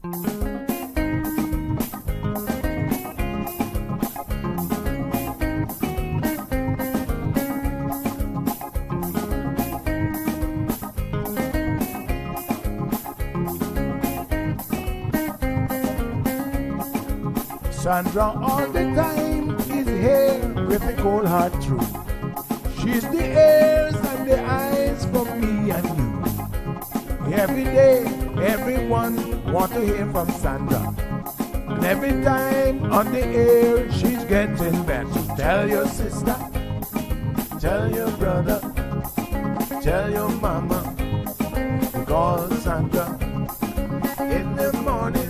Sandra all the time is here with a cold heart true. She's the ears and the eyes for me and you. Every day, everyone want to hear from Sandra. And every time on the air, she's getting better. Tell your sister, tell your brother, tell your mama. Call Sandra in the morning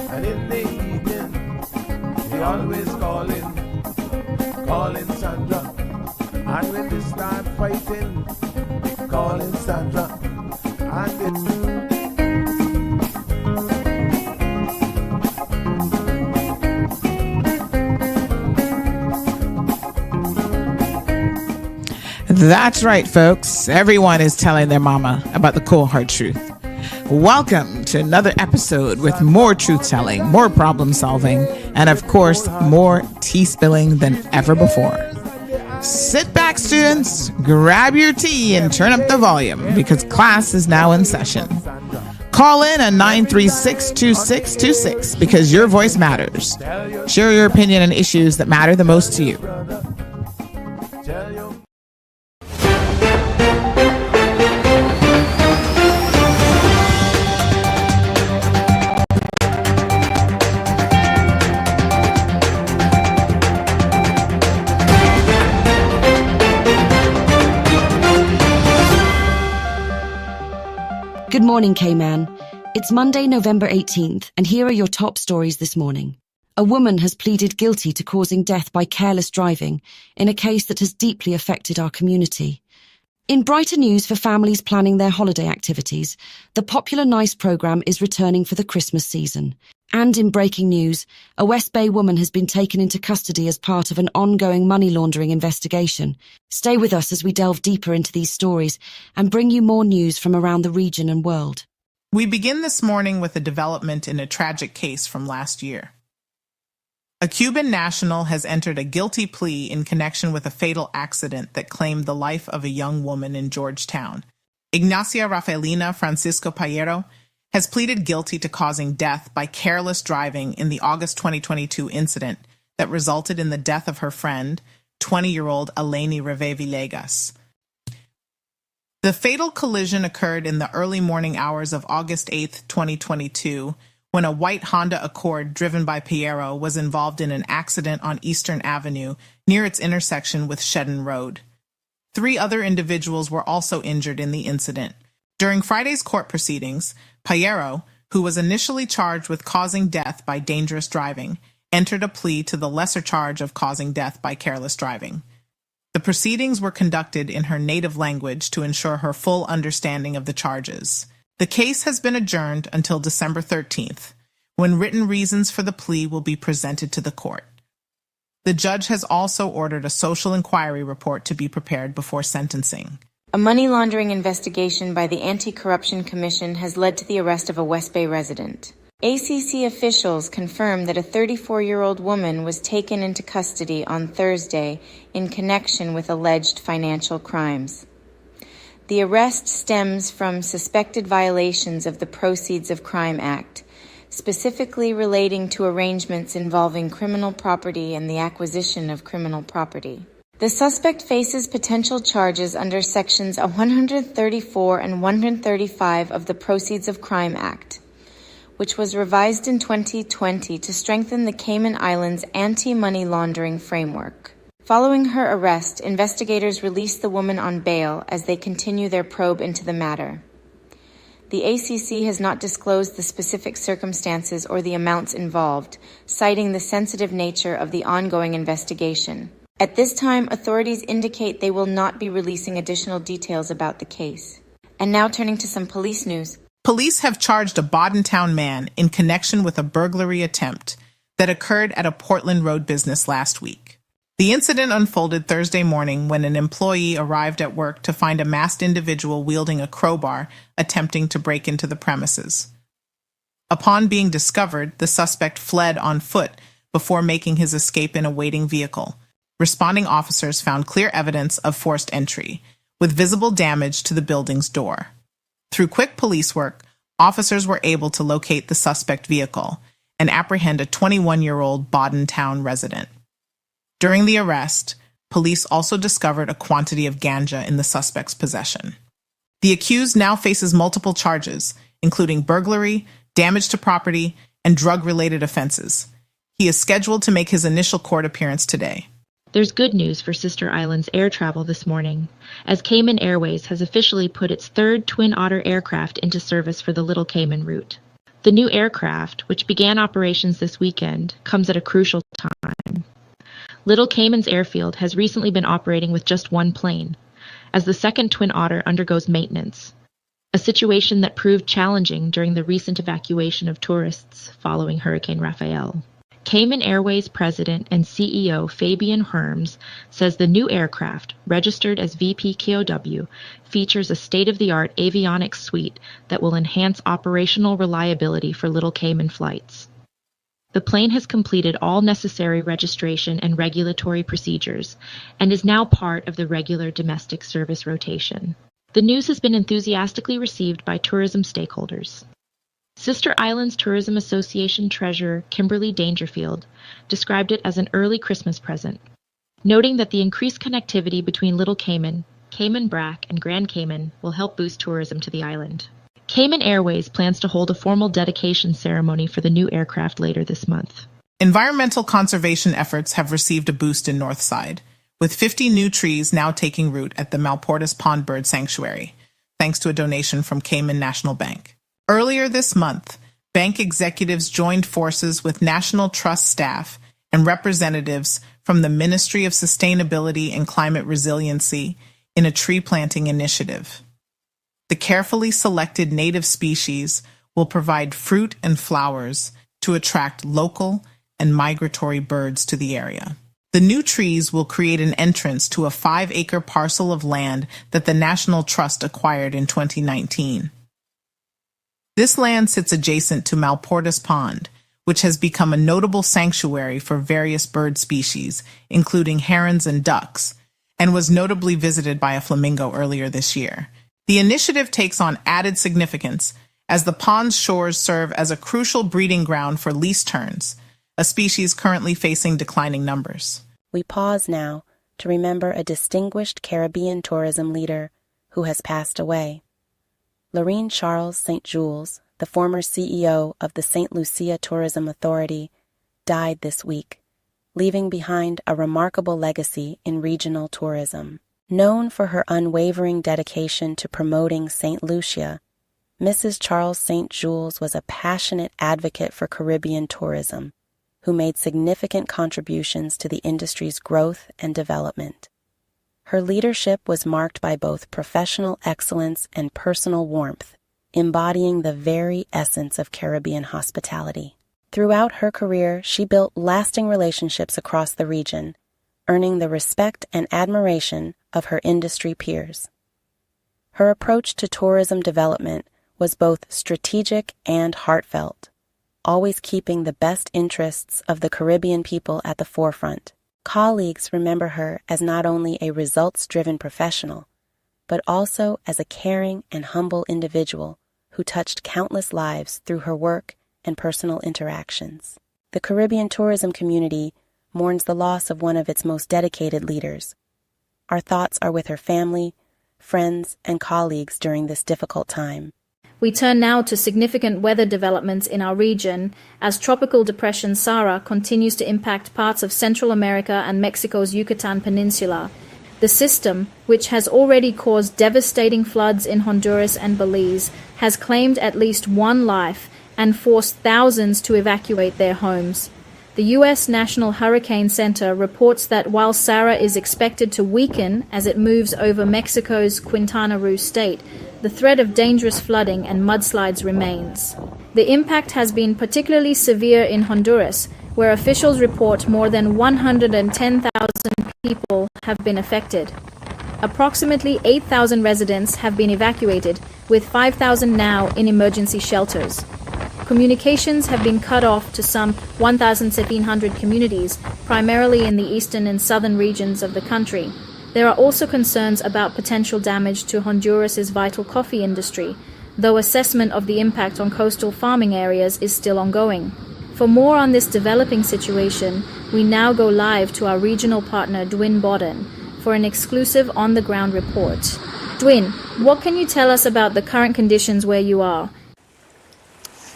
and in the evening. They always calling Sandra. And when they start fighting, calling Sandra. That's right, folks. Everyone is telling their mama about the cold hard truth. Welcome to another episode with more truth-telling, more problem-solving, and of course, more tea spilling than ever before. Sit back, students, grab your tea and turn up the volume because class is now in session. Call in at 936-2626 because your voice matters. Share your opinion on issues that matter the most to you. Good morning, Cayman. It's Monday, November 18th, and here are your top stories this morning. A woman has pleaded guilty to causing death by careless driving in a case that has deeply affected our community. In brighter news for families planning their holiday activities, the popular NICE program is returning for the Christmas season. And in breaking news, a West Bay woman has been taken into custody as part of an ongoing money laundering investigation. Stay with us as we delve deeper into these stories and bring you more news from around the region and world. We begin this morning with a development in a tragic case from last year. A Cuban national has entered a guilty plea in connection with a fatal accident that claimed the life of a young woman in Georgetown. Ignacia Rafaelina Francisco Payero has pleaded guilty to causing death by careless driving in the August 2022 incident that resulted in the death of her friend, 20-year-old Eleni Reve Villegas. The fatal collision occurred in the early morning hours of August 8, 2022, when a white Honda Accord driven by Payero was involved in an accident on Eastern Avenue near its intersection with Shedden Road. 3 other individuals were also injured in the incident. During Friday's court proceedings, Payero, who was initially charged with causing death by dangerous driving, entered a plea to the lesser charge of causing death by careless driving. The proceedings were conducted in her native language to ensure her full understanding of the charges. The case has been adjourned until December 13th, when written reasons for the plea will be presented to the court. The judge has also ordered a social inquiry report to be prepared before sentencing. A money laundering investigation by the Anti-Corruption Commission has led to the arrest of a West Bay resident. ACC officials confirmed that a 34-year-old woman was taken into custody on Thursday in connection with alleged financial crimes. The arrest stems from suspected violations of the Proceeds of Crime Act, specifically relating to arrangements involving criminal property and the acquisition of criminal property. The suspect faces potential charges under Sections 134 and 135 of the Proceeds of Crime Act, which was revised in 2020 to strengthen the Cayman Islands anti-money laundering framework. Following her arrest, investigators released the woman on bail as they continue their probe into the matter. The ACC has not disclosed the specific circumstances or the amounts involved, citing the sensitive nature of the ongoing investigation. At this time, authorities indicate they will not be releasing additional details about the case. And now turning to some police news. Police have charged a Boddentown man in connection with a burglary attempt that occurred at a Portland Road business last week. The incident unfolded Thursday morning when an employee arrived at work to find a masked individual wielding a crowbar attempting to break into the premises. Upon being discovered, the suspect fled on foot before making his escape in a waiting vehicle. Responding officers found clear evidence of forced entry, with visible damage to the building's door. Through quick police work, officers were able to locate the suspect vehicle and apprehend a 21-year-old Baden town resident. During the arrest, police also discovered a quantity of ganja in the suspect's possession. The accused now faces multiple charges, including burglary, damage to property, and drug-related offenses. He is scheduled to make his initial court appearance today. There's good news for Sister Islands air travel this morning, as Cayman Airways has officially put its third Twin Otter aircraft into service for the Little Cayman route. The new aircraft, which began operations this weekend, comes at a crucial time. Little Cayman's airfield has recently been operating with just one plane, as the second Twin Otter undergoes maintenance, a situation that proved challenging during the recent evacuation of tourists following Hurricane Rafael. Cayman Airways President and CEO Fabian Herms says the new aircraft, registered as VPKOW, features a state-of-the-art avionics suite that will enhance operational reliability for Little Cayman flights. The plane has completed all necessary registration and regulatory procedures and is now part of the regular domestic service rotation. The news has been enthusiastically received by tourism stakeholders. Sister Islands Tourism Association Treasurer Kimberly Dangerfield described it as an early Christmas present, noting that the increased connectivity between Little Cayman, Cayman Brac, and Grand Cayman will help boost tourism to the island. Cayman Airways plans to hold a formal dedication ceremony for the new aircraft later this month. Environmental conservation efforts have received a boost in Northside, with 50 new trees now taking root at the Malportas Pond Bird Sanctuary, thanks to a donation from Cayman National Bank. Earlier this month, bank executives joined forces with National Trust staff and representatives from the Ministry of Sustainability and Climate Resiliency in a tree planting initiative. The carefully selected native species will provide fruit and flowers to attract local and migratory birds to the area. The new trees will create an entrance to a 5-acre parcel of land that the National Trust acquired in 2019. This land sits adjacent to Malportas Pond, which has become a notable sanctuary for various bird species, including herons and ducks, and was notably visited by a flamingo earlier this year. The initiative takes on added significance as the pond's shores serve as a crucial breeding ground for least terns, a species currently facing declining numbers. We pause now to remember a distinguished Caribbean tourism leader who has passed away. Lorene Charles St. Jules, the former CEO of the St. Lucia Tourism Authority, died this week, leaving behind a remarkable legacy in regional tourism. Known for her unwavering dedication to promoting St. Lucia, Mrs. Charles St. Jules was a passionate advocate for Caribbean tourism, who made significant contributions to the industry's growth and development. Her leadership was marked by both professional excellence and personal warmth, embodying the very essence of Caribbean hospitality. Throughout her career, she built lasting relationships across the region, earning the respect and admiration of her industry peers. Her approach to tourism development was both strategic and heartfelt, always keeping the best interests of the Caribbean people at the forefront. Colleagues remember her as not only a results-driven professional, but also as a caring and humble individual who touched countless lives through her work and personal interactions. The Caribbean tourism community mourns the loss of one of its most dedicated leaders. Our thoughts are with her family, friends, and colleagues during this difficult time. We turn now to significant weather developments in our region as Tropical Depression Sara continues to impact parts of Central America and Mexico's Yucatan Peninsula. The system, which has already caused devastating floods in Honduras and Belize, has claimed at least one life and forced thousands to evacuate their homes. The U.S. National Hurricane Center reports that while Sara is expected to weaken as it moves over Mexico's Quintana Roo state, the threat of dangerous flooding and mudslides remains. The impact has been particularly severe in Honduras, where officials report more than 110,000 people have been affected. Approximately 8,000 residents have been evacuated, with 5,000 now in emergency shelters. Communications have been cut off to some 1,700 communities, primarily in the eastern and southern regions of the country. There are also concerns about potential damage to Honduras's vital coffee industry, though assessment of the impact on coastal farming areas is still ongoing. For more on this developing situation, we now go live to our regional partner Dwin Bodden for an exclusive on-the-ground report. Dwin, what can you tell us about the current conditions where you are?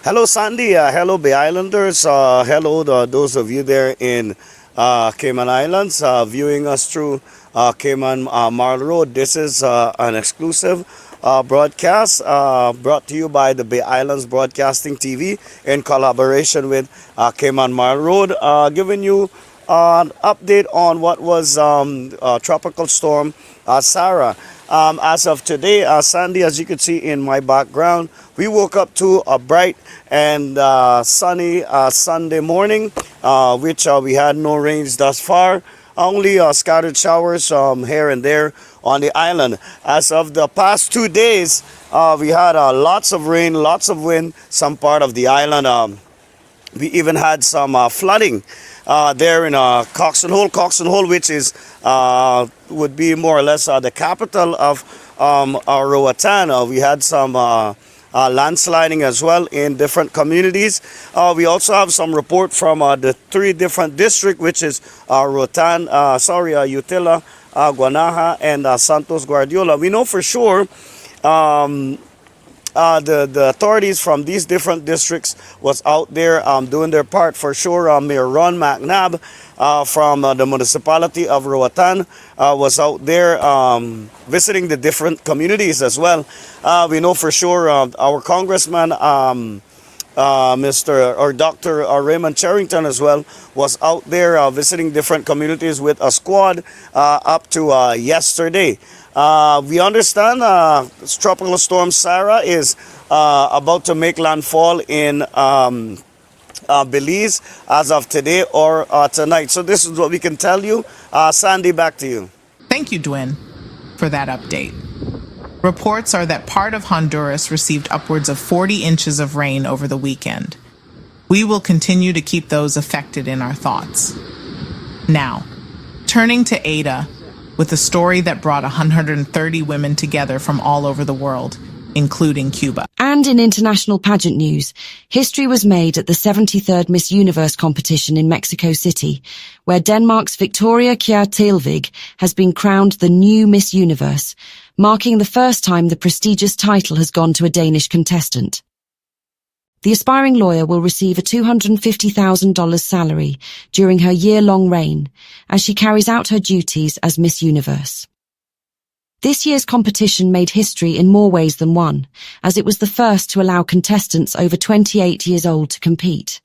Hello, Sandy. Hello, Bay Islanders. Hello, those of you there in Cayman Islands viewing us through Cayman Marl Road. This is an exclusive broadcast brought to you by the Bay Islands Broadcasting TV in collaboration with Cayman Marl Road, giving you an update on what was Tropical Storm Sarah. As of today, Sandy, as you can see in my background, we woke up to a bright and sunny Sunday morning, which we had no rains thus far, only scattered showers here and there on the island. As of the past 2 days, we had lots of rain, lots of wind, some part of the island. We even had some flooding there in Coxon Hole, which is would be more or less the capital of Roatan. We had some landsliding as well in different communities. We also have some report from the 3 different districts, which is Roatan, Utila, Guanaja, and Santos Guardiola. We know for sure the authorities from these different districts was out there doing their part. For sure, Mayor Ron McNabb from the municipality of Roatan was out there visiting the different communities as well. We know for sure our congressman, Dr. Raymond Charrington as well, was out there visiting different communities with a squad up to yesterday. We understand Tropical Storm Sarah is about to make landfall in Belize as of today or tonight. So this is what we can tell you. Sandy, back to you. Thank you, Dwin, for that update. Reports are that part of Honduras received upwards of 40 inches of rain over the weekend. We will continue to keep those affected in our thoughts. Now, turning to Ada, with a story that brought 130 women together from all over the world, including Cuba. And in international pageant news, history was made at the 73rd Miss Universe competition in Mexico City, where Denmark's Victoria Kjær has been crowned the new Miss Universe, marking the first time the prestigious title has gone to a Danish contestant. The aspiring lawyer will receive a $250,000 salary during her year-long reign as she carries out her duties as Miss Universe. This year's competition made history in more ways than one, as it was the first to allow contestants over 28 years old to compete.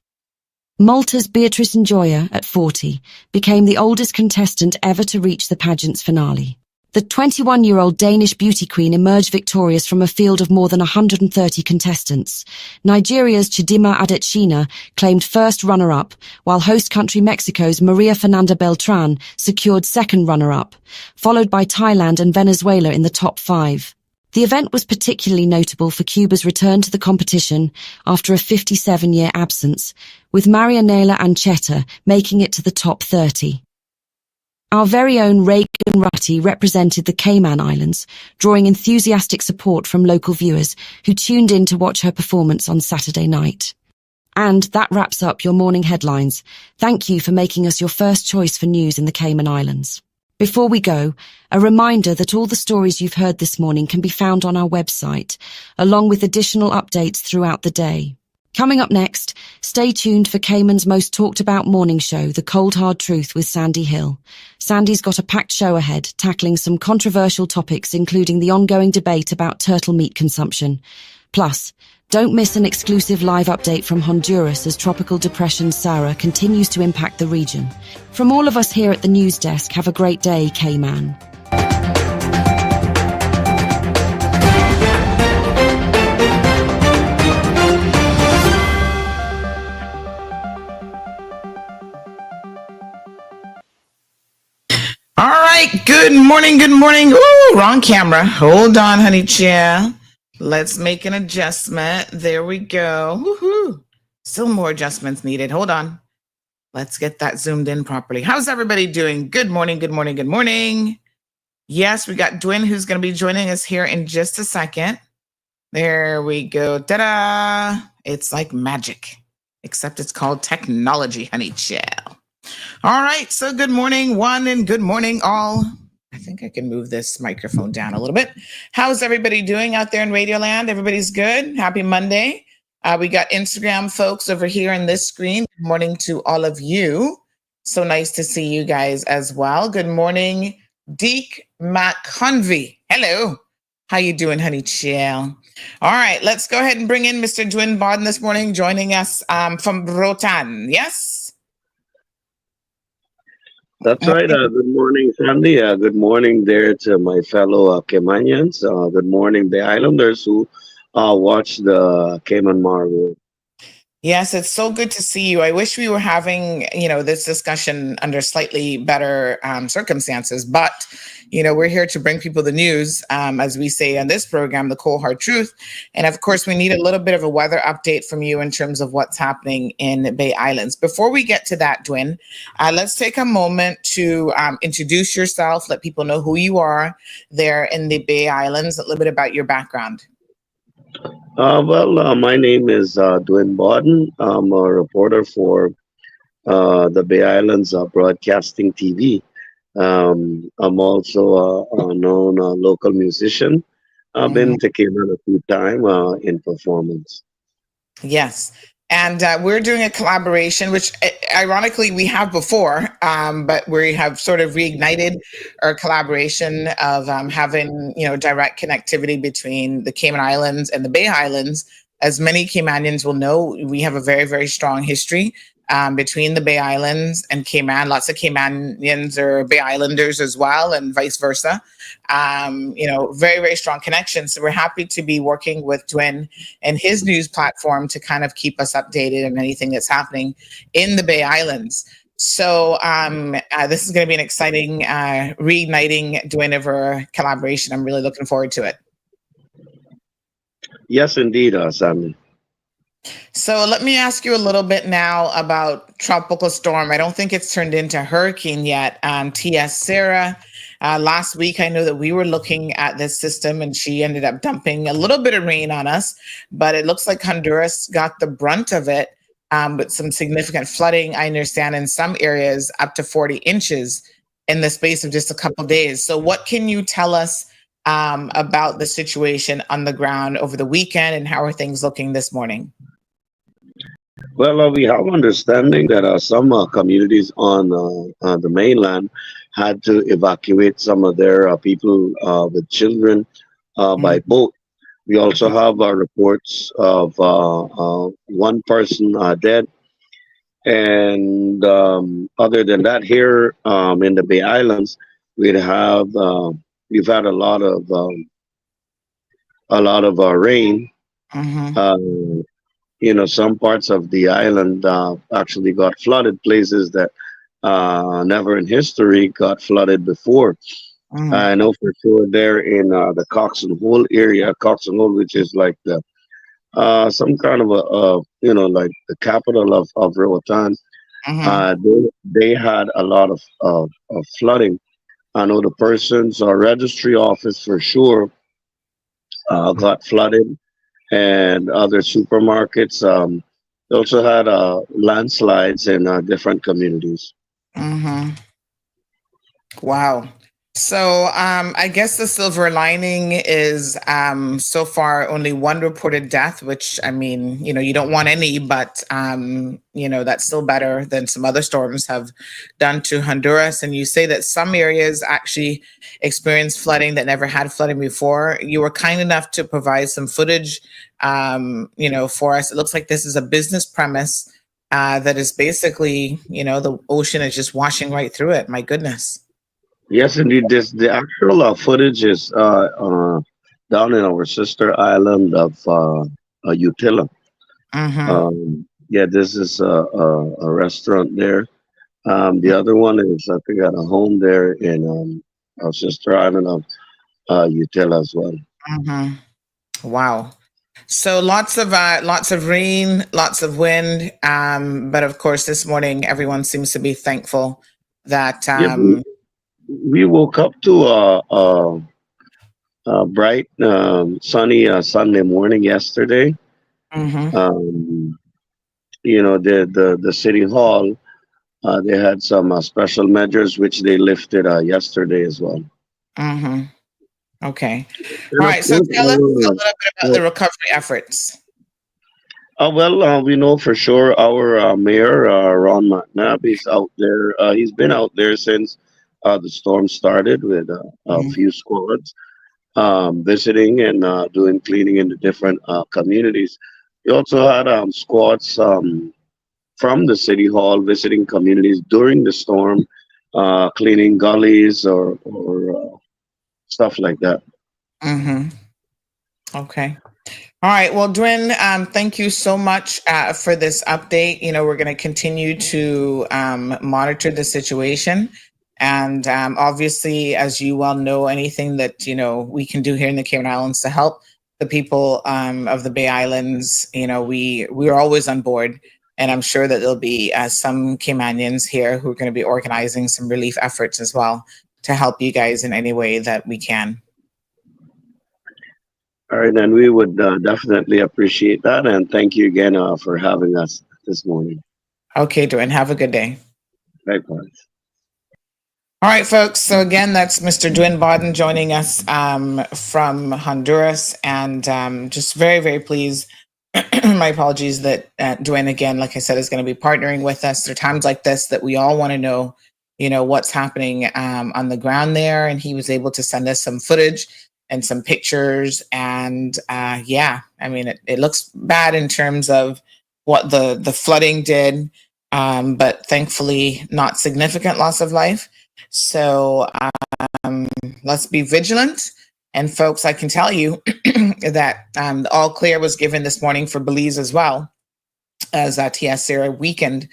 Malta's Beatrice Njoya, at 40, became the oldest contestant ever to reach the pageant's finale. The 21-year-old Danish beauty queen emerged victorious from a field of more than 130 contestants. Nigeria's Chidima Adetshina claimed first runner-up, while host country Mexico's Maria Fernanda Beltran secured second runner-up, followed by Thailand and Venezuela in the top 5. The event was particularly notable for Cuba's return to the competition after a 57-year absence, with Marianela Ancheta making it to the top 30. Our very own Reagan Rutty represented the Cayman Islands, drawing enthusiastic support from local viewers who tuned in to watch her performance on Saturday night. And that wraps up your morning headlines. Thank you for making us your first choice for news in the Cayman Islands. Before we go, a reminder that all the stories you've heard this morning can be found on our website, along with additional updates throughout the day. Coming up next, stay tuned for Cayman's most talked about morning show, The Cold Hard Truth with Sandy Hill. Sandy's got a packed show ahead, tackling some controversial topics, including the ongoing debate about turtle meat consumption. Plus, don't miss an exclusive live update from Honduras as Tropical Depression Sarah continues to impact the region. From all of us here at the news desk, have a great day, Cayman. All right, good morning. Ooh, wrong camera. Hold on, honey child. Let's make an adjustment. There we go. Woohoo! Still more adjustments needed. Hold on. Let's get that zoomed in properly. How's everybody doing? Good morning, good morning, good morning. Yes, we got Dwayne who's going to be joining us here in just a second. There we go. Ta-da! It's like magic, except it's called technology, honey chill. All right, so good morning, one, and good morning, all. I think I can move this microphone down a little bit. How's everybody doing out there in Radioland? Everybody's good? Happy Monday. We got Instagram folks over here on this screen. Good morning to all of you. So nice to see you guys as well. Good morning, Deke McConvey. Hello. How you doing, honey chill? All right, let's go ahead and bring in Mr. Dwin Bodden this morning, joining us from Rotan. Yes? That's right. Good morning, Sandy. Good morning there to my fellow Caymanians. Good morning, the Islanders who watch the Cayman Marvel. Yes, it's so good to see you. I wish we were having, this discussion under slightly better circumstances, but, we're here to bring people the news, as we say on this program, the cold hard truth. And of course, we need a little bit of a weather update from you in terms of what's happening in the Bay Islands. Before we get to that, Dwin, let's take a moment to introduce yourself, let people know who you are there in the Bay Islands, a little bit about your background. My name is Dwin Bodden. I'm a reporter for the Bay Islands Broadcasting TV. I'm also a known local musician. I've been to Cayman a few times in performance. Yes. And we're doing a collaboration, which ironically we have before, but we have sort of reignited our collaboration of having, direct connectivity between the Cayman Islands and the Bay Islands. As many Caymanians will know, we have a very, very strong history between the Bay Islands and Cayman. Lots of Caymanians are Bay Islanders as well, and vice versa. Very, very strong connection. So we're happy to be working with Dwin and his news platform to kind of keep us updated on anything that's happening in the Bay Islands. So this is going to be an exciting reigniting Dwin of our collaboration. I'm really looking forward to it. Yes, indeed, Sandy. So let me ask you a little bit now about tropical storm. I don't think it's turned into hurricane yet. T.S. Sarah, last week, I know that we were looking at this system and she ended up dumping a little bit of rain on us, but it looks like Honduras got the brunt of it with some significant flooding. I understand in some areas up to 40 inches in the space of just a couple of days. So what can you tell us about the situation on the ground over the weekend and how are things looking this morning? Well, we have understanding that some communities on the mainland had to evacuate some of their people with children by boat. We also have reports of one person dead. And other than that, here in the Bay Islands, we've had a lot of rain. Some parts of the island actually got flooded, places that never in history got flooded before. I know for sure there in the Coxon Hole area, Coxon Hole, which is like the some kind of like the capital of Roatan. They had a lot of flooding. I know the person's registry office for sure got flooded, and other supermarkets. They also had landslides in different communities. Wow. So I guess the silver lining is so far only one reported death, which I mean, you don't want any, but that's still better than some other storms have done to Honduras. And you say that some areas actually experienced flooding that never had flooding before. You were kind enough to provide some footage, for us. It looks like this is a business premise that is basically, the ocean is just washing right through it. My goodness. Yes, indeed. The actual footage is down in our sister island of Utila. This is a restaurant there. The other one is I think at a home there in our sister island of Utila as well. Wow. So lots of rain, lots of wind, but of course this morning everyone seems to be thankful that Yeah, we woke up to a bright, sunny Sunday morning yesterday. mhm, Um, the city hall, they had some special measures which they lifted yesterday as well. mhm. Okay. All And of right. So course, tell us a little bit about the recovery efforts. we know for sure our mayor, Ron McNabb, is out there. He's been out there since the storm started with a Mhm, few squads visiting and doing cleaning in the different communities. We also had squads from the city hall visiting communities during the storm, cleaning gullies or stuff like that. mhm. Okay. All right. Well, Dwayne, thank you so much for this update. We're going to continue to monitor the situation. And obviously, as you well know, anything that, we can do here in the Cayman Islands to help the people of the Bay Islands, we're always on board. And I'm sure that there'll be some Caymanians here who are going to be organizing some relief efforts as well to help you guys in any way that we can. All right, and we would definitely appreciate that. And thank you again for having us this morning. Okay, Dwayne, have a good day. Likewise. All right, folks. So again, that's Mr. Dwayne Bodden joining us from Honduras, and just very, very pleased. My apologies that Dwayne, again, like I said, is going to be partnering with us. There are times like this that we all want to know, what's happening on the ground there, and he was able to send us some footage and some pictures, and yeah, I mean, it looks bad in terms of what the flooding did, but thankfully not significant loss of life. So let's be vigilant. And folks, I can tell you that the all clear was given this morning for Belize as well as TSC weakened.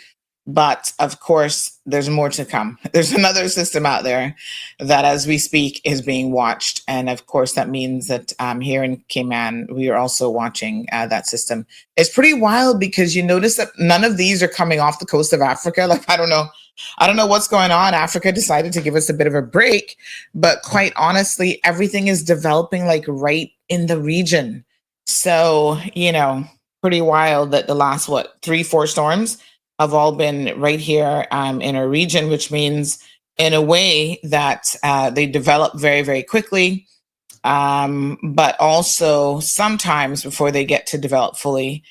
But of course, there's more to come. There's another system out there that, as we speak, is being watched. And of course, that means that here in Cayman, we are also watching that system. It's pretty wild because you notice that none of these are coming off the coast of Africa. Like, I don't know what's going on. Africa decided to give us a bit of a break. But quite honestly, everything is developing like right in the region. So, pretty wild that the last, 3-4 storms have all been right here in our region, which means in a way that they develop very, very quickly, but also sometimes before they get to develop fully,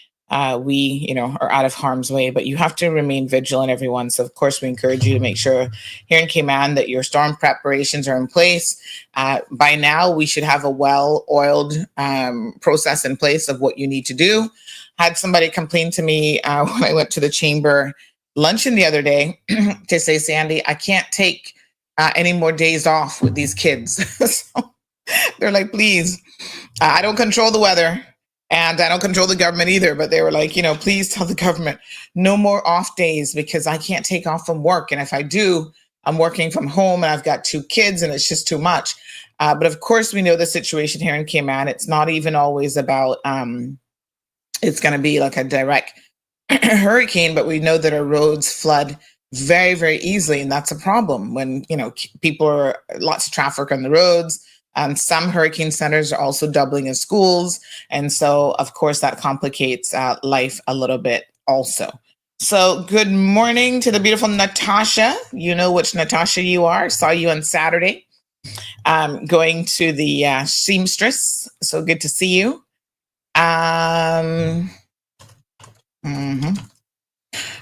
we, are out of harm's way. But you have to remain vigilant, everyone. So, of course, we encourage you to make sure here in Cayman that your storm preparations are in place. By now, we should have a well-oiled process in place of what you need to do. Had somebody complain to me when I went to the chamber luncheon the other day to say, Sandy, I can't take any more days off with these kids. So they're like, please, I don't control the weather and I don't control the government either. But they were like, please tell the government no more off days because I can't take off from work. And if I do, I'm working from home and I've got 2 kids and it's just too much. But of course, we know the situation here in Cayman. It's not even always about it's going to be like a direct hurricane, but we know that our roads flood very, very easily. And that's a problem when, people are lots of traffic on the roads. Some hurricane centers are also doubling as schools. And so, of course, that complicates life a little bit also. So good morning to the beautiful Natasha. You know which Natasha you are. Saw you on Saturday going to the seamstress. So good to see you. Mhm.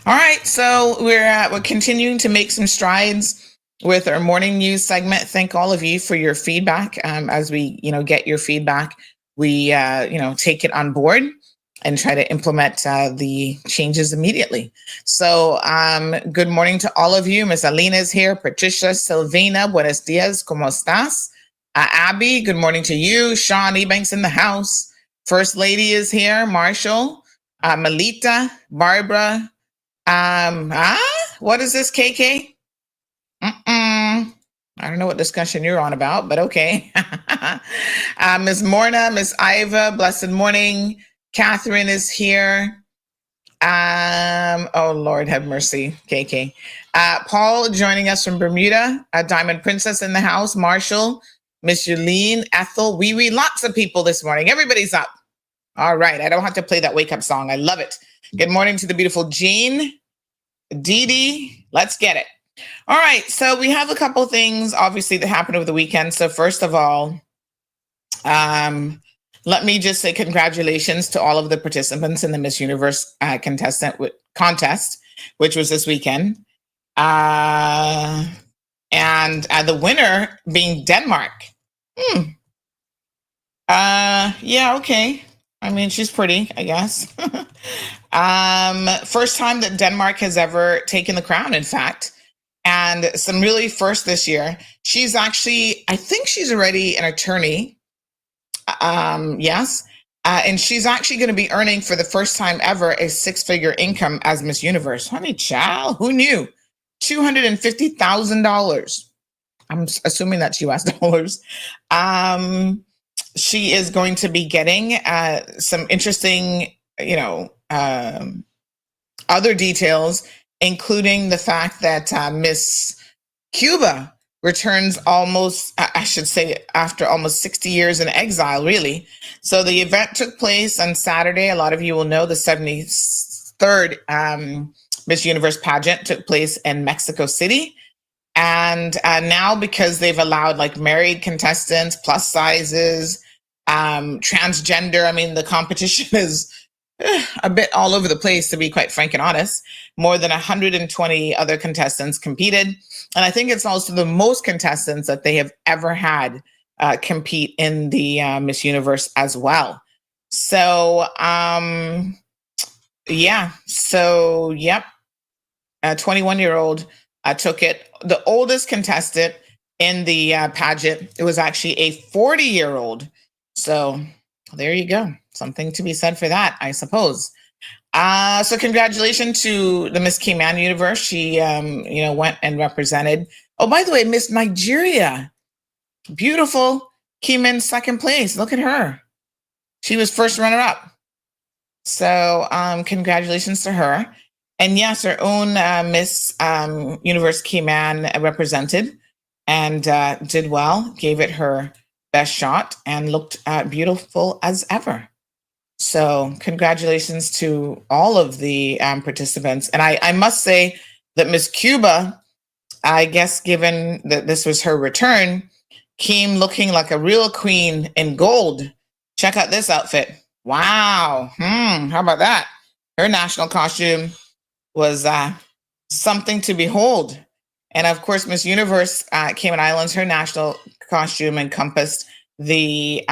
All right, so we're continuing to make some strides with our morning news segment. Thank all of you for your feedback. As we get your feedback, we take it on board and try to implement the changes immediately. So good morning to all of you. Miss Alina is here. Patricia, Silvina, buenos dias, ¿cómo estás? Abby, good morning to you. Sean Ebanks in the house. First Lady is here. Marshall, Melita, Barbara. What is this, KK? I don't know what discussion you're on about, but okay. Miss Morna, Miss Iva, blessed morning. Catherine is here. Oh Lord, have mercy, KK. Paul joining us from Bermuda. Diamond Princess in the house. Marshall, Miss Yulene, Ethel, Wee, lots of people this morning. Everybody's up. All right, I don't have to play that wake up song. I love it. Good morning to the beautiful Jean, Dee Dee. Let's get it. All right, so we have a couple things, obviously, that happened over the weekend. So first of all, let me just say congratulations to all of the participants in the Miss Universe contest, which was this weekend. And the winner being Denmark. Yeah, okay. I mean, she's pretty, I guess. First time that Denmark has ever taken the crown, in fact. And some really first this year. She's actually, I think she's already an attorney. Yes. And she's actually going to be earning for the first time ever a 6-figure income as Miss Universe. Honey child, who knew? $250,000. I'm assuming that's US dollars. She is going to be getting some interesting, other details, including the fact that Miss Cuba returns after almost 60 years in exile, really. So the event took place on Saturday. A lot of you will know the 73rd Miss Universe pageant took place in Mexico City. And now, because they've allowed like married contestants, plus sizes, transgender, I mean, the competition is a bit all over the place, to be quite frank and honest. More than 120 other contestants competed. And I think it's also the most contestants that they have ever had compete in the Miss Universe as well. So, yeah. So, yep. A 21-year-old took it. The oldest contestant in the pageant, it was actually a 40-year-old. So there you go. Something to be said for that, I suppose. So congratulations to the Miss Cayman Universe. She, went and represented. Oh, by the way, Miss Nigeria, beautiful, came in second place. Look at her. She was first runner-up. So congratulations to her. And yes, her own Miss Universe Cayman represented and did well, gave it her best shot, and looked beautiful as ever. So congratulations to all of the participants. And I must say that Miss Cuba, I guess, given that this was her return, came looking like a real queen in gold. Check out this outfit. Wow. How about that? Her national costume was something to behold. And of course, Miss Universe Cayman Islands, her national costume encompassed the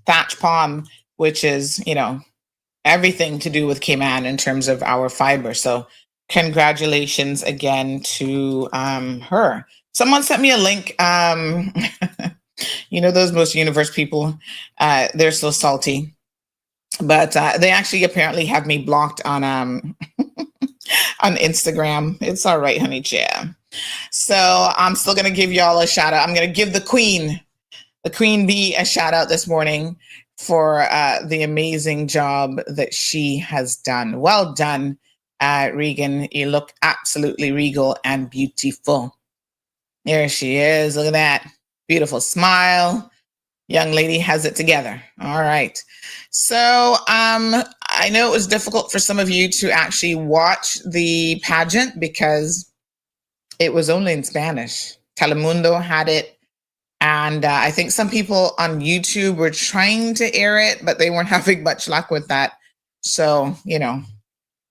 thatch palm, which is, everything to do with Cayman in terms of our fiber. So congratulations again to her. Someone sent me a link. Those Miss Universe people, they're so salty. But they actually apparently have me blocked on on Instagram. It's all right, honey chair. So I'm still going to give y'all a shout out. I'm going to give the Queen Bee, a shout out this morning for the amazing job that she has done. Well done, Regan. You look absolutely regal and beautiful. There she is. Look at that. Beautiful smile. Young lady has it together. All right. So I know it was difficult for some of you to actually watch the pageant because it was only in Spanish. Telemundo had it. And I think some people on YouTube were trying to air it, but they weren't having much luck with that. So,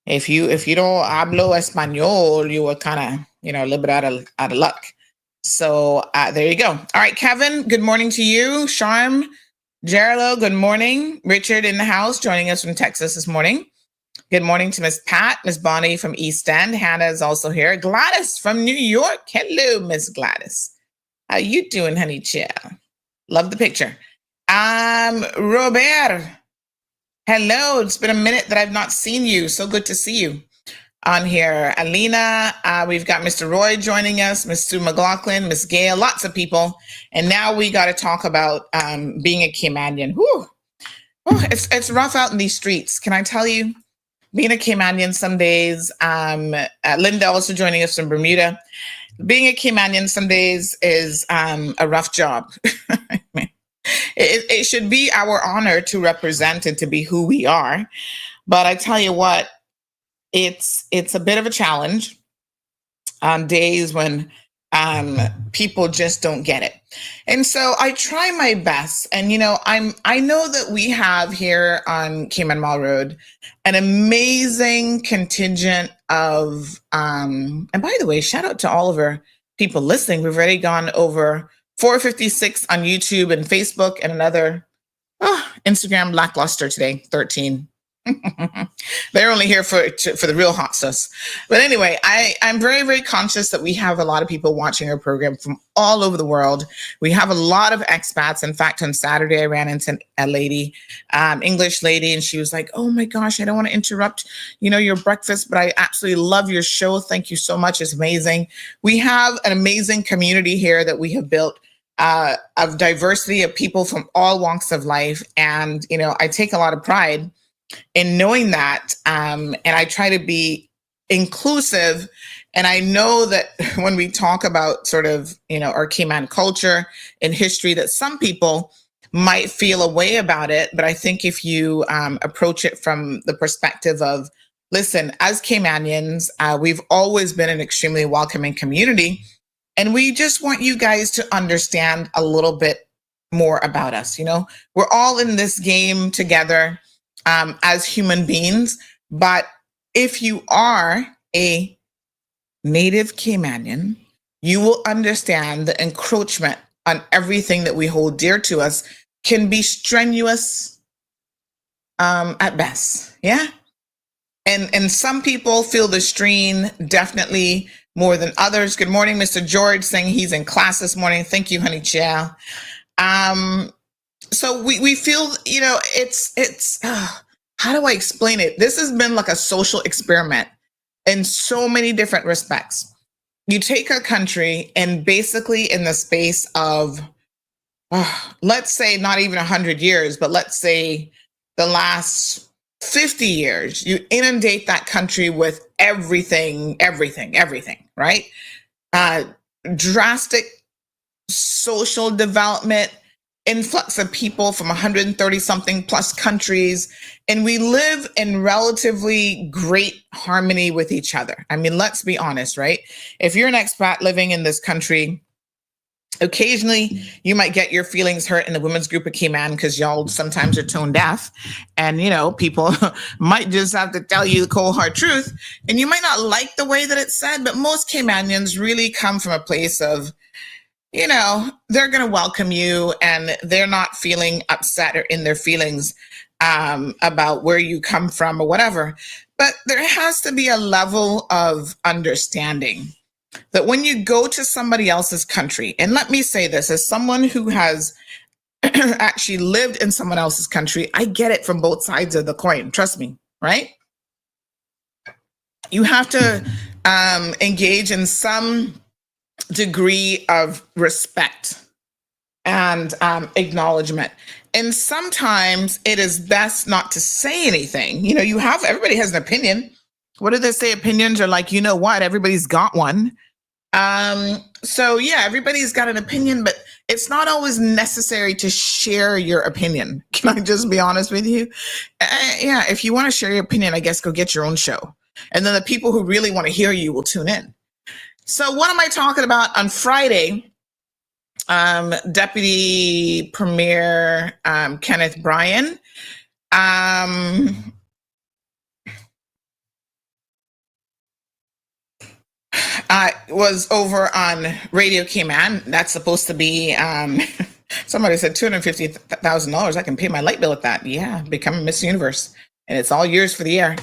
if you don't hablo español, you were kind of, a little bit out of luck. So there you go. All right, Kevin, good morning to you. Charm, Geralo, good morning. Richard in the house, joining us from Texas this morning. Good morning to Miss Pat, Miss Bonnie from East End. Hannah is also here. Gladys from New York. Hello, Miss Gladys. How you doing, honey chill? Love the picture. Robert. Hello. It's been a minute that I've not seen you. So good to see you. on here. Alina, we've got Mr. Roy joining us, Miss Sue McLaughlin, Miss Gail, lots of people. And now we got to talk about being a Caymanian. Whew. Oh, it's rough out in these streets. Can I tell you? Being a Caymanian some days, Linda also joining us from Bermuda. Being a Caymanian some days is a rough job. It should be our honor to represent and to be who we are. But I tell you what, it's a bit of a challenge on days when people just don't get it. And so I try my best. And, I know that we have here on Cayman Mall Road an amazing contingent of, and by the way, shout out to all of our people listening. We've already gone over 456 on YouTube and Facebook, and another Instagram lackluster today, 13. They're only here for the real hot sauce. But anyway, I'm very, very conscious that we have a lot of people watching our program from all over the world. We have a lot of expats. In fact, on Saturday, I ran into a lady, English lady, and she was like, oh my gosh, I don't want to interrupt, your breakfast, but I absolutely love your show. Thank you so much. It's amazing. We have an amazing community here that we have built of diversity of people from all walks of life. And, I take a lot of pride in knowing that, and I try to be inclusive. And I know that when we talk about sort of, our Cayman culture and history, that some people might feel a way about it. But I think if you approach it from the perspective of, listen, as Caymanians, we've always been an extremely welcoming community. And we just want you guys to understand a little bit more about us. We're all in this game together. As human beings. But if you are a native Caymanian, you will understand the encroachment on everything that we hold dear to us can be strenuous at best. Yeah. And some people feel the strain definitely more than others. Good morning, Mr. George, saying he's in class this morning. Thank you, honey chow. So we feel, it's how do I explain it? This has been like a social experiment in so many different respects. You take a country and basically in the space of, let's say not even 100 years, but let's say the last 50 years, you inundate that country with everything, right? Drastic social development, influx of people from 130 something plus countries, and we live in relatively great harmony with each other. I mean, let's be honest, right? If you're an expat living in this country, occasionally you might get your feelings hurt in the women's group of Cayman because y'all sometimes are tone deaf, and people might just have to tell you the cold hard truth, and you might not like the way that it's said, but most Caymanians really come from a place of, they're going to welcome you and they're not feeling upset or in their feelings about where you come from or whatever. But there has to be a level of understanding that when you go to somebody else's country, and let me say this as someone who has actually lived in someone else's country, I get it from both sides of the coin. Trust me, right? You have to engage in some degree of respect and acknowledgement. And sometimes it is best not to say anything. Everybody has an opinion. What do they say? Opinions are like, everybody's got one. So yeah, everybody's got an opinion, but it's not always necessary to share your opinion. Can I just be honest with you? Yeah, if you want to share your opinion, I guess go get your own show. And then the people who really want to hear you will tune in. So what am I talking about? On Friday, Deputy Premier Kenneth Bryan was over on Radio Cayman. That's supposed to be, somebody said $250,000. I can pay my light bill at that. Yeah, become Miss Universe. And it's all yours for the air.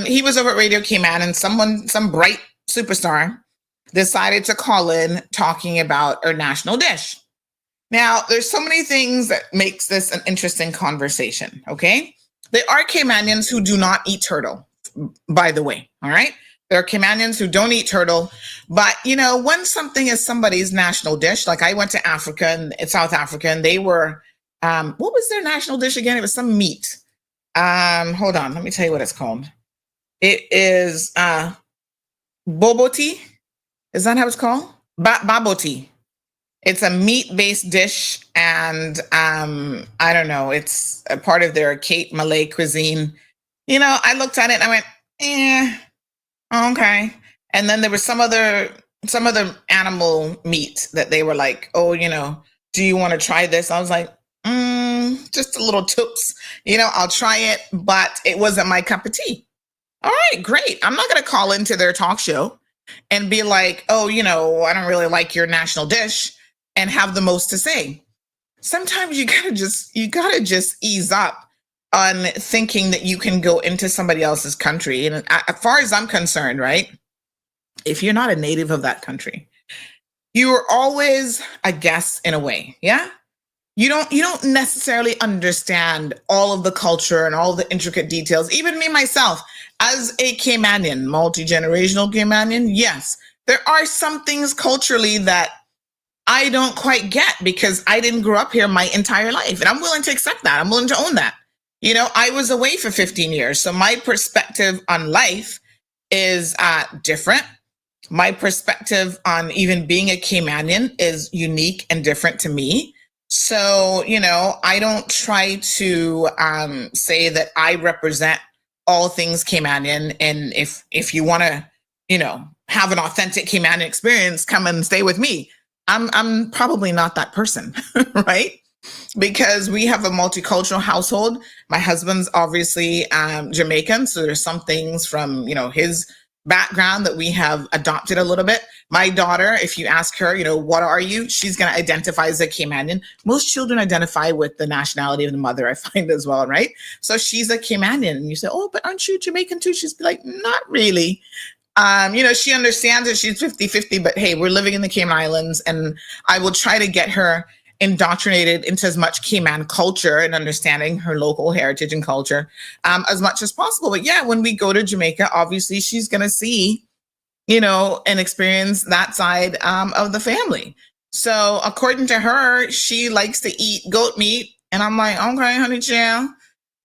He was over at Radio Cayman, and some bright superstar decided to call in talking about our national dish. Now, there's so many things that makes this an interesting conversation, okay? There are Caymanians who do not eat turtle. by the way. All right. There are Caymanians who don't eat turtle. But, when something is somebody's national dish, like I went to Africa and South Africa, and they were, what was their national dish again? It was some meat. Hold on. Let me tell you what it's called. It is boboti. Is that how it's called? Baboti. It's a meat-based dish, and I don't know. It's a part of their Cape Malay cuisine. I looked at it and I went, okay. And then there was some other animal meat that they were like, oh, do you want to try this? I was like, just a little tips. I'll try it, but it wasn't my cup of tea. All right, great. I'm not going to call into their talk show and be like, oh, I don't really like your national dish, and have the most to say. Sometimes you gotta just ease up on thinking that you can go into somebody else's country. And as far as I'm concerned, right, if you're not a native of that country, you are always a guest in a way. Yeah. You don't necessarily understand all of the culture and all the intricate details. Even me, myself, as a Caymanian, multi-generational Caymanian, yes, there are some things culturally that I don't quite get because I didn't grow up here my entire life. And I'm willing to accept that. I'm willing to own that. I was away for 15 years. So my perspective on life is different. My perspective on even being a Caymanian is unique and different to me. So, I don't try to say that I represent all things Caymanian. And if you want to, have an authentic Caymanian experience, come and stay with me. I'm probably not that person, right? Because we have a multicultural household. My husband's obviously Jamaican, so there's some things from his background that we have adopted a little bit. My daughter, if you ask her, what are you? She's going to identify as a Caymanian. Most children identify with the nationality of the mother, I find as well, right? So she's a Caymanian, and you say, oh, but aren't you Jamaican too? She's like, not really. She understands that she's 50-50, but hey, we're living in the Cayman Islands, and I will try to get her indoctrinated into as much Cayman culture and understanding her local heritage and culture as much as possible. But yeah, when we go to Jamaica, obviously she's going to see, and experience that side of the family. So according to her, she likes to eat goat meat. And I'm like, okay, honey, child.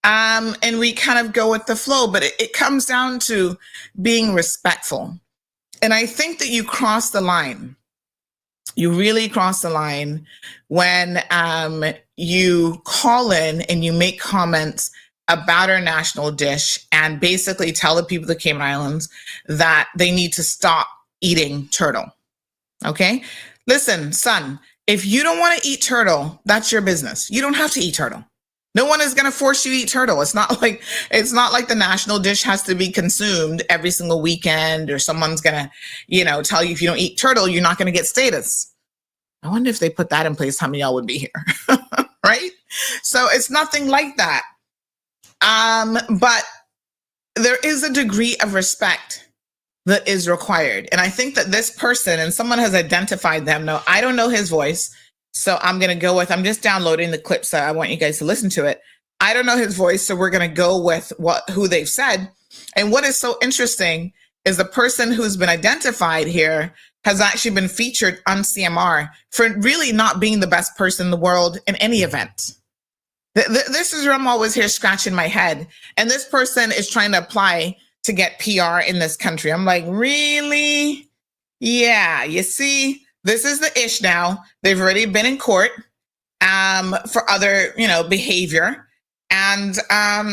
And we kind of go with the flow, but it comes down to being respectful. And I think that you cross the line. You really cross the line when you call in and you make comments about our national dish and basically tell the people of the Cayman Islands that they need to stop eating turtle. Okay? Listen, son, if you don't want to eat turtle, that's your business. You don't have to eat turtle. No one is going to force you to eat turtle. It's not like the national dish has to be consumed every single weekend, or someone's going to, tell you if you don't eat turtle, you're not going to get status. I wonder if they put that in place, how many of y'all would be here, right? So it's nothing like that. But there is a degree of respect that is required. And I think that this person, and someone has identified them. Now, I don't know his voice. So I'm I'm just downloading the clip, so I want you guys to listen to it. I don't know his voice, so we're going to go with who they've said. And what is so interesting is the person who's been identified here has actually been featured on CMR for really not being the best person in the world in any event. This is where I'm always here scratching my head. And this person is trying to apply to get PR in this country. I'm like, really? Yeah, you see? This is the ish now. They've already been in court for other, behavior. And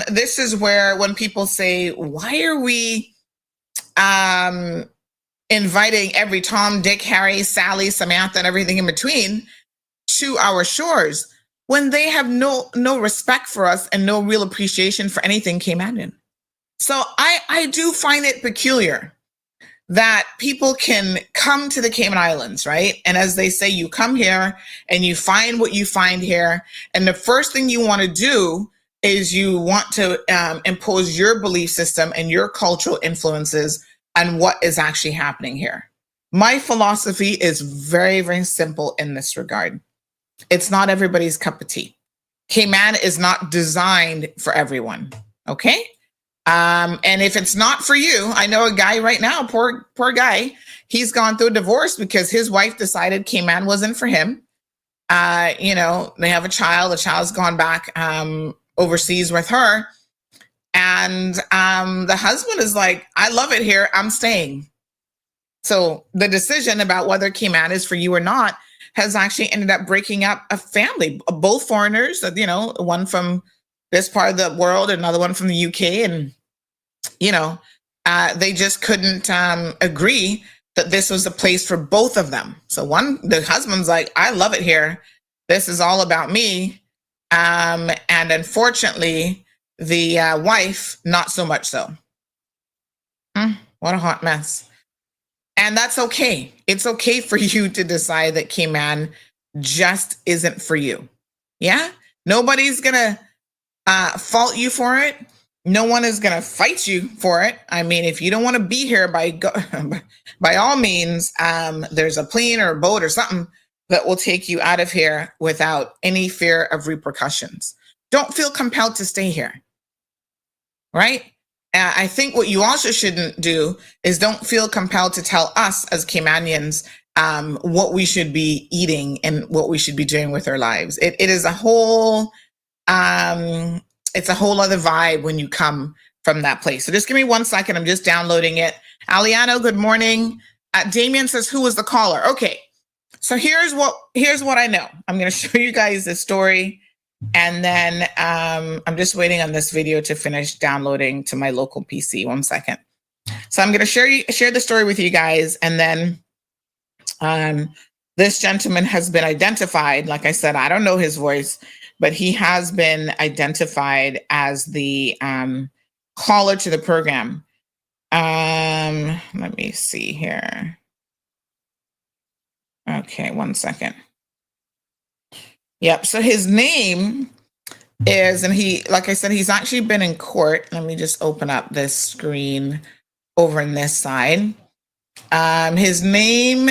this is where when people say, why are we inviting every Tom, Dick, Harry, Sally, Samantha, and everything in between to our shores when they have no respect for us and no real appreciation for anything Caymanian? So I do find it peculiar that people can come to the Cayman Islands, right? And as they say, you come here and you find what you find here. And the first thing you want to do is you want to impose your belief system and your cultural influences on what is actually happening here. My philosophy is very, very simple in this regard. It's not everybody's cup of tea. Cayman is not designed for everyone, okay? And if it's not for you, I know a guy right now, poor guy, he's gone through a divorce because his wife decided Cayman wasn't for him. They have a child. The child's gone back overseas with her. And the husband is like, I love it here. I'm staying. So the decision about whether Cayman is for you or not has actually ended up breaking up a family, both foreigners, one from this part of the world, another one from the UK. And, they just couldn't agree that this was a place for both of them. So the husband's like, I love it here. This is all about me. And unfortunately, the wife, not so much so. What a hot mess. And that's okay. It's okay for you to decide that Cayman just isn't for you. Yeah? Nobody's going to fault you for it. No one is going to fight you for it. I mean, if you don't want to be here, by all means, there's a plane or a boat or something that will take you out of here without any fear of repercussions. Don't feel compelled to stay here. Right? I think what you also shouldn't do is don't feel compelled to tell us as Caymanians what we should be eating and what we should be doing with our lives. It is a whole, it's a whole other vibe when you come from that place. So just give me 1 second. I'm just downloading it. Aliano, good morning. Damien says, who was the caller? Okay. So here's what I know. I'm going to show you guys the story. And then I'm just waiting on this video to finish downloading to my local PC. 1 second. So I'm going to share the story with you guys. And then this gentleman has been identified. Like I said, I don't know his voice, but he has been identified as the caller to the program. Let me see here. Okay, 1 second. Yep. So his name is, and he, like I said, he's actually been in court. Let me just open up this screen over on this side. His name,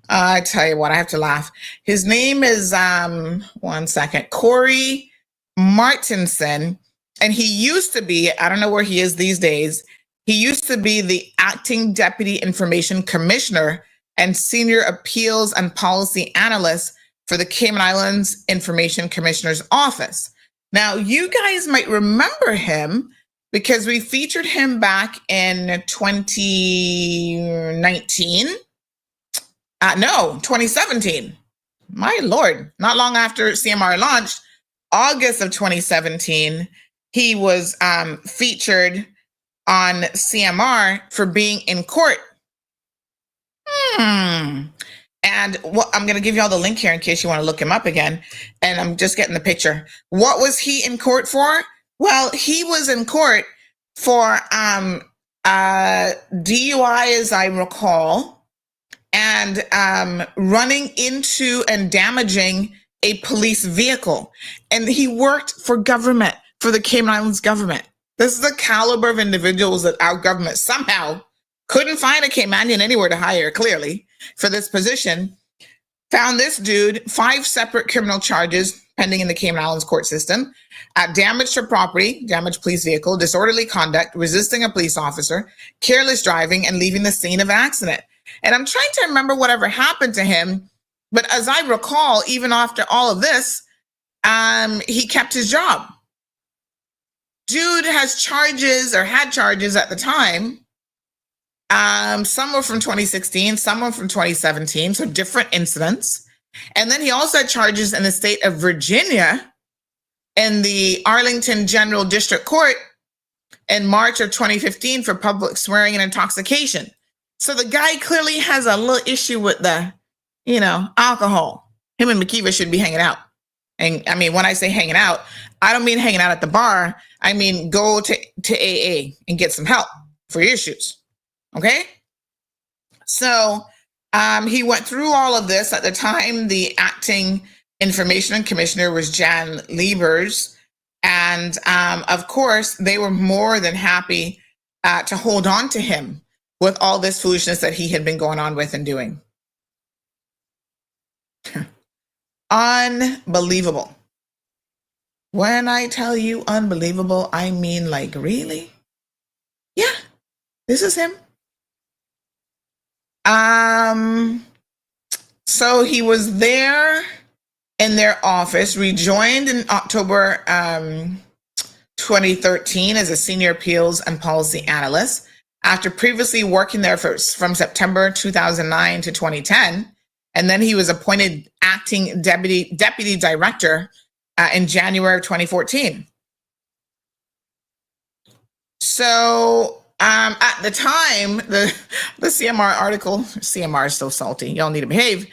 I tell you what, I have to laugh. His name is, 1 second, Corey Martinson. And he used to be, I don't know where he is these days. He used to be the acting deputy information commissioner and senior appeals and policy analyst for the Cayman Islands Information Commissioner's Office. Now, you guys might remember him because we featured him back in 2019. 2017. My Lord, not long after CMR launched, August of 2017, he was featured on CMR for being in court. And I'm going to give you all the link here in case you want to look him up again. And I'm just getting the picture. What was he in court for? Well, he was in court for DUI, as I recall, and running into and damaging a police vehicle. And he worked for government, for the Cayman Islands government. This is the caliber of individuals that our government somehow couldn't find a Caymanian anywhere to hire, clearly, for this position. Found this dude, 5 separate criminal charges pending in the Cayman Islands court system. Damage to property, damaged police vehicle, disorderly conduct, resisting a police officer, careless driving, and leaving the scene of accident. And I'm trying to remember whatever happened to him. But as I recall, even after all of this, he kept his job. Dude has charges, or had charges at the time. Some were from 2016, some were from 2017, so different incidents. And then he also had charges in the state of Virginia in the Arlington General District Court in March of 2015 for public swearing and intoxication. So the guy clearly has a little issue with the, alcohol. Him and McKeever should be hanging out. And I mean, when I say hanging out, I don't mean hanging out at the bar. I mean, go to AA and get some help for your issues. Okay. So he went through all of this. At the time, the acting information commissioner was Jan Liebers. And of course, they were more than happy to hold on to him with all this foolishness that he had been going on with and doing. Unbelievable. When I tell you unbelievable, I mean like really? Yeah, this is him. So he was there in their office, rejoined in October 2013 as a senior appeals and policy analyst after previously working there from September 2009 to 2010. And then he was appointed acting deputy director in January of 2014. So at the time, the CMR article, CMR is so salty, y'all need to behave,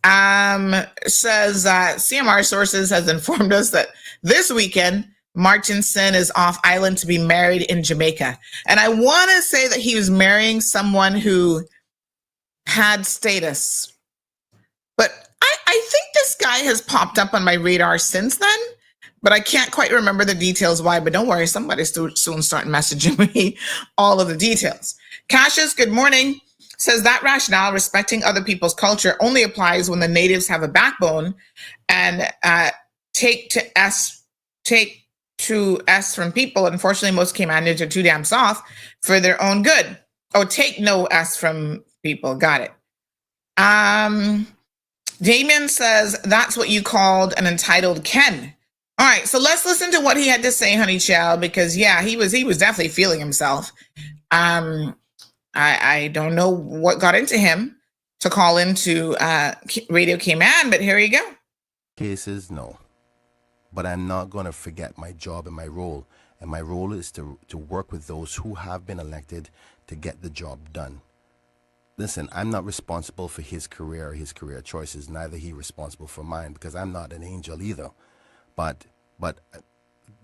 says CMR sources has informed us that this weekend, Martinson is off island to be married in Jamaica. And I want to say that he was marrying someone who had status. But I think this guy has popped up on my radar since then, but I can't quite remember the details why. But don't worry, somebody's soon start messaging me all of the details. Cassius, good morning, says that rationale, respecting other people's culture, only applies when the natives have a backbone and take to S from people. Unfortunately, most Caymanians are too damn soft for their own good. Oh, take no S from people. Got it. Damien says that's what you called an entitled Ken. All right, so let's listen to what he had to say, Honey Chow, because yeah, he was definitely feeling himself. I don't know what got into him to call into Radio Cayman, but here you go. Cases, no. But I'm not going to forget my job and my role. And my role is to work with those who have been elected to get the job done. Listen, I'm not responsible for his career choices. Neither he responsible for mine, because I'm not an angel either. But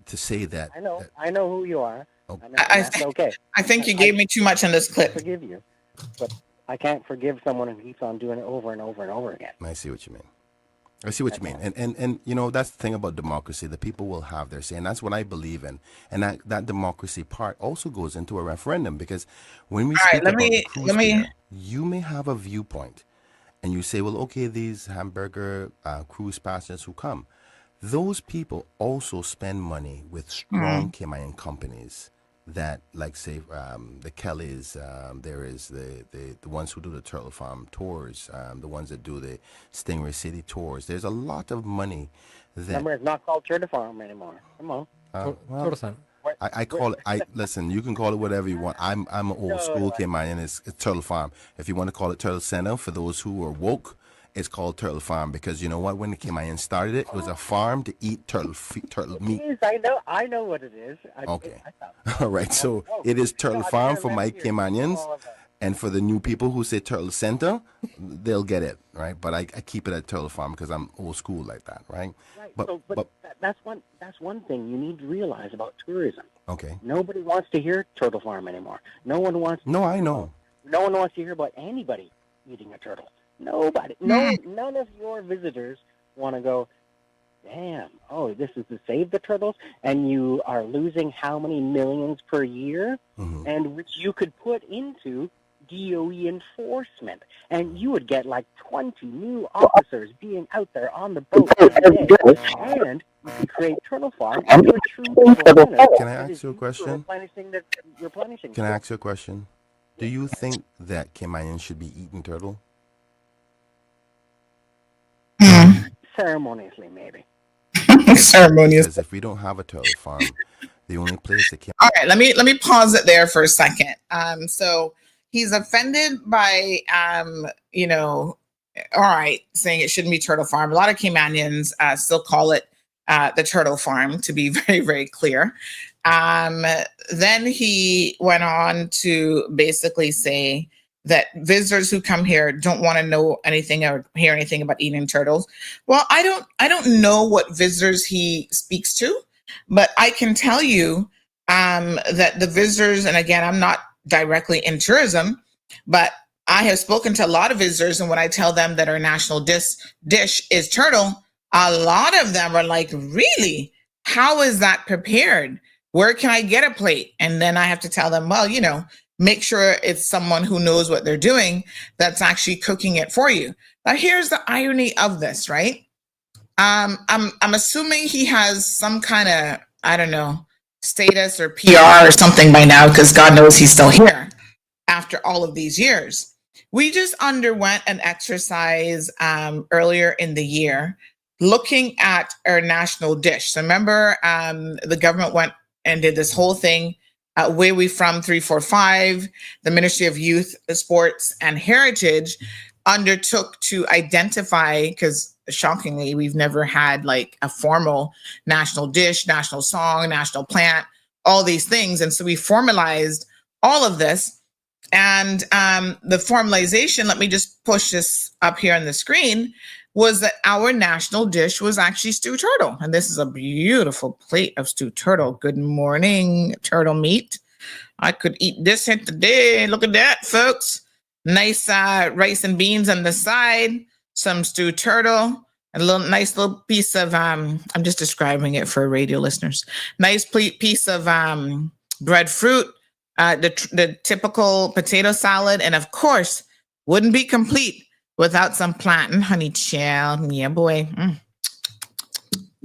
to say that I know who you are. Okay. That's okay. I think you gave me too much on this clip. I forgive you, but I can't forgive someone who keeps on doing it over and over and over again. I see what you mean. And you know, that's the thing about democracy. The people will have their say, and that's what I believe in. And that democracy part also goes into a referendum, because when we speak about the cruise here, you may have a viewpoint, and you say, well, okay, these hamburger cruise passengers who come, those people also spend money with strong Cayman companies that, like, say, the Kellys, there is the ones who do the Turtle Farm tours, the ones that do the Stingray City tours. There's a lot of money that... Remember, it's not called Turtle Farm anymore. Come on. Well, I call it, listen, you can call it whatever you want. I'm an old school Cayman, and it's Turtle Farm. If you want to call it Turtle Center, for those who are woke, it's called Turtle Farm, because you know what? When the Cayman started it was a farm to eat turtle meat. I know what it is. Okay. All right. So it is Turtle Farm for my Caymanians, and for the new people who say Turtle Center, they'll get it, right? But I keep it at Turtle Farm because I'm old school like that, right? Right. But that's one thing you need to realize about tourism. Okay. Nobody wants to hear Turtle Farm anymore. No one wants. No, I know. No one wants to hear about anybody eating a turtle. Nobody. None of your visitors want to go, damn, oh, this is to save the turtles, and you are losing how many millions per year, and which you could put into DOE enforcement, and you would get like 20 new officers being out there on the boat every day, and you could create Turtle Farm into a true turtle center. Can I ask you a question? Can I ask you a question? Do you think that Caymanians should be eating turtle? Ceremoniously, maybe. Ceremonious. Because if we don't have a turtle farm, the only place that can... All right, let me pause it there for a second. So he's offended by all right, saying it shouldn't be Turtle Farm. A lot of Caymanians still call it the Turtle Farm, to be very, very clear. Then he went on to basically say that visitors who come here don't want to know anything or hear anything about eating turtles. Well, I don't know what visitors he speaks to, but I can tell you that the visitors, and again, I'm not directly in tourism, but I have spoken to a lot of visitors, and when I tell them that our national dish is turtle, a lot of them are like, really? How is that prepared? Where can I get a plate? And then I have to tell them, well, make sure it's someone who knows what they're doing that's actually cooking it for you. Now, here's the irony of this, right? I'm assuming he has some kind of, I don't know, status or PR or something by now, because God knows he's still here after all of these years. We just underwent an exercise earlier in the year looking at our national dish. So remember, the government went and did this whole thing, Where We From 345, the Ministry of Youth, Sports, and Heritage undertook to identify, because shockingly, we've never had like a formal national dish, national song, national plant, all these things. And so we formalized all of this. And the formalization, let me just push this up here on the screen, was that our national dish was actually stewed turtle. And this is a beautiful plate of stewed turtle. Good morning, turtle meat. I could eat this hit today. Look at that, folks. Nice rice and beans on the side, some stewed turtle, a nice little piece of, I'm just describing it for radio listeners. Nice piece of breadfruit, the typical potato salad, and of course, wouldn't be complete without some plantain, honey child. Yeah, boy.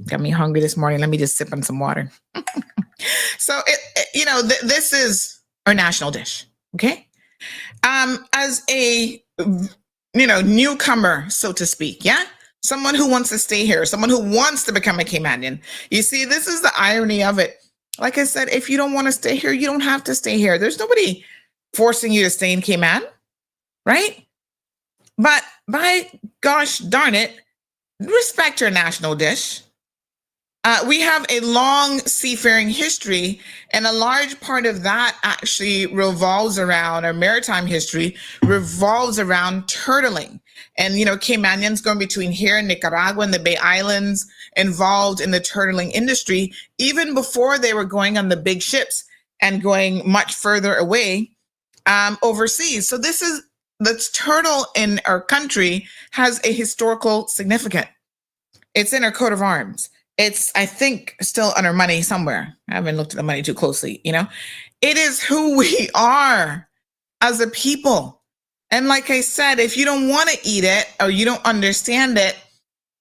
Got me hungry this morning. Let me just sip on some water. So, this is our national dish, okay? As a, newcomer, so to speak, yeah? Someone who wants to stay here, someone who wants to become a Caymanian. You see, this is the irony of it. Like I said, if you don't want to stay here, you don't have to stay here. There's nobody forcing you to stay in Cayman, right? But by gosh darn it, respect your national dish. We have a long seafaring history, and a large part of that actually revolves around, our maritime history revolves around turtling. And, Caymanians going between here and Nicaragua and the Bay Islands involved in the turtling industry, even before they were going on the big ships and going much further away overseas. So the turtle in our country has a historical significance. It's in our coat of arms. It's, I think, still on our money somewhere. I haven't looked at the money too closely, It is who we are as a people. And like I said, if you don't want to eat it or you don't understand it,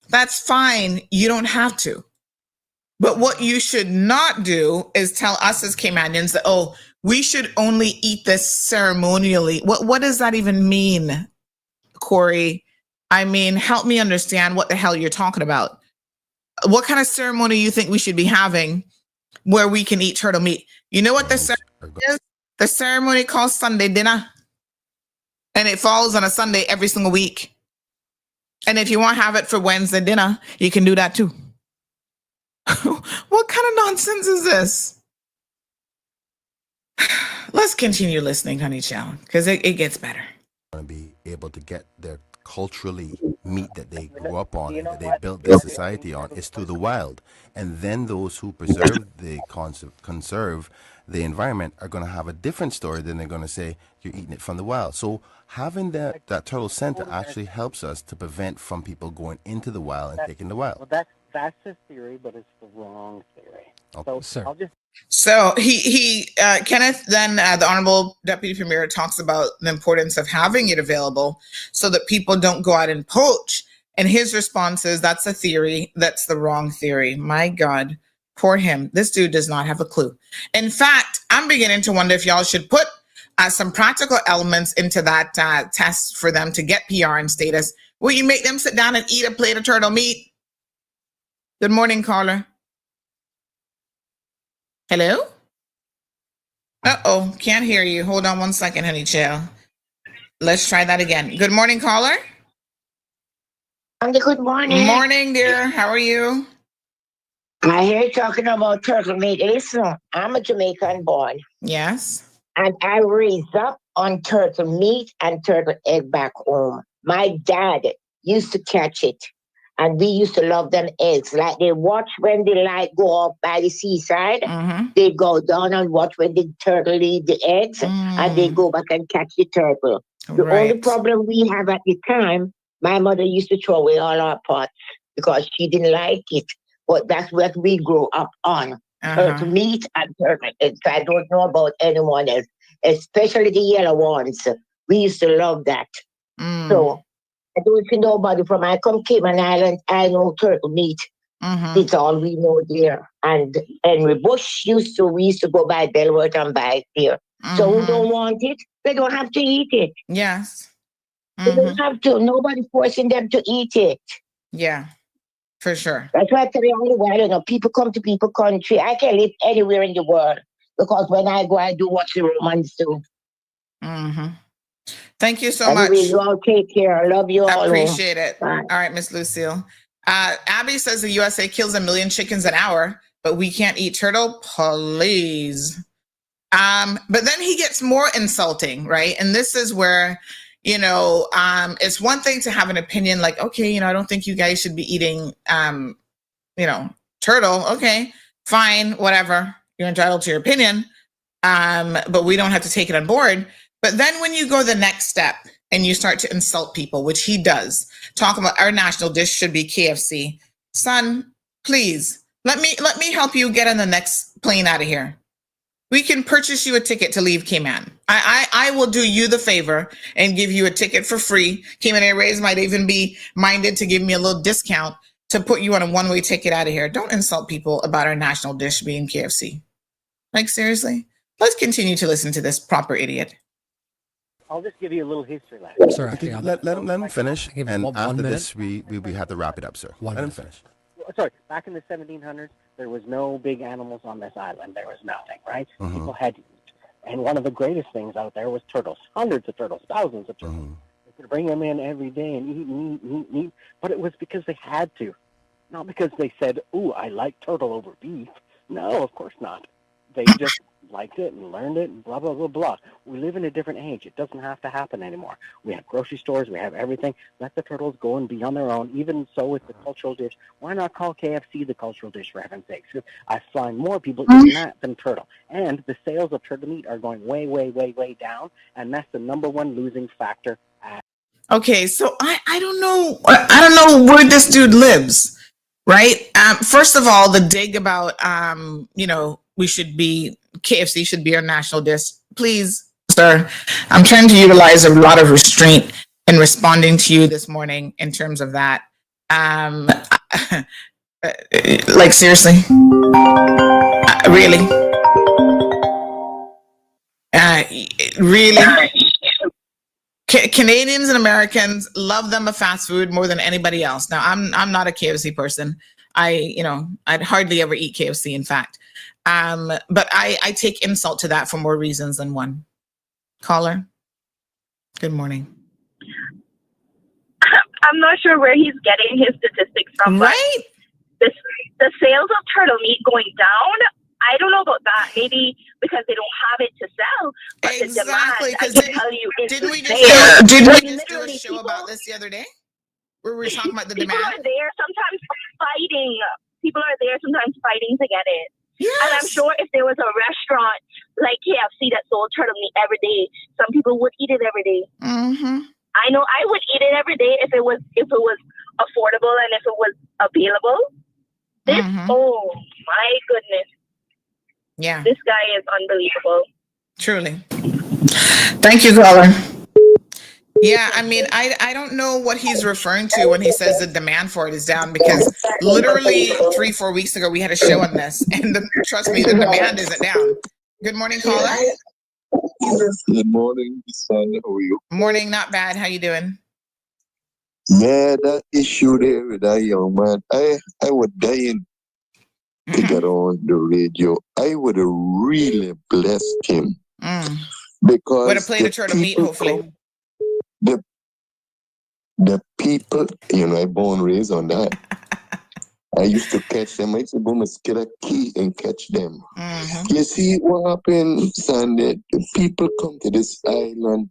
that's fine. You don't have to. But what you should not do is tell us as Caymanians that, we should only eat this ceremonially. What does that even mean, Corey? I mean, help me understand what the hell you're talking about. What kind of ceremony you think we should be having where we can eat turtle meat? You know what the ceremony is? The ceremony called Sunday dinner. And it falls on a Sunday every single week. And if you want to have it for Wednesday dinner, you can do that too. What kind of nonsense is this? Let's continue listening, honey child, because it gets better. Want to be able to get their culturally meat that they grew up on and that they built their society on is through the wild. And then those who conserve the environment are going to have a different story than they're going to say you're eating it from the wild. So having that turtle center actually helps us to prevent from people going into the wild and taking the wild. Well, that's his theory, but it's the wrong theory. Okay, so sir. So he Kenneth, then the Honorable Deputy Premier talks about the importance of having it available so that people don't go out and poach. And his response is, that's a theory. That's the wrong theory. My God, poor him. This dude does not have a clue. In fact, I'm beginning to wonder if y'all should put some practical elements into that test for them to get PR and status. Will you make them sit down and eat a plate of turtle meat? Good morning, caller. Hello? Uh-oh, can't hear you. Hold on one second, honey child. Let's try that again. Good morning, caller. Good morning. Morning, dear. How are you? I hear you talking about turtle meat. Listen, I'm a Jamaican born. Yes. And I raised up on turtle meat and turtle egg back home. My dad used to catch it. And we used to love them eggs. Like they watch when the light go up by the seaside. Mm-hmm. They go down and watch when the turtle leave the eggs. And they go back and catch the turtle. The only problem we have at the time, my mother used to throw away all our pots because she didn't like it. But that's what we grew up on. Turtle meat and turtle eggs. I don't know about anyone else, especially the yellow ones. We used to love that. So I don't see nobody from I come Cayman Island, I know turtle meat. It's all we know there. And Henry Bush we used to go by Bellwood and buy it there. So who don't want it, they don't have to eat it. Yes. They don't have to. Nobody forcing them to eat it. Yeah, for sure. That's why I tell you all the while, you know, people come to people country. I can live anywhere in the world because when I go, I do what the Romans do. Thank you so Anyway, much. you all take care. I love you all. Appreciate it. Bye. All right, Miss Lucille. Abby says the USA kills 1 million chickens an hour, but we can't eat turtle. Please. But then he gets more insulting, right? And this is where, you know, it's one thing to have an opinion like, okay, you know, I don't think you guys should be eating, you know, turtle. Okay, fine, whatever. You're entitled to your opinion, but we don't have to take it on board. But then when you go the next step and you start to insult people, which he does, talk about our national dish should be KFC. Son, please, let me help you get on the next plane out of here. We can purchase you a ticket to leave Cayman. I will do you the favor and give you a ticket for free. Cayman Airways might even be minded to give me a little discount to put you on a one-way ticket out of here. Don't insult people about our national dish being KFC. Like, seriously? Let's continue to listen to this proper idiot. I'll just give you a little history lesson. Sir, okay, let him finish, and after this, we have to wrap it up, sir. Let him finish. Sorry, back in the 1700s, there was no big animals on this island. There was nothing, right? People had to eat. And one of the greatest things out there was turtles. Hundreds of turtles, thousands of turtles. They could bring them in every day and eat. But it was because they had to. Not because they said, ooh, I like turtle over beef. No, of course not. They just liked it and learned it and blah, blah, blah, blah. We live in a different age. It doesn't have to happen anymore. We have grocery stores. We have everything. Let the turtles go and be on their own. Even so with the cultural dish, why not call KFC the cultural dish, for heaven's sakes? I find more people eating that than turtle. And the sales of turtle meat are going way, way, way, way down. And that's the number one losing factor. Okay, so I don't know. I don't know where this dude lives, right? First of all, the dig about, you know, KFC should be our national dish. Please, sir, I'm trying to utilize a lot of restraint in responding to you this morning in terms of that. Like, seriously? Really? Really? Canadians and Americans love them a fast food more than anybody else. Now, I'm not a KFC person. I'd hardly ever eat KFC, in fact. But I take insult to that for more reasons than one. Caller, good morning. I'm not sure where he's getting his statistics from. Right? The sales of turtle meat going down, I don't know about that. Maybe because they don't have it to sell. But exactly. The demand, I can tell you, didn't we just do a show about this the other day? Where we were talking about the demand? People are there sometimes fighting. People are there sometimes fighting to get it. Yes. And I'm sure if there was a restaurant like KFC that sold turtle meat every day, some people would eat it every day. I know I would eat it every day if it was affordable and if it was available. Oh my goodness. Yeah. This guy is unbelievable. Truly. Thank you, caller. Yeah, I mean, I don't know what he's referring to when he says the demand for it is down, because literally 3-4 weeks ago we had a show on this, and trust me, the demand isn't down. Good morning, caller. Good morning, son. How are you? Morning, not bad. How you doing? Yeah, that issue there with that young man, I was dying to get on the radio. I would have really blessed him. Because would have played a turtle meat, hopefully. The people, you know, I born and raised on that. I used to catch them. I used to go and get a key and catch them. You see what happened, Sandy? The people come to this island,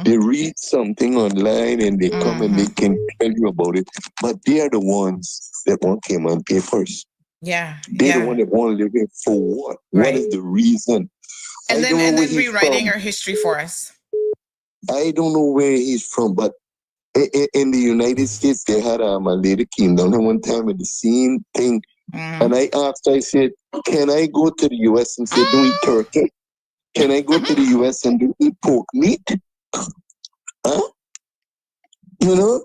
they read something online and they come and they can tell you about it. But they are the ones that want Cayman pay first. Yeah. They're the one that want to live here for what? Right. What is the reason? And then rewriting our history for us. I don't know where he's from, but in the United States, they had a lady came down here one time with the same thing. And I asked, I said, can I go to the U.S. and say, do eat turkey? Can I go to the U.S. and do eat pork meat? Huh? You know?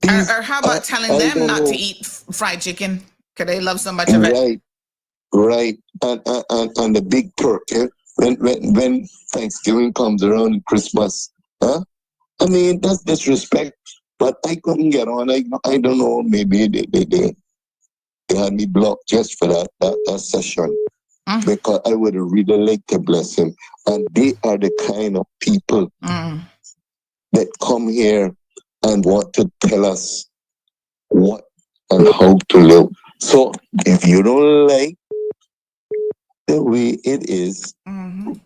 Or how about telling them not to eat fried chicken because they love so much of it? Right. And the big turkey when Thanksgiving comes around and Christmas, huh? I mean, that's disrespect. But I couldn't get on. I don't know. Maybe they had me blocked just for that session. Because I would really like to bless him. And they are the kind of people that come here and want to tell us what and how to live. So if you don't like the way it is,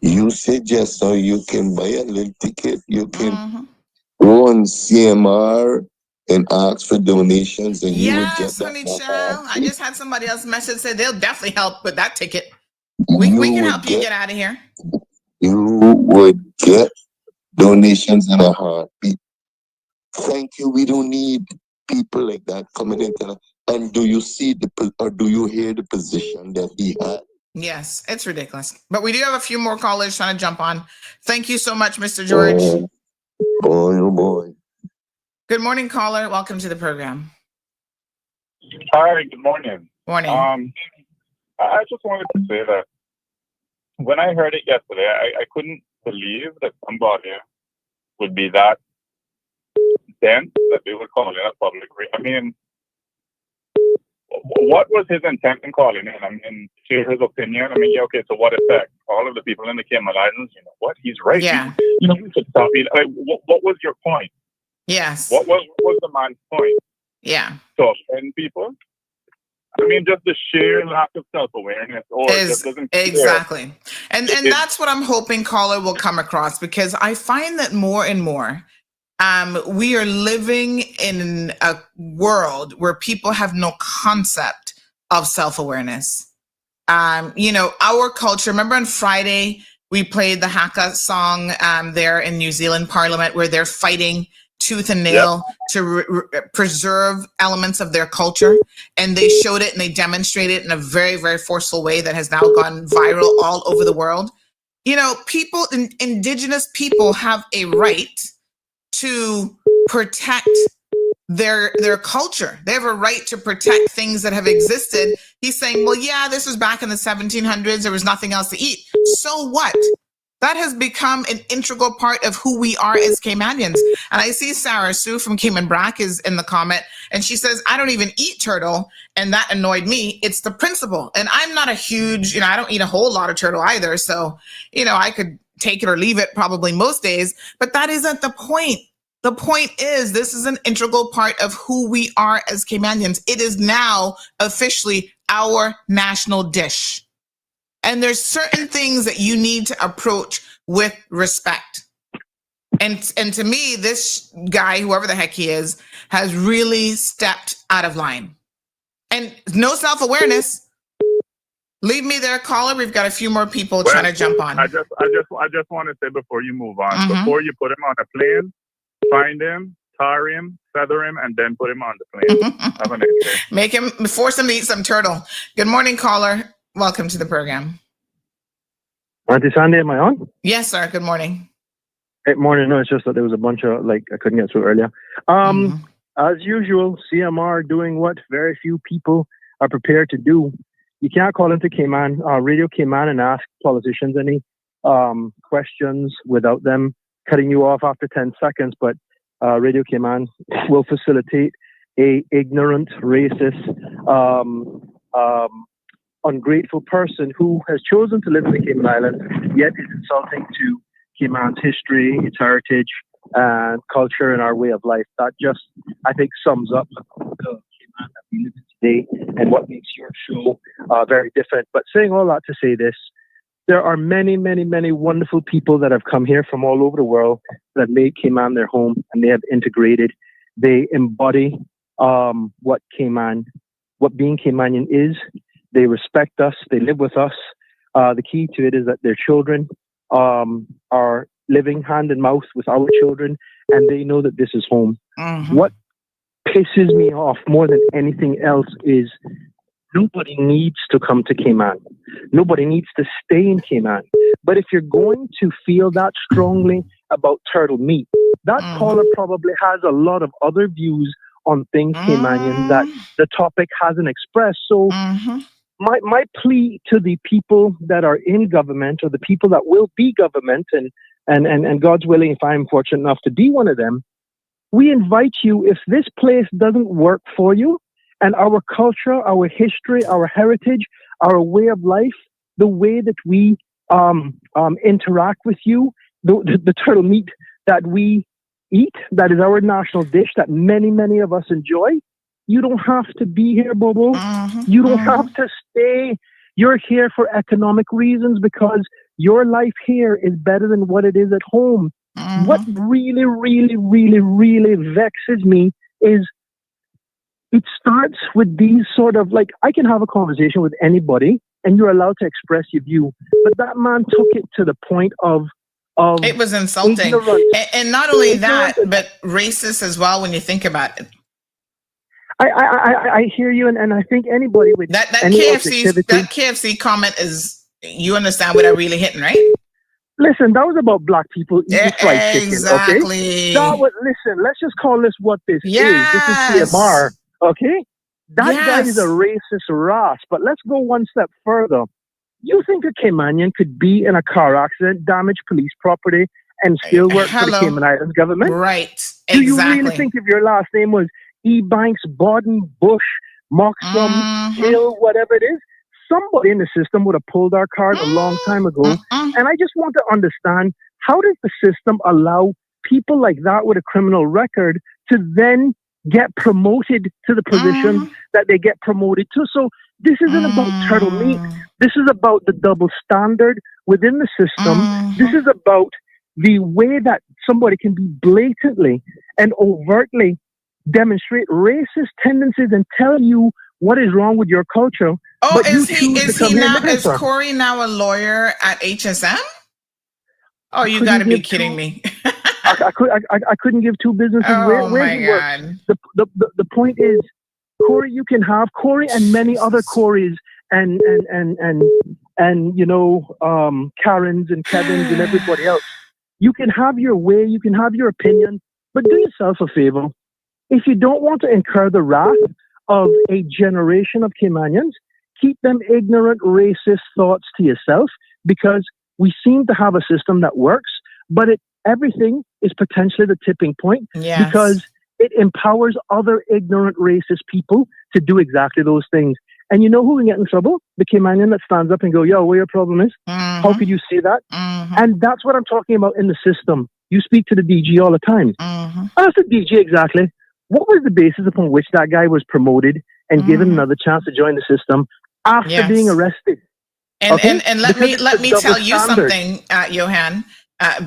you suggest so you can buy a little ticket, you can go on CMR and ask for donations, and you would get that. Child. I just had somebody else message say they'll definitely help with that ticket. We can help you get out of here. You would get donations in a heartbeat. Thank you. We don't need people like that coming into. And do you see or do you hear the position that he had? Yes, it's ridiculous. But we do have a few more callers trying to jump on. Thank you so much, Mr. George. Oh boy. Good morning, caller. Welcome to the program. Hi, good morning. Morning. I just wanted to say that when I heard it yesterday, I couldn't believe that somebody would be that dense that they would call in a public. I mean, what was his intent in calling in? I mean, share his opinion. I mean, yeah, okay, so what effect? All of the people in the Cayman Islands, you know what? He's right. Yeah. You know, we should stop it. Like, what was your point? Yes. What was the man's point? Yeah. To offend people? I mean, just the sheer lack of self-awareness, or just doesn't care. Exactly. And that's what I'm hoping caller will come across, because I find that more and more we are living in a world where people have no concept of self-awareness. You know, our culture, remember on Friday, we played the Haka song there in New Zealand Parliament, where they're fighting tooth and nail to preserve elements of their culture. And they showed it and they demonstrated it in a very, very forceful way that has now gone viral all over the world. You know, people, indigenous people have a right to protect their culture. They have a right to protect things that have existed. He's saying, well, yeah, this was back in the 1700s. There was nothing else to eat. So what? That has become an integral part of who we are as Caymanians. And I see Sarah Sue from Cayman Brack is in the comment, and she says, I don't even eat turtle, and that annoyed me. It's the principle. And I'm not a huge, you know, I don't eat a whole lot of turtle either. So, you know, I could take it or leave it probably most days, but that isn't the point. The point is, this is an integral part of who we are as Caymanians. It is now officially our national dish. And there's certain things that you need to approach with respect. And to me, this guy, whoever the heck he is, has really stepped out of line. And no self-awareness. Leave me there, caller. We've got a few more people trying to jump on. I just want to say before you move on, before you put him on a plane, find him, tar him, feather him, and then put him on the plane. Have a nice day. Force him to eat some turtle. Good morning, caller. Welcome to the program. Auntie Sandy, am I on? Yes, sir. Good morning. Good morning. No, it's just that there was a bunch of, I couldn't get through earlier. As usual, CMR doing what very few people are prepared to do. You can't call into Cayman, Radio Cayman, and ask politicians any questions without them cutting you off after 10 seconds, but Radio Cayman will facilitate a ignorant, racist, ungrateful person who has chosen to live in the Cayman Islands, yet is insulting to Cayman's history, its heritage, and culture, and our way of life. That just, I think, sums up the Cayman that we live in today and what makes your show very different. But saying all that to say this, there are many, many, many wonderful people that have come here from all over the world that made Cayman their home, and they have integrated. They embody what being Caymanian is. They respect us. They live with us. The key to it is that their children are living hand in mouth with our children, and they know that this is home. What pisses me off more than anything else is nobody needs to come to Cayman. Nobody needs to stay in Cayman. But if you're going to feel that strongly about turtle meat, that caller probably has a lot of other views on things, Caymanian, that the topic hasn't expressed. So my plea to the people that are in government, or the people that will be government, and God's willing, if I'm fortunate enough to be one of them, we invite you, if this place doesn't work for you, and our culture, our history, our heritage, our way of life, the way that we interact with you, the turtle meat that we eat, that is our national dish that many, many of us enjoy, you don't have to be here, Bobo. You don't have to stay. You're here for economic reasons because your life here is better than what it is at home. What really, really, really, really vexes me is it starts with these sort of, like, I can have a conversation with anybody and you're allowed to express your view, but that man took it to the point of it was insulting. And not only that, but racist as well when you think about it. I hear you, and I think anybody with that KFC comment is, you understand what I'm really hitting, right? Listen, that was about black people eating fried chicken. Exactly. Okay? That was, listen, let's just call this what this is. This is TMR. Okay? That guy is a racist ras. But let's go one step further. You think a Caymanian could be in a car accident, damage police property, and still work for the Cayman Islands government? Right. Do you really think if your last name was Ebanks, Borden, Bush, Moxham, Hill, whatever it is, somebody in the system would have pulled our card a long time ago. And I just want to understand, how does the system allow people like that with a criminal record to then get promoted to the position that they get promoted to? So this isn't about turtle meat. This is about the double standard within the system. This is about the way that somebody can be blatantly and overtly demonstrate racist tendencies and tell you what is wrong with your culture. Oh, is Corey now a lawyer at HSM? Oh, you got to be kidding me. I couldn't give two businesses where he works. The point is, Corey, you can have Corey and many other Corys and you know, Karens and Kevins and everybody else. You can have your way, you can have your opinion, but do yourself a favor. If you don't want to incur the wrath of a generation of Caymanians, keep them ignorant, racist thoughts to yourself, because we seem to have a system that works, but everything is potentially the tipping point because it empowers other ignorant, racist people to do exactly those things. And you know who can get in trouble? The Caymanian that stands up and go, yo, what your problem is? How could you say that? And that's what I'm talking about in the system. You speak to the DG all the time. Ask the DG exactly, what was the basis upon which that guy was promoted and given another chance to join the system after being arrested? And let me tell you something, Johan.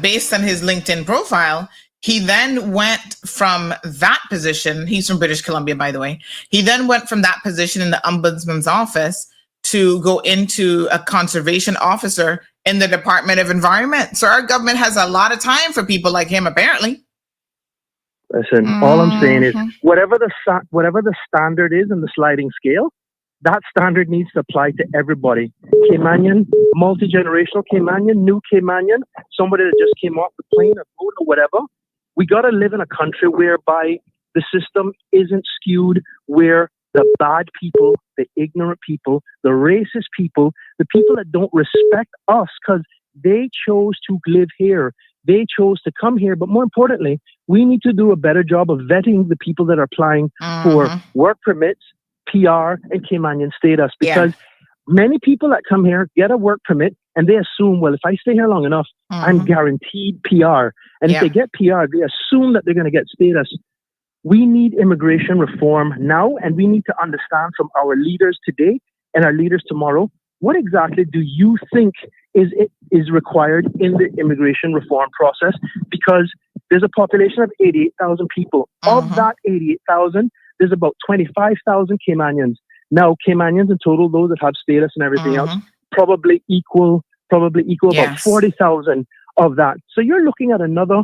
Based on his LinkedIn profile, he then went from that position. He's from British Columbia, by the way. He then went from that position in the Ombudsman's office to go into a conservation officer in the Department of Environment. So our government has a lot of time for people like him, apparently. Listen, all I'm saying is whatever the standard is in the sliding scale, that standard needs to apply to everybody. Caymanian, multi-generational Caymanian, new Caymanian, somebody that just came off the plane or boat or whatever. We got to live in a country whereby the system isn't skewed, where the bad people, the ignorant people, the racist people, the people that don't respect us because they chose to live here, they chose to come here. But more importantly, we need to do a better job of vetting the people that are applying for work permits, PR, and Caymanian status, because many people that come here get a work permit and they assume, well, if I stay here long enough, I'm guaranteed PR. And if they get PR, they assume that they're going to get status. We need immigration reform now, and we need to understand from our leaders today and our leaders tomorrow, what exactly do you think is required in the immigration reform process? Because there's a population of 88,000 people. Of that 88,000, there's about 25,000 Caymanians. Now, Caymanians in total, those that have status and everything else, probably equal about 40,000 of that. So you're looking at another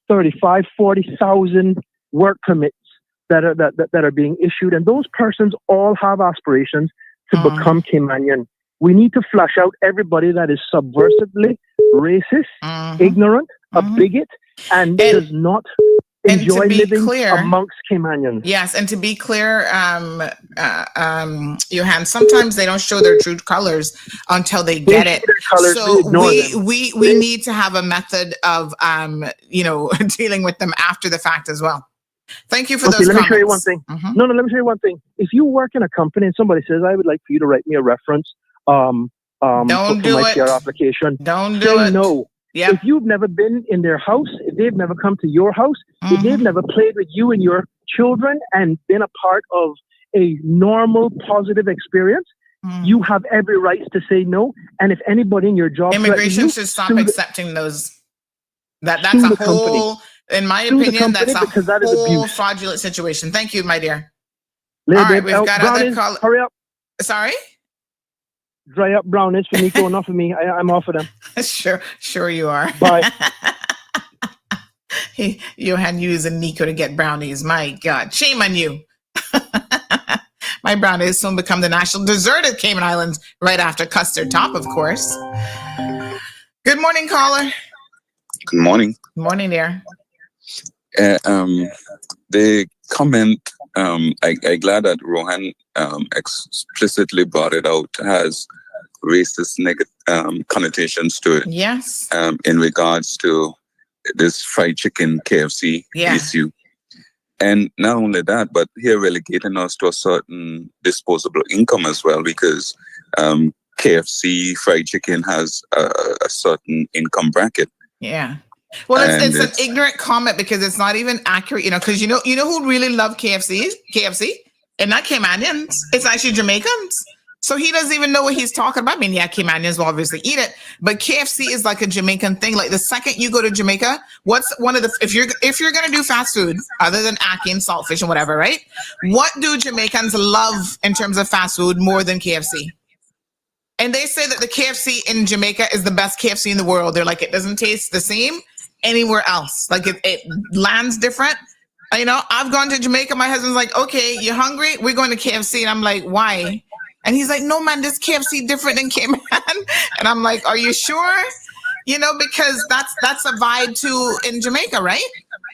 35, 40,000 work permits that are being issued, and those persons all have aspirations to become Caymanian. We need to flush out everybody that is subversively racist, ignorant, a bigot, and does not enjoy living amongst Caymanians. Yes, and to be clear, Johan, sometimes they don't show their true colors until they get it. So we need to have a method of dealing with them after the fact as well. Thank you for those comments. Let me show you one thing. No, let me show you one thing. If you work in a company and somebody says, I would like for you to write me a reference for my CR application, don't do it. No. Yep. If you've never been in their house, if they've never come to your house, if they've never played with you and your children and been a part of a normal, positive experience, you have every right to say no. And if anybody in your job... Immigration should stop accepting those. That's a whole... In my opinion, that's a whole fraudulent situation. Thank you, my dear. All right, we've got other callers. Hurry up. Sorry? Dry up brownies for Nico, enough for me. I'm off of them. Sure you are. Bye. Johan using Nico to get brownies. My God, shame on you. My brownies soon become the national dessert at Cayman Islands right after custard top, of course. Good morning, caller. Good morning. Good morning, dear. The comment, I'm glad that Rohan explicitly brought it out, has racist negative connotations to it. Yes. In regards to this fried chicken KFC issue. And not only that, but here relegating us to a certain disposable income as well, because KFC fried chicken has a certain income bracket. Yeah. Well, it's an ignorant comment because it's not even accurate, because you know who really love KFC, and not Caymanians. It's actually Jamaicans. So he doesn't even know what he's talking about. I mean, Caymanians will obviously eat it, but KFC is like a Jamaican thing. Like the second you go to Jamaica, what's one of the if you're gonna do fast food other than ackee and saltfish and whatever, right? What do Jamaicans love in terms of fast food more than KFC? And they say that the KFC in Jamaica is the best KFC in the world. They're like, it doesn't taste the same anywhere else. Like it lands different. I've gone to Jamaica. My husband's like, okay, you hungry? We're going to KFC. And I'm like, why? And he's like, no, man, this KFC different than Cayman. And I'm like, are you sure? Because that's a vibe too in Jamaica, right?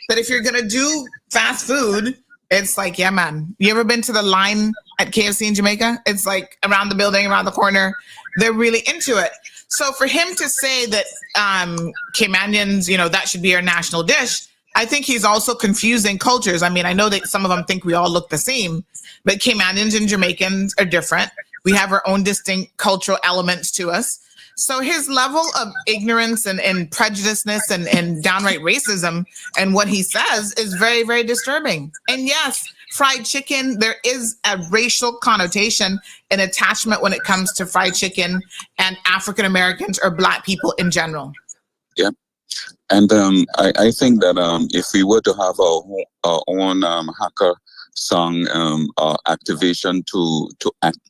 That if you're going to do fast food, it's like, yeah, man. You ever been to the line at KFC in Jamaica? It's like around the building, around the corner. They're really into it. So for him to say that Caymanians, that should be our national dish, I think he's also confusing cultures. I mean, I know that some of them think we all look the same, but Caymanians and Jamaicans are different. We have our own distinct cultural elements to us. So his level of ignorance and prejudiceness and downright racism and what he says is very, very disturbing. And yes, fried chicken, there is a racial connotation and attachment when it comes to fried chicken and African Americans or Black people in general. Yeah. And I think that if we were to have our own hacker song activation to act,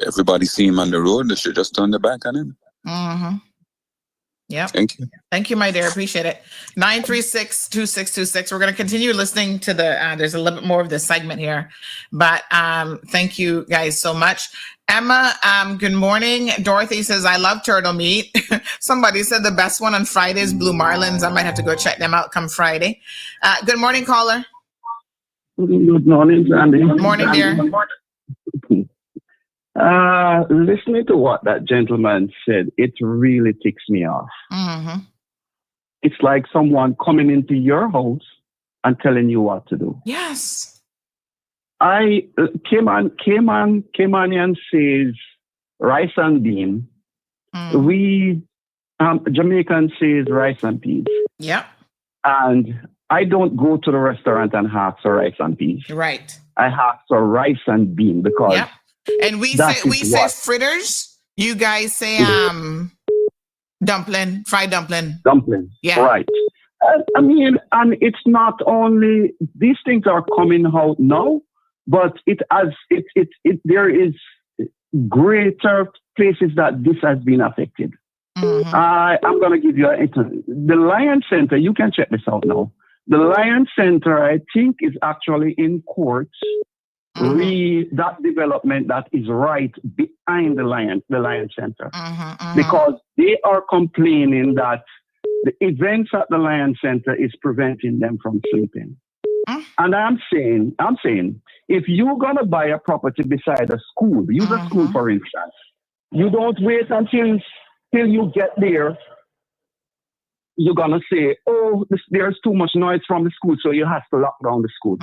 everybody see him on the road, they should just turn their back on him. Mm-hmm. Yeah. Thank you. Thank you, my dear. Appreciate it. 936-2626. We're going to continue listening to there's a little bit more of this segment here, but thank you guys so much. Emma, good morning. Dorothy says, I love turtle meat. Somebody said the best one on Friday is Blue Marlins. I might have to go check them out come Friday. Good morning, caller. Good morning, Sandy. Good morning, dear. Listening to what that gentleman said, it really ticks me off. Mm-hmm. It's like someone coming into your house and telling you what to do. Yes. Caymanian says rice and bean. We Jamaican says rice and peas. Yep. And I don't go to the restaurant and ask for rice and peas. Right. I ask for rice and bean because and we say fritters. You guys say dumpling, fried dumpling. Dumpling. Yeah. Right. I mean, and it's not only these things are coming out now, but there is greater places that this has been affected. Mm-hmm. I'm going to give you the Lion Center. You can check this out now. The Lion Center, I think, is actually in court. Mm-hmm. That development that is right behind the Lion Center, mm-hmm. because they are complaining that the events at the Lion Center is preventing them from sleeping. And I'm saying, if you're gonna buy a property beside a school, use a school for instance, you don't wait until you get there. You're gonna say, "Oh, there's too much noise from the school, so you have to lock down the school."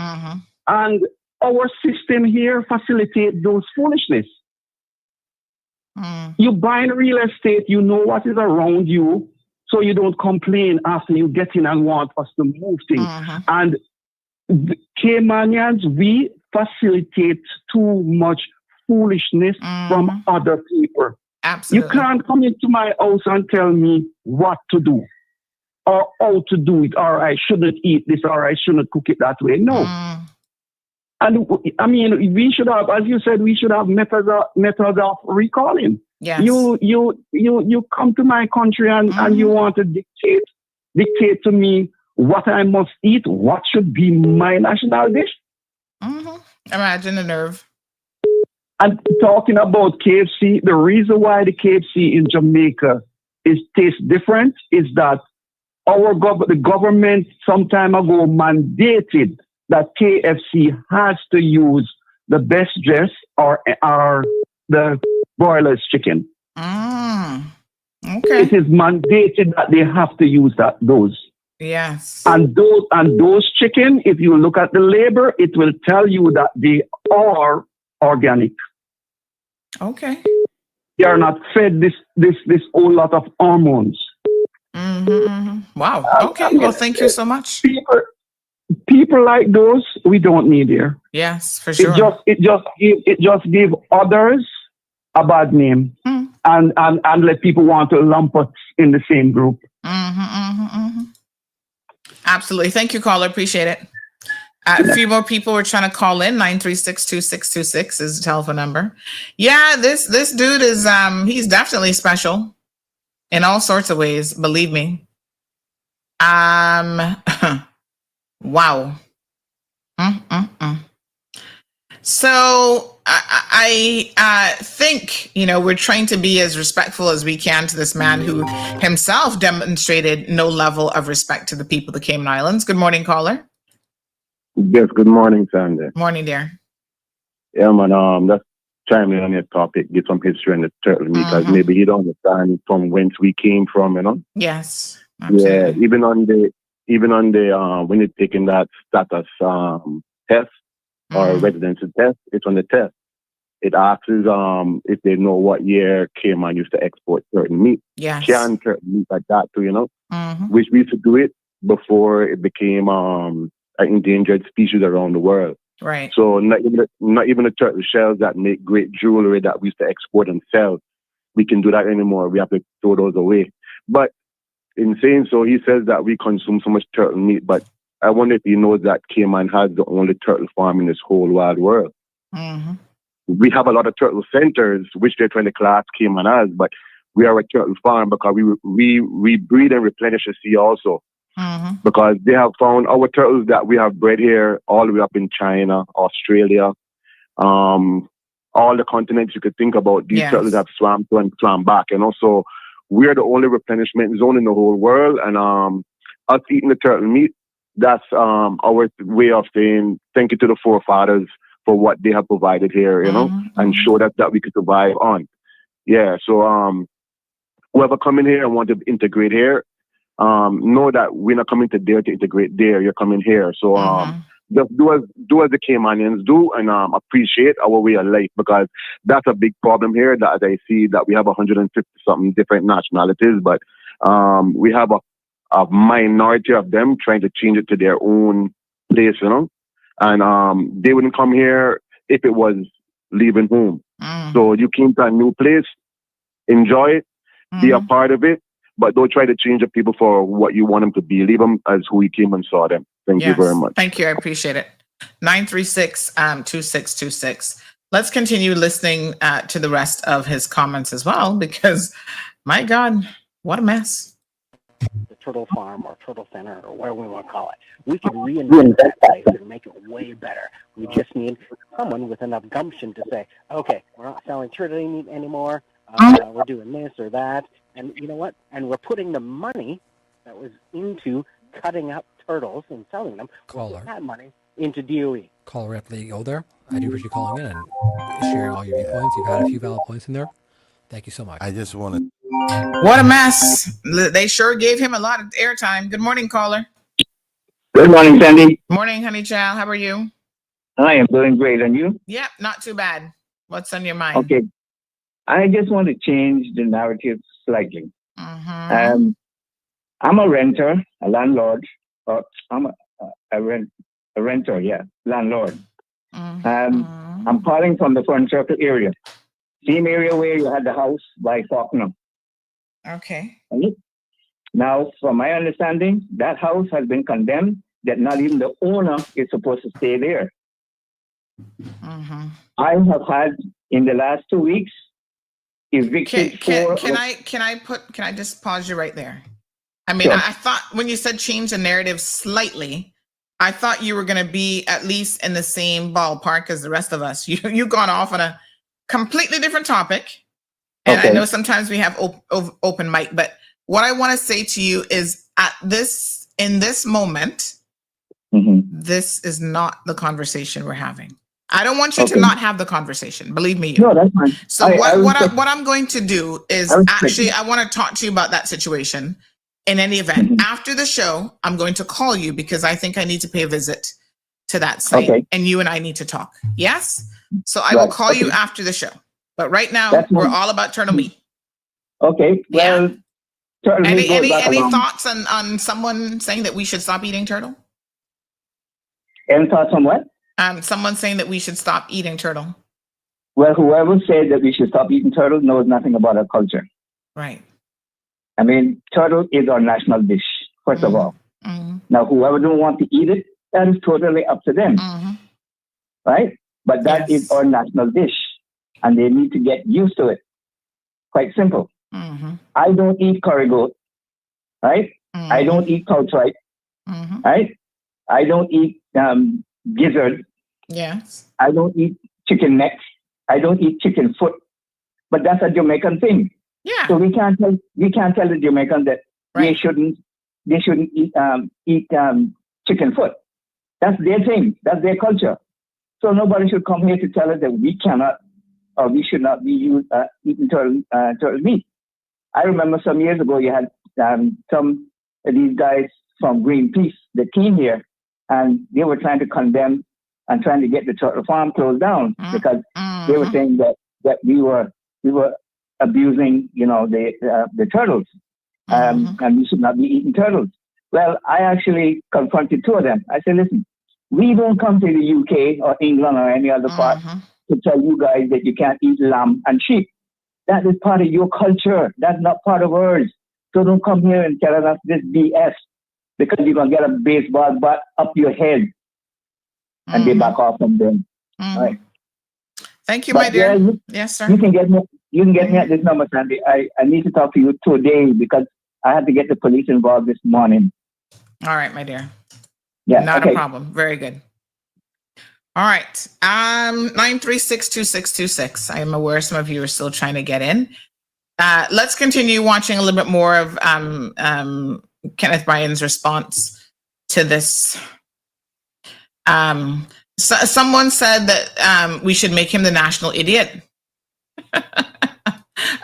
And our system here facilitates those foolishness. You buy real estate, you know what is around you, so you don't complain after you get in and want us to move things. And the Caymanians, we facilitate too much foolishness from other people. Absolutely. You can't come into my house and tell me what to do or how to do it, or I shouldn't eat this, or I shouldn't cook it that way. No. And I mean, we should have, as you said, we should have methods of recalling. Yes. You come to my country and you want to dictate to me what I must eat, what should be my national dish. Imagine the nerve. And talking about KFC, the reason why the KFC in Jamaica tastes different is that the government some time ago mandated that KFC has to use the best dress or the broiler's chicken. Okay. It is mandated that they have to use those. Yes. And those chicken, if you look at the label, it will tell you that they are organic. Okay. They are not fed this whole lot of hormones. Wow. Okay. Well, thank you so much. People like those we don't need here. Yes, for sure. It just give others a bad name and let people want to lump us in the same group. Absolutely. Thank you, caller. Appreciate it. A few more people were trying to call in. 936-2626 is the telephone number. Yeah, this dude is he's definitely special in all sorts of ways, believe me. Wow. So I think, we're trying to be as respectful as we can to this man who himself demonstrated no level of respect to the people of the Cayman Islands. Good morning, caller. Yes, good morning, Sandy. Morning, dear. Yeah, man, that's chiming in on your topic, get some history in the turtle meat, because maybe you don't understand from whence we came from, Yes, absolutely. Yeah, even on the when you're taking that status test or residency test, it's on the test. It asks if they know what year Cayman used to export certain meat. Yes. Canned certain meat like that too, which we used to do it before it became an endangered species around the world. Right. So not even the turtle shells that make great jewelry that we used to export and sell, we can do that anymore. We have to throw those away. But in saying so, he says that we consume so much turtle meat, but I wonder if he knows that Cayman has the only turtle farm in this whole wide world. We have a lot of turtle centers, which they're trying to class Cayman as, but we are a turtle farm because we breed and replenish the sea also. Because they have found our turtles that we have bred here all the way up in China, Australia, all the continents you could think about. These turtles have swam to and swam back. And also, we're the only replenishment zone in the whole world. And us eating the turtle meat, that's our way of saying thank you to the forefathers for what they have provided here, and show that we could survive on. Yeah, so whoever come in here and want to integrate here, know that we're not coming to there to integrate there. You're coming here. So just do as the Caymanians do and appreciate our way of life, because that's a big problem here. That as I see that we have 150 something different nationalities, but we have a minority of them trying to change it to their own place, and they wouldn't come here if it was leaving home. So you came to a new place, enjoy it, be a part of it, but don't try to change the people for what you want them to be. Leave them as who you came and saw them. Thank you very much. Thank you. I appreciate it. 936-2626. Let's continue listening to the rest of his comments as well, because my God, what a mess. The turtle farm or turtle center or whatever we want to call it. We could reinvent that place and make it way better. We just need someone with enough gumption to say, okay, we're not selling turtle meat anymore. We're doing this or that. And you know what? And we're putting the money that was into cutting up turtles and selling them will put that money into DOE. Caller, we have to let you go there. I do appreciate you calling in and sharing all your viewpoints. You've had a few valid points in there. Thank you so much. I just want to. What a mess. They sure gave him a lot of airtime. Good morning, caller. Good morning, Sandy. Morning, honey child. How are you? I am doing great. And you? Yep, not too bad. What's on your mind? Okay. I just want to change the narrative slightly. I'm a renter, a landlord. I'm a renter, landlord. I'm calling from the Front Circle area. Same area where you had the house by Faulkner. Okay. Right? Now, from my understanding, that house has been condemned, that not even the owner is supposed to stay there. I have had, in the last 2 weeks, evicted Can I just pause you right there? I mean, Sure. I thought when you said change the narrative slightly, I thought you were going to be at least in the same ballpark as the rest of us. You've gone off on a completely different topip. And I know sometimes we have open mic, but what I want to say to you is in this moment, this is not the conversation we're having. I don't want you to not have the conversation. Believe me. No, that's fine. So what I'm going to do is I want to talk to you about that situation. In any event, after the show, I'm going to call you because I think I need to pay a visit to that site, and you and I need to talk. Yes? So I will call you after the show. But right now, we're all about turtle meat. Okay. Well, turtle meat goes back any along. thoughts on someone saying that we should stop eating turtle? Any thoughts on what? Someone saying that we should stop eating turtle. Well, whoever said that we should stop eating turtle knows nothing about our culture. Right. I mean, turtle is our national dish, first of all. Now, whoever don't want to eat it, that is totally up to them. Right? But that is our national dish, and they need to get used to it. Quite simple. I don't eat curry goat, right? I don't eat Culcha, right? I don't eat gizzard. Yes. I don't eat chicken neck. I don't eat chicken foot. But that's a Jamaican thing. Yeah. So we can't tell the Jamaicans that they shouldn't eat chicken foot. That's their thing. That's their culture. So nobody should come here to tell us that we cannot or we should not be eating turtle meat. I remember some years ago you had some of these guys from Greenpeace that came here and they were trying to condemn and trying to get the turtle farm closed down because they were saying that we were abusing, the turtles, and we should not be eating turtles. Well, I actually confronted two of them. I said, listen, we don't come to the UK or England or any other part to tell you guys that you can't eat lamb and sheep. That is part of your culture. That's not part of ours. So don't come here and tell us this BS because you're going to get a baseball bat up your head and they back off from them. All right. Thank you, my dear. Yes, sir. You can get me at this number, Sandy. I need to talk to you today because I had to get the police involved this morning. All right, my dear. Yeah, not a problem. Very good. All right. 9362626. I am aware some of you are still trying to get in. Let's continue watching a little bit more of Kenneth Bryan's response to this. Someone said that we should make him the national idiot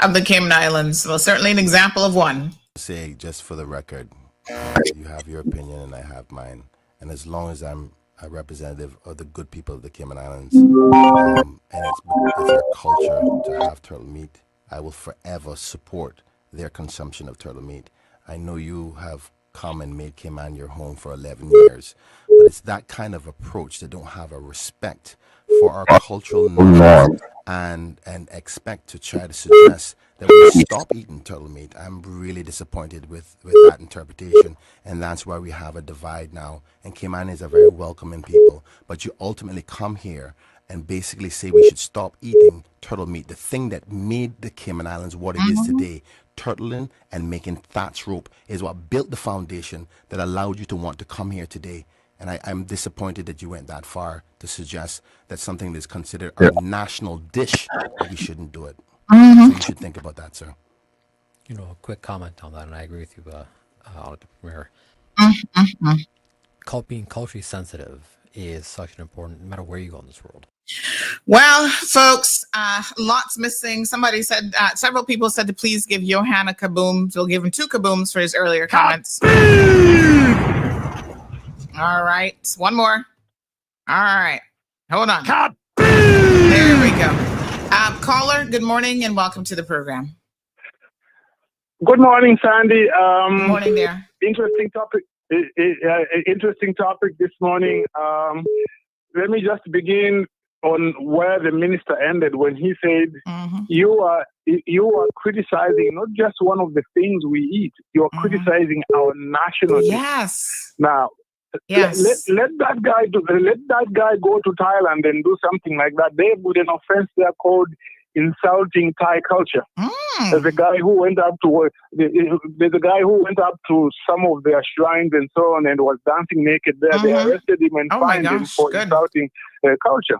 of the Cayman Islands. Well, certainly an example of one. Say, just for the record, you have your opinion and I have mine. And as long as I'm a representative of the good people of the Cayman Islands, and it's our culture to have turtle meat, I will forever support their consumption of turtle meat. I know you have come and made Cayman your home for 11 years, but it's that kind of approach that don't have a respect for our cultural norms and expect to try to suggest that we stop eating turtle meat. I'm really disappointed with that interpretation, and that's why we have a divide now. And Cayman is a very welcoming people, but you ultimately come here and basically say we should stop eating turtle meat, the thing that made the Cayman Islands what it is today. Turtling and making thatch rope is what built the foundation that allowed you to want to come here today. And I'm disappointed that you went that far to suggest that something that is considered a national dish, that we shouldn't do it. So you should think about that, sir. A quick comment on that, and I agree with you where being culturally sensitive is such an important, no matter where you go in this world. Well, folks, lots missing. Somebody said, several people said to please give Johan a kaboom. We'll give him 2 kabooms for his earlier comments. All right. One more. All right. Hold on. There we go. Caller, good morning and welcome to the program. Good morning, Sandy. Good morning there. Interesting topic. Interesting topic this morning. Let me just begin on where the minister ended when he said, you are criticizing not just one of the things we eat, you're criticizing our national dish. Yes. Now, yes. Let that guy go to Thailand and do something like that. They would an offense there called insulting Thai culture. There's a guy who went up to some of their shrines and so on and was dancing naked there. They arrested him and fined him for insulting culture.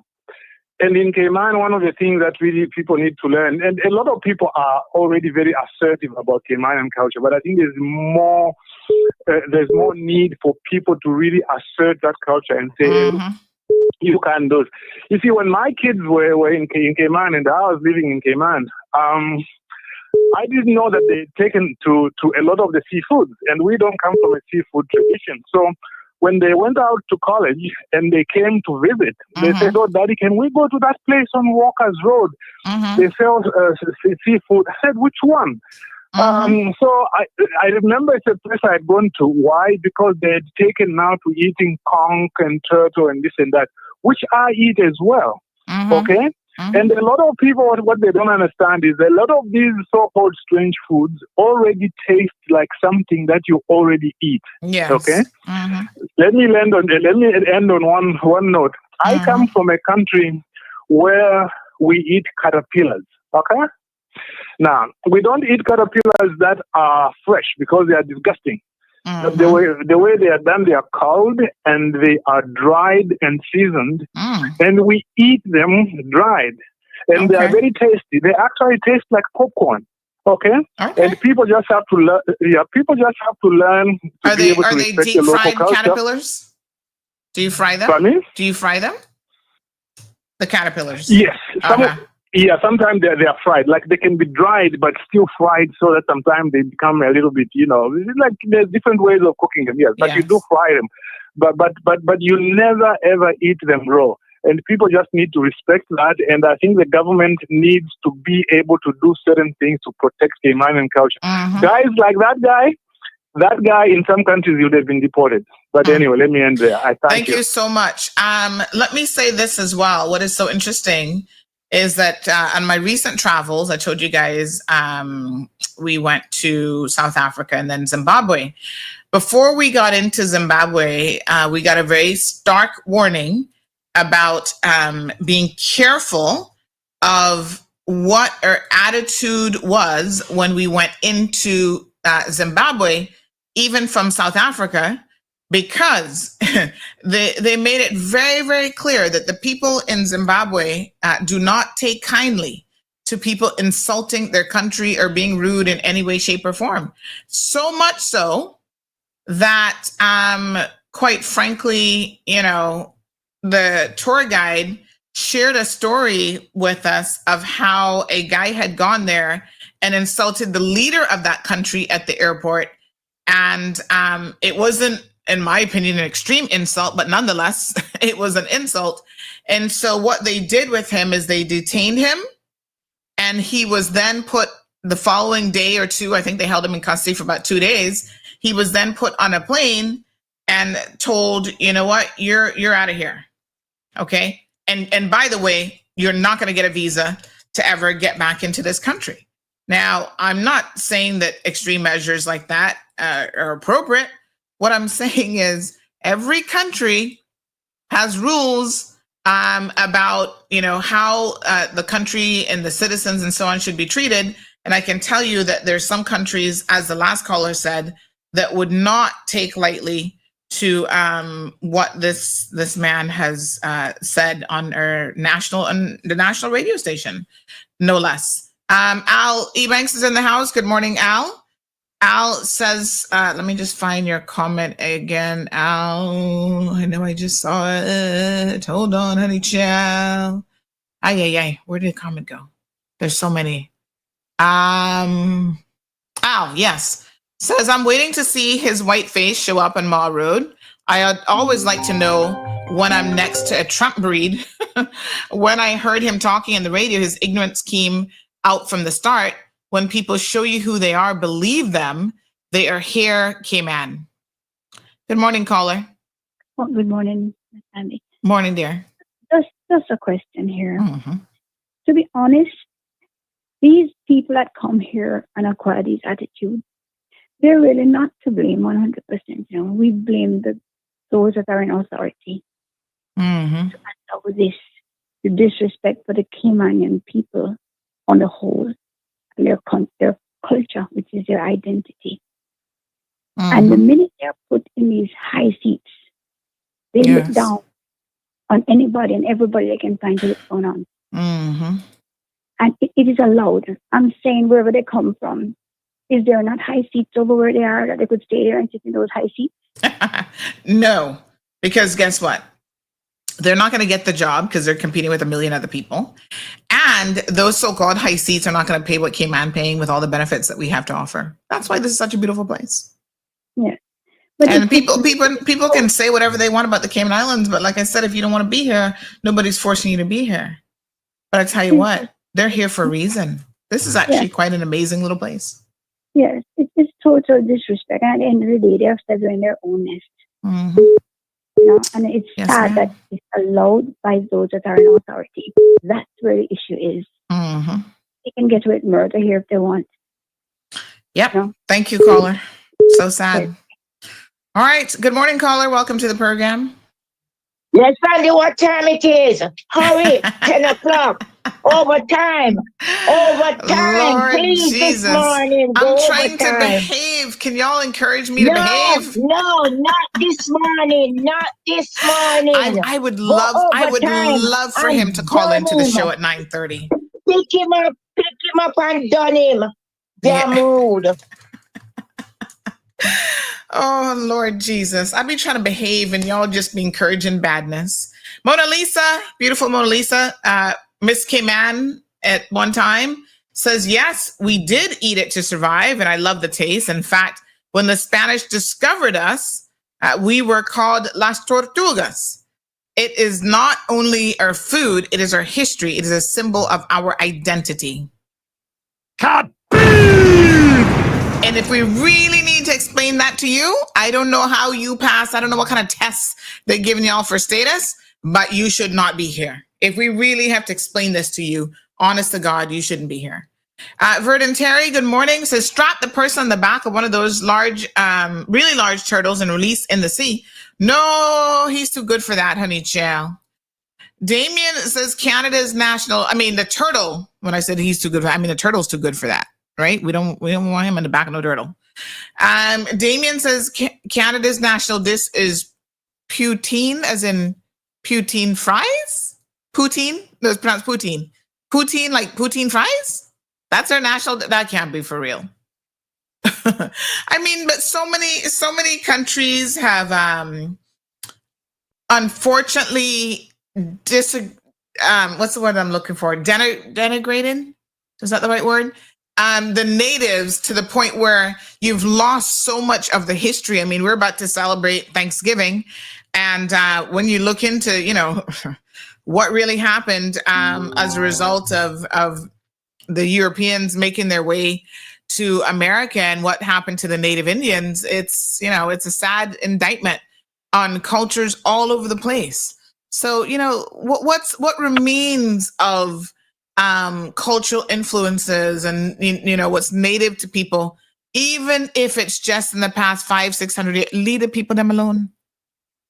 And in Cayman, one of the things that really people need to learn, and a lot of people are already very assertive about Caymanian culture, but I think there's more need for people to really assert that culture and say, you can do it. You see, when my kids were in Cayman and I was living in Cayman, I didn't know that they'd taken to a lot of the seafoods, and we don't come from a seafood tradition. So when they went out to college and they came to visit, they said, "Oh, Daddy, can we go to that place on Walker's Road? They sell seafood." I said, "Which one?" So I remember it's a place I had gone to. Why? Because they had taken now to eating conch and turtle and this and that, which I eat as well. Okay? And a lot of people, what they don't understand is a lot of these so-called strange foods already taste like something that you already eat. Yes. Okay? Let me end on one note. I come from a country where we eat caterpillars. Okay? Now, we don't eat caterpillars that are fresh because they are disgusting. But the way they are done, they are culled and they are dried and seasoned, and we eat them dried. And they are very tasty. They actually taste like popcorn. Okay? And people just have to learn. Yeah, people just have to learn to be able to respect the local culture. Caterpillars? Do you fry them? Pardon me? Do you fry them? The caterpillars. Yes. Sometimes they are fried. Like they can be dried, but still fried, so that sometimes they become a little bit, like there's different ways of cooking them. Yes, but you do fry them. But you never ever eat them raw. And people just need to respect that. And I think the government needs to be able to do certain things to protect Caymanian culture. Guys like that guy in some countries would have been deported. But anyway, let me end there. I thank you. Thank you so much. Let me say this as well. What is so interesting is that on my recent travels, I told you guys we went to South Africa and then Zimbabwe. Before we got into Zimbabwe, we got a very stark warning about being careful of what our attitude was when we went into Zimbabwe, even from South Africa, because they made it very, very clear that the people in Zimbabwe do not take kindly to people insulting their country or being rude in any way, shape, or form. So much so that, quite frankly, the tour guide shared a story with us of how a guy had gone there and insulted the leader of that country at the airport. And it wasn't, in my opinion, an extreme insult, but nonetheless, it was an insult. And so what they did with him is they detained him, and he was then put the following day or two, I think they held him in custody for about 2 days. He was then put on a plane and told, you know what, you're out of here. Okay. And by the way, you're not going to get a visa to ever get back into this country. Now, I'm not saying that extreme measures like that are appropriate. What I'm saying is every country has rules about, how the country and the citizens and so on should be treated. And I can tell you that there's some countries, as the last caller said, that would not take lightly to what this man has said on our the national radio station, no less. Al Ebanks is in the house. Good morning, Al. Al says, let me just find your comment again, Al. I know I just saw it. Hold on, honey child. Ay. Where did the comment go? There's so many. Al, yes. Says, I'm waiting to see his white face show up on Mall Road. I'd always like to know when I'm next to a Trump breed. When I heard him talking on the radio, his ignorance came out from the start. When people show you who they are, believe them. They are here, Cayman. Good morning, caller. Well, good morning, Miss Sandy. Morning, dear. Just a question here. To be honest, these people that come here and acquire these attitudes, they're really not to blame 100%. You know, we blame those that are in authority. And so this, the disrespect for the Caymanian people on the whole, their culture, which is their identity. And the minute they're put in these high seats, they look down on anybody and everybody they can find to look down on. And it is allowed. I'm saying wherever they come from, is there not high seats over where they are that they could stay there and sit in those high seats? No, because guess what? They're not going to get the job because they're competing with a million other people. And those so-called high seats are not going to pay what Cayman paying with all the benefits that we have to offer. That's why this is such a beautiful place. Yeah. And people can say whatever they want about the Cayman Islands, but like I said, if you don't want to be here, nobody's forcing you to be here. But I tell you what, they're here for a reason. This is actually quite an amazing little place. Yes, it's total disrespect. And at the end of the day, they're feathering their own nest. You know, and it's sad that it's allowed by those that are in authority. That's where the issue is. They can get away with murder here if they want. Yep. You know? Thank you, caller. So sad. All right. Good morning, caller. Welcome to the program. Let's find out what time it is. Hurry, 10 o'clock. Overtime. Lord Please, Jesus. this morning. I'm trying to behave. Can y'all encourage me to behave? No, not this morning. Not this morning. I would love for him to call into the show at 9:30. Pick him up and done him. Damn mood. Oh, Lord Jesus. I be trying to behave and y'all just be encouraging badness. Mona Lisa, beautiful Mona Lisa, Miss Cayman at one time says, yes, we did eat it to survive. And I love the taste. In fact, when the Spanish discovered us, we were called Las Tortugas. It is not only our food, it is our history. It is a symbol of our identity. And if we really need to explain that to you, I don't know how you pass. I don't know what kind of tests they're giving y'all for status, but you should not be here. If we really have to explain this to you, honest to God, you shouldn't be here. Verdon Terry, good morning, says strap the person on the back of one of those large, really large turtles and release in the sea. No, he's too good for that, honey chow. Damien says Canada's national, the turtle, when I said he's too good, the turtle's too good for that. Right? We don't want him in the back of no turtle. Damien says Canada's national dish is poutine, as in poutine fries? Poutine? No, it's pronounced poutine. Poutine, like poutine fries? That's our national. That can't be for real. But so many countries have unfortunately what's the word I'm looking for? Denigrated? Is that the right word? The natives to the point where you've lost so much of the history. We're about to celebrate Thanksgiving. And when you look into, what really happened as a result of the Europeans making their way to America and what happened to the Native Indians, it's a sad indictment on cultures all over the place. So, what remains of cultural influences and what's native to people, even if it's just in the past 500-600 years, leave the people them alone.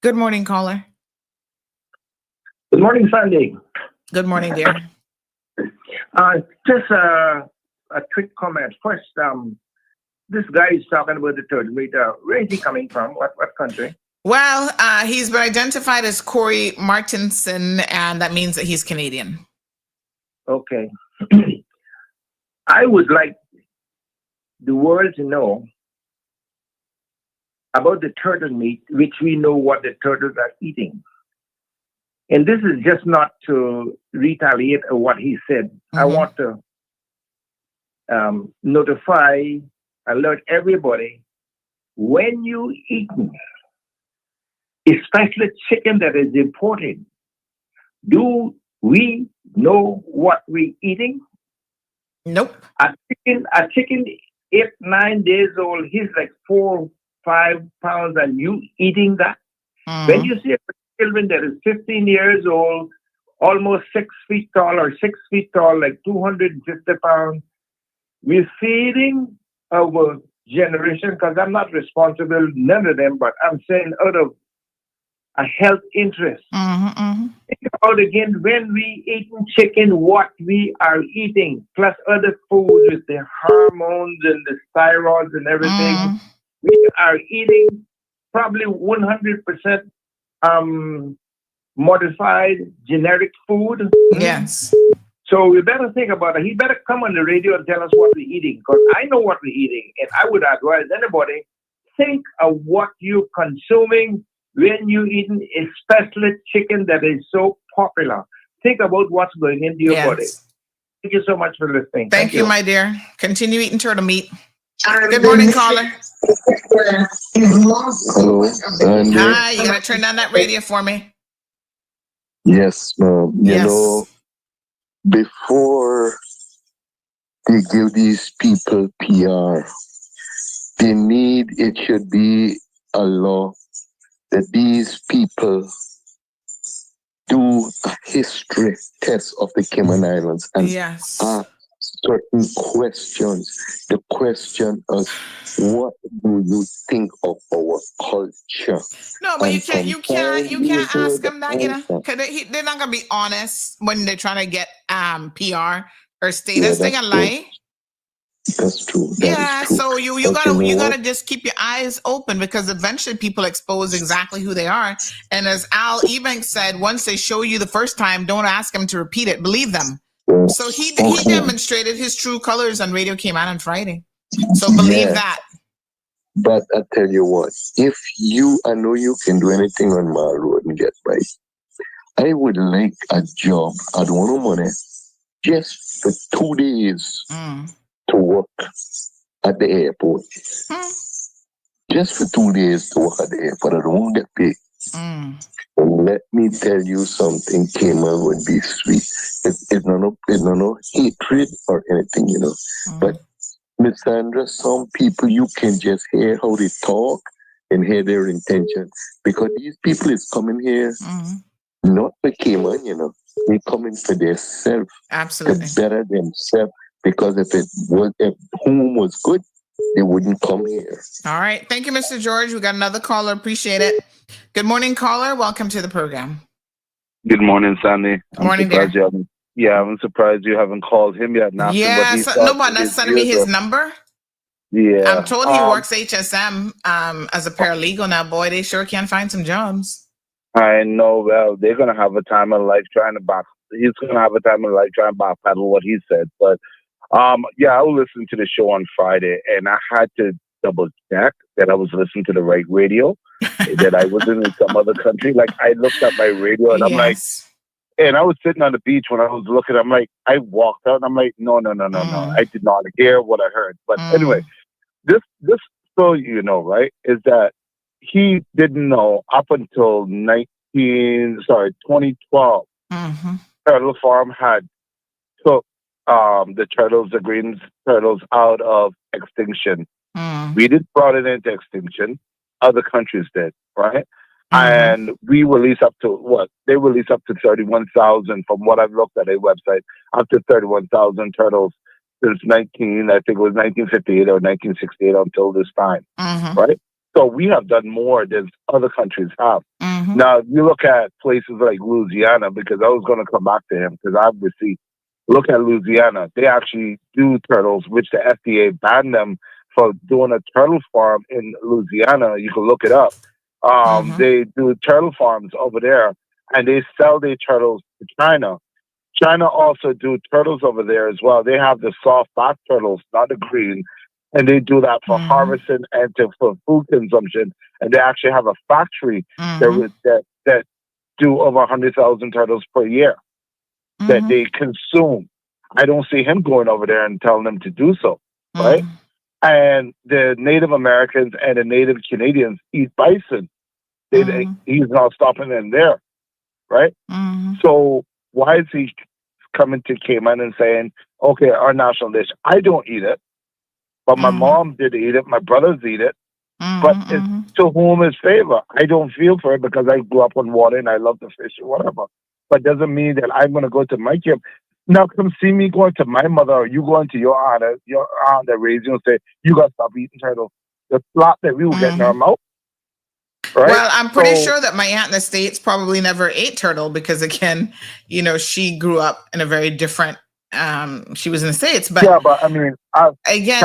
Good morning, caller. Good morning, Sandy. Good morning, dear. Just a quick comment. First, this guy is talking about the third rate. Where is he coming from? What country? Well, he's been identified as Corey Martinson, and that means that he's Canadian. Okay. I would like the world to know about the turtle meat, which we know what the turtles are eating. And this is just not to retaliate on what he said. I want to alert everybody, when you eat, especially chicken that is imported, do we know what we're eating? Nope. A chicken 8, 9 days old, he's like 4, 5 pounds, and you eating that? When you see a children that is 15 years old, almost 6 feet tall or 6 feet tall, like 250 pounds, we're feeding our generation, because I'm not responsible, none of them, but I'm saying out of a health interest. Think about again, when we eating chicken, what we are eating, plus other foods with the hormones and the steroids and everything. We are eating probably 100% modified generic food. Yes. So we better think about it. He better come on the radio and tell us what we're eating, because I know what we're eating, and I would advise anybody, think of what you're consuming when you're eating, especially chicken that is so popular. Think about what's going into your body. Thank you so much for listening. Thank you, my dear. Continue eating turtle meat. Good morning, caller. Hello, Sandy. Hi, you gotta turn down that radio for me. Yes, ma'am. You know, before they give these people PR, it should be a law that these people do a history test of the Cayman Islands and ask certain questions. The question is, what do you think of our culture? No, but you can't ask them that, you know, because they're not gonna be honest when they're trying to get PR or status. They're gonna lie. That's true. So you gotta just keep your eyes open, because eventually people expose exactly who they are. And as Al Ebanks said, once they show you the first time, don't ask them to repeat it. Believe them. So he demonstrated his true colors on Radio Cayman on Friday. So believe that. But I tell you what, I know you can do anything on my road and get by. I would like a job. I don't want no money. Just for 2 days to work at the airport. Just for 2 days to work at the airport. I don't get paid. And let me tell you something, Cayman would be sweet. It's no hatred or anything, you know. But Miss Sandra, some people you can just hear how they talk and hear their intention. Because these people is coming here not for Cayman, you know. They coming for themselves. Absolutely. To better themselves. Because if home was good, they wouldn't come here. All right. Thank you, Mr. George. We got another caller. Appreciate it. Good morning, caller. Welcome to the program. Good morning, Sandy. Morning, dear. I'm surprised you haven't called him yet. Nobody's sending me his number. Yeah. I'm told he works HSM as a paralegal now. Boy, they sure can find some jobs. I know. Well, they're going to have a time of life trying to he's going to have a time of life trying to backpedal what he said. But I was listening to the show on Friday, and I had to double check that I was listening to the right radio, that I wasn't in some other country. Like, I looked at my radio, and I'm like, and I was sitting on the beach when I was looking. I'm like, I walked out, and I'm like, no. I did not hear what I heard. But anyway, this so you know, right, is that he didn't know up until 2012. Turtle Farm had took the turtles, the green turtles, out of extinction. We did brought it into extinction. Other countries did, right? And we release up to what? They release up to 31,000 from what I've looked at a website, up to 31,000 turtles since 1958 or 1968 until this time, right? So we have done more than other countries have. Now, if you look at places like Louisiana, because I was going to come back to him, because I have receipts. Look at Louisiana. They actually do turtles, which the FDA banned them for doing a turtle farm in Louisiana. You can look it up. They do turtle farms over there, and they sell their turtles to China. China also do turtles over there as well. They have the soft back turtles, not the green, and they do that for harvesting and for food consumption. And they actually have a factory that do over 100,000 turtles per year that they consume. I don't see him going over there and telling them to do so, right? And the Native Americans and the Native Canadians eat bison. He's not stopping them there, right? So why is he coming to Cayman and saying, okay, our national dish? I don't eat it, but my mom did eat it. My brothers eat it. But it's to whom is favor. I don't feel for it because I grew up on water and I love the fish or whatever. But doesn't mean that I'm going to go to my camp. Now come see me going to my mother, or you going to your aunt that raised you and say, you got to stop eating turtle. The slap that we will get in our mouth. Right? Well, I'm pretty sure that my aunt in the States probably never ate turtle because, again, you know, she grew up in a very different, she was in the States. But yeah, but I mean, again,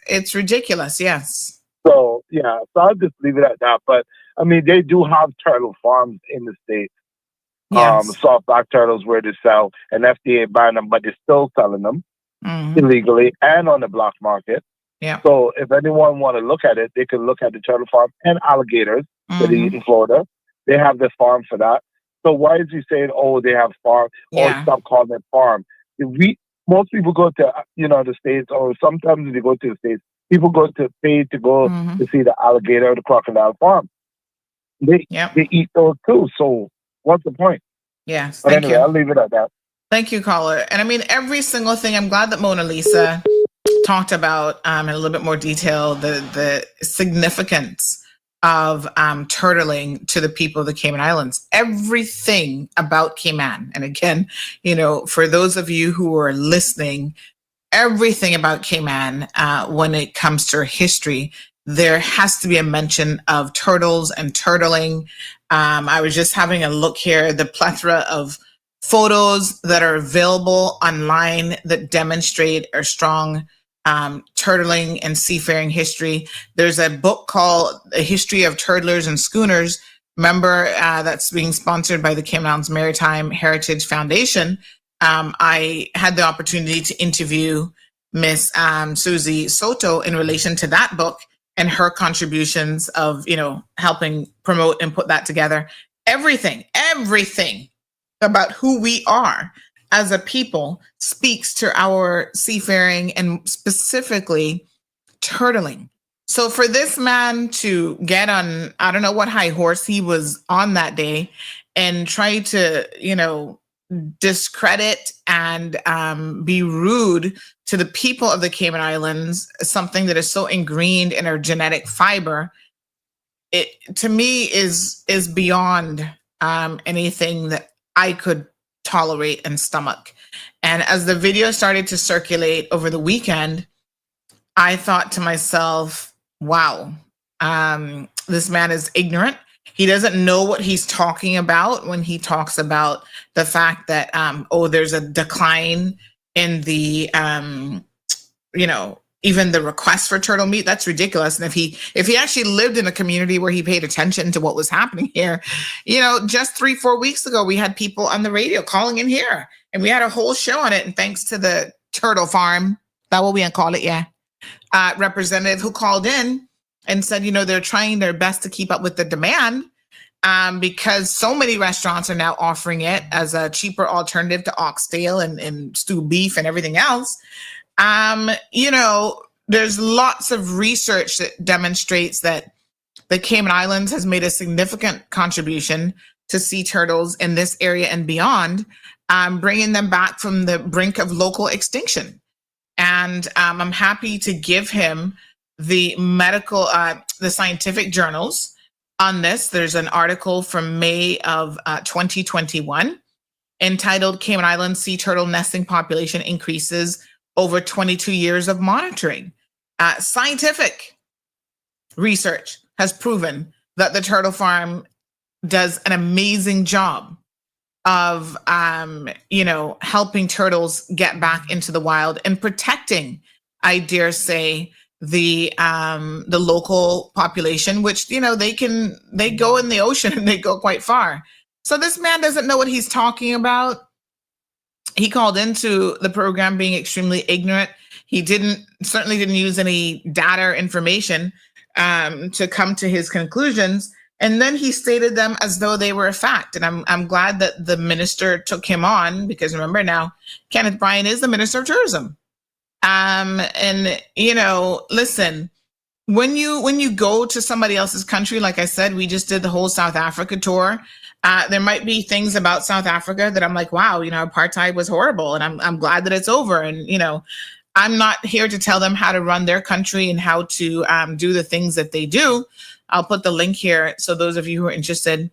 it's ridiculous. Yes. So, yeah, so I'll just leave it at that. But I mean, they do have turtle farms in the States. Soft black turtles where they sell, and FDA banned them, but they're still selling them illegally and on the black market. Yeah. So if anyone want to look at it, they can look at the turtle farm and alligators that they eat in Florida. They have the farm for that. So why is he saying, oh, they have farm, or stop calling it farm? Most people go to, the States, or sometimes when they go to the States, people go to pay to go to see the alligator or the crocodile farm. They eat those too. So what's the point? Yes. But Thank anyway, you. I'll leave it at that. Thank you, caller. And I mean, every single thing, I'm glad that Mona Lisa talked about in a little bit more detail the significance of turtling to the people of the Cayman Islands. Everything about Cayman. And again, for those of you who are listening, everything about Cayman, when it comes to history, there has to be a mention of turtles and turtling. I was just having a look here, the plethora of photos that are available online that demonstrate a strong turtling and seafaring history. There's a book called A History of Turtlers and Schooners. Remember, that's being sponsored by the Cayman Islands Maritime Heritage Foundation. I had the opportunity to interview Miss Susie Soto in relation to that book and her contributions of, helping promote and put that together. Everything about who we are as a people speaks to our seafaring and specifically turtling. So for this man to get on, I don't know what high horse he was on that day and try to, discredit and be rude to the people of the Cayman Islands, something that is so ingrained in our genetic fiber, it to me is beyond anything that I could tolerate and stomach. And as the video started to circulate over the weekend, I thought to myself, wow, this man is ignorant. He doesn't know what he's talking about when he talks about the fact that, there's a decline in the, even the request for turtle meat. That's ridiculous. And if he actually lived in a community where he paid attention to what was happening here, just 3-4 weeks ago, we had people on the radio calling in here and we had a whole show on it. And thanks to the turtle farm, that what we gonna call it, representative who called in and said, they're trying their best to keep up with the demand because so many restaurants are now offering it as a cheaper alternative to oxtail and stewed beef and everything else. There's lots of research that demonstrates that the Cayman Islands has made a significant contribution to sea turtles in this area and beyond, bringing them back from the brink of local extinction. And I'm happy to give him the the scientific journals on this. There's an article from May of 2021 entitled Cayman Islands Sea Turtle Nesting Population Increases Over 22 Years of Monitoring. Scientific research has proven that the turtle farm does an amazing job of, helping turtles get back into the wild and protecting, I dare say, the local population, which, they go in the ocean and they go quite far. So this man doesn't know what he's talking about. He called into the program being extremely ignorant. He certainly didn't use any data or information to come to his conclusions. And then he stated them as though they were a fact. And I'm glad that the minister took him on, because remember now, Kenneth Bryan is the Minister of Tourism. And listen, when you go to somebody else's country, like I said, we just did the whole South Africa tour. There might be things about South Africa that I'm like, wow, apartheid was horrible, and I'm glad that it's over. And I'm not here to tell them how to run their country and how to do the things that they do. I'll put the link here, so those of you who are interested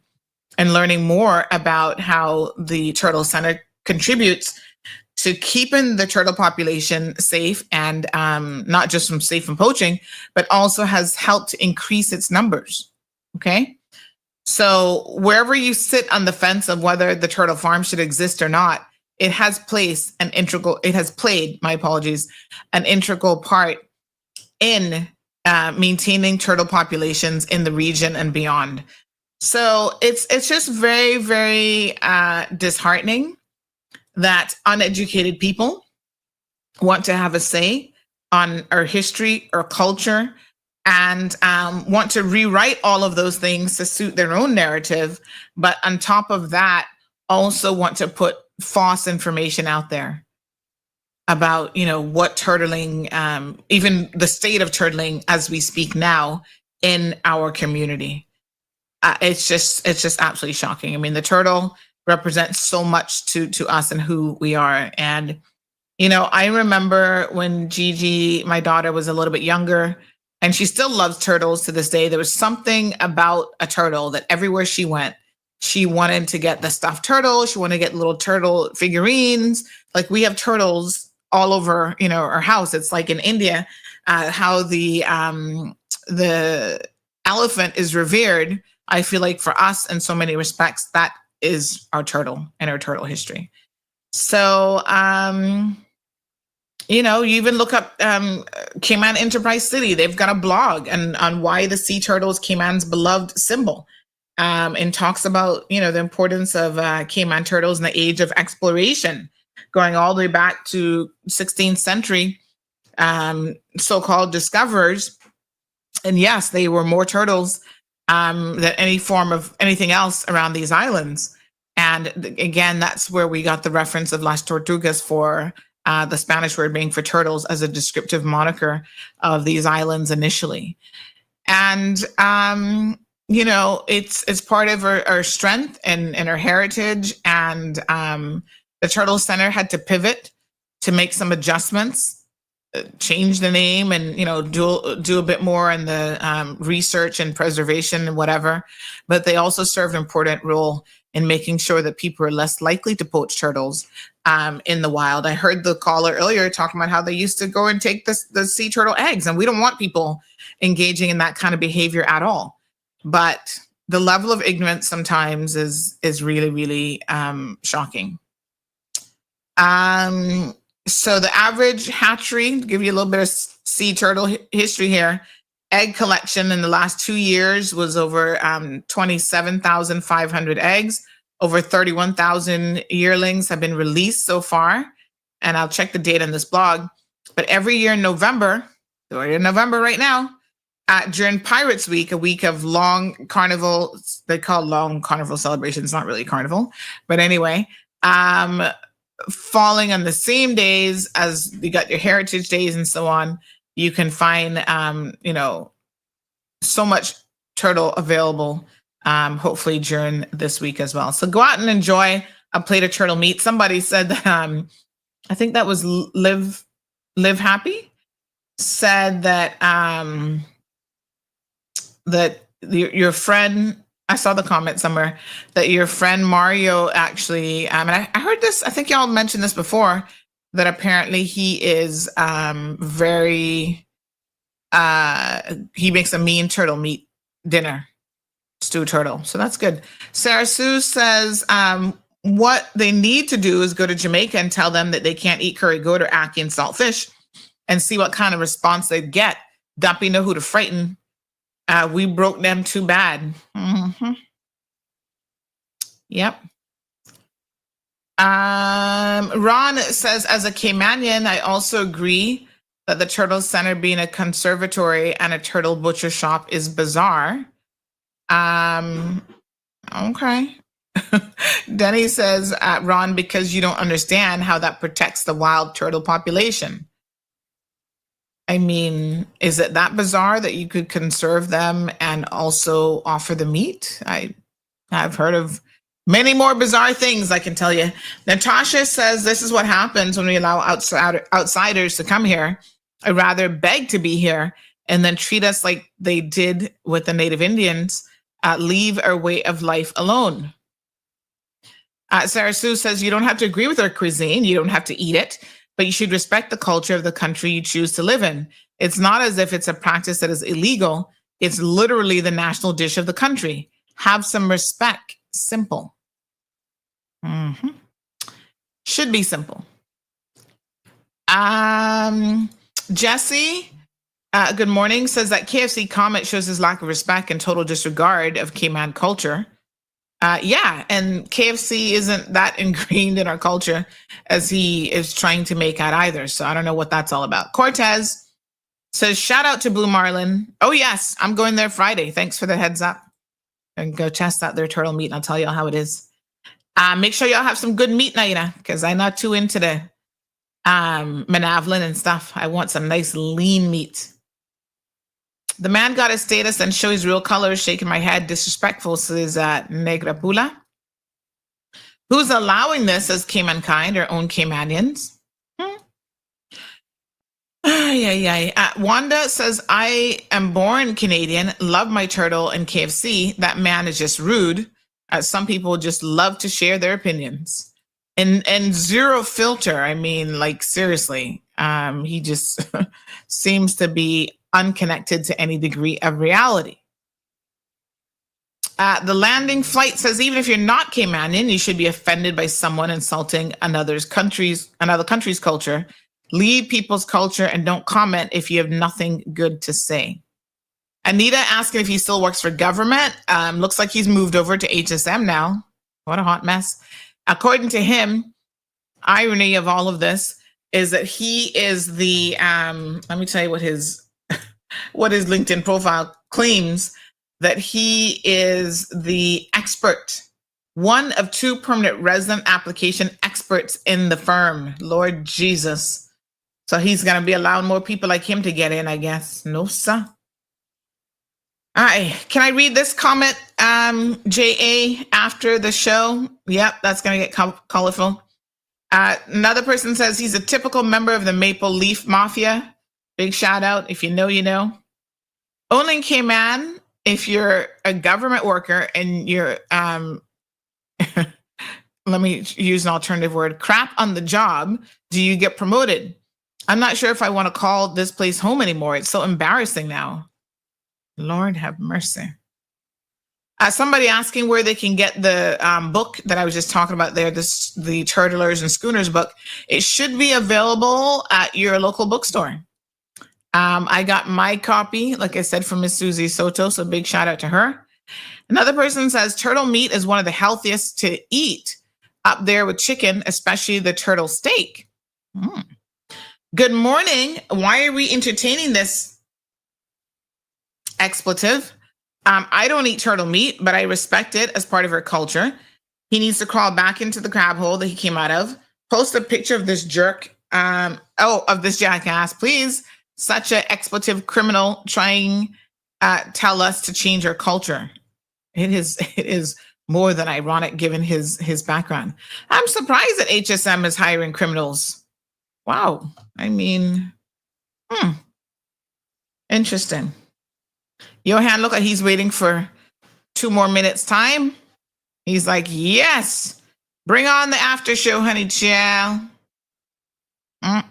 in learning more about how the Turtle Center contributes to keeping the turtle population safe, and not just from poaching, but also has helped to increase its numbers. Okay. So wherever you sit on the fence of whether the turtle farm should exist or not, it has played, an integral part in maintaining turtle populations in the region and beyond. So it's just very, very disheartening that uneducated people want to have a say on our history or culture, and want to rewrite all of those things to suit their own narrative. But on top of that, also want to put false information out there about, what turtling, even the state of turtling as we speak now in our community. It's just absolutely shocking. I mean, the turtle represents so much to us and who we are. And, I remember when Gigi, my daughter, was a little bit younger, and she still loves turtles to this day. There was something about a turtle that everywhere she went, she wanted to get the stuffed turtle. She wanted to get little turtle figurines. Like, we have turtles all over, our house. It's like in India, how the elephant is revered. I feel like for us, in so many respects, that is our turtle and our turtle history. So, you even look up Cayman Enterprise City. They've got a blog on why the sea turtle is Cayman's beloved symbol, and talks about, the importance of Cayman turtles in the age of exploration, going all the way back to 16th century so-called discoverers. And yes, they were more turtles than any form of anything else around these islands. And again, that's where we got the reference of Las Tortugas for the Spanish word being for turtles as a descriptive moniker of these islands initially. And, it's part of our strength and our heritage. And the Turtle Center had to pivot to make some adjustments, change the name, and do a bit more in the research and preservation and whatever. But they also serve an important role in making sure that people are less likely to poach turtles in the wild. I heard the caller earlier talking about how they used to go and take the sea turtle eggs, and we don't want people engaging in that kind of behavior at all. But the level of ignorance sometimes is really, really shocking. So the average hatchery, to give you a little bit of sea turtle history here, egg collection in the last 2 years was over 27,500 eggs. Over 31,000 yearlings have been released so far. And I'll check the date on this blog. But every year in November, we're in November right now, during Pirates Week, a week of long carnival, they call long carnival celebrations, not really carnival, but anyway, falling on the same days as you got your heritage days and so on, you can find, so much turtle available, hopefully during this week as well. So go out and enjoy a plate of turtle meat. Somebody said that, I think that was Live Happy, said that, that your friend, I saw the comment somewhere, that your friend Mario actually, and I heard this, I think y'all mentioned this before, that apparently he is very, he makes a mean turtle meat dinner, stewed turtle. So that's good. Sarah Sue says, what they need to do is go to Jamaica and tell them that they can't eat curry goat or ackee and saltfish, and see what kind of response they'd get. Dumpy know who to frighten. We broke them too bad. Mm-hmm. Yep. Ron says, as a Caymanian, I also agree that the Turtle Center being a conservatory and a turtle butcher shop is bizarre. Okay. Denny says, Ron, because you don't understand how that protects the wild turtle population. I mean, is it that bizarre that you could conserve them and also offer the meat? I've heard of many more bizarre things, I can tell you. Natasha says this is what happens when we allow outsiders to come here. I'd rather beg to be here and then treat us like they did with the Native Indians, leave our way of life alone. Sarah Sue says you don't have to agree with our cuisine. You don't have to eat it, but you should respect the culture of the country you choose to live in. It's not as if it's a practice that is illegal. It's literally the national dish of the country. Have some respect. Simple. Should be simple. Jesse, good morning, says that KFC comment shows his lack of respect and total disregard of Cayman culture. Yeah, and KFC isn't that ingrained in our culture as he is trying to make out either. So I don't know what that's all about. Cortez says, shout out to Blue Marlin. Oh, yes, I'm going there Friday. Thanks for the heads up. And go test out their turtle meat, and I'll tell y'all how it is. Make sure y'all have some good meat, Naina, because I'm not too into the Manavlin and stuff. I want some nice lean meat. The man got his status and show his real colors, shaking my head, disrespectful, says Negra Pula. Who's allowing this as Cayman kind, or own Caymanians? Wanda says, I am born Canadian, love my turtle and KFC. That man is just rude. Some people just love to share their opinions. And zero filter. I mean, like, seriously. He just seems to be unconnected to any degree of reality. The landing flight says, even if you're not Caymanian, you should be offended by someone insulting another country's culture. Leave people's culture and don't comment if you have nothing good to say. Anita asking if he still works for government. Looks like he's moved over to HSM now. What a hot mess. According to him, irony of all of this is that he is the, let me tell you what his LinkedIn profile claims, that he is the expert, one of 2 permanent resident application experts in the firm. Lord Jesus. So he's going to be allowing more people like him to get in, I guess. No, sir. All right. Can I read this comment, JA, after the show? Yep, that's going to get colorful. Another person says he's a typical member of the Maple Leaf Mafia. Big shout out. If you know, you know. Owning Cayman, if you're a government worker and you're, let me use an alternative word, crap on the job, do you get promoted? I'm not sure if I want to call this place home anymore. It's so embarrassing now. Lord have mercy. Somebody asking where they can get the book that I was just talking about there, the Turtlers and Schooners book. It should be available at your local bookstore. I got my copy, like I said, from Miss Susie Soto, so big shout out to her. Another person says turtle meat is one of the healthiest to eat, up there with chicken, especially the turtle steak. Good morning. Why are we entertaining this expletive? I don't eat turtle meat, but I respect it as part of our culture. He needs to crawl back into the crab hole that he came out of. Post a picture of this jerk, of this jackass, please. Such an expletive criminal trying tell us to change our culture. It is more than ironic given his background. I'm surprised that HSM is hiring criminals. Wow. I mean, interesting. Johan, look like he's waiting for 2 more minutes time. He's like, yes, bring on the after show, honey child. All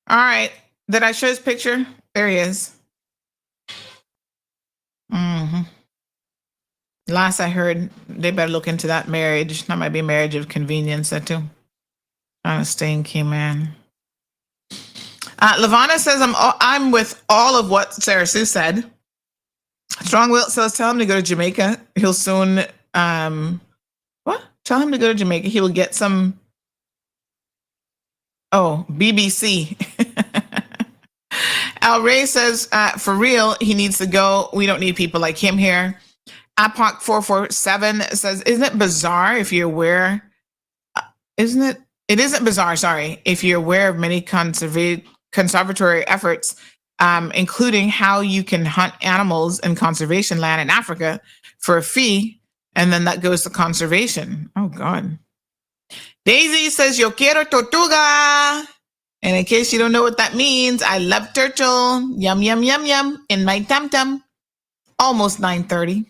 right. Did I show his picture? There he is. Last I heard, they better look into that marriage. That might be a marriage of convenience, that too. Trying to stay in Cayman. Lavana says, I'm with all of what Sarah Sue said. Strong Will says, tell him to go to Jamaica. He'll soon, what? Tell him to go to Jamaica. He will get some, BBC. El Rey says, for real, he needs to go. We don't need people like him here. Apoc447 says, isn't it bizarre if you're aware? It isn't bizarre, sorry, if you're aware of many conservatory efforts, including how you can hunt animals in conservation land in Africa for a fee, and then that goes to conservation. Oh, God. Daisy says, yo quiero tortuga. And in case you don't know what that means, I love turtle. Yum, yum, yum, yum. In my tum-tum. Almost 9:30.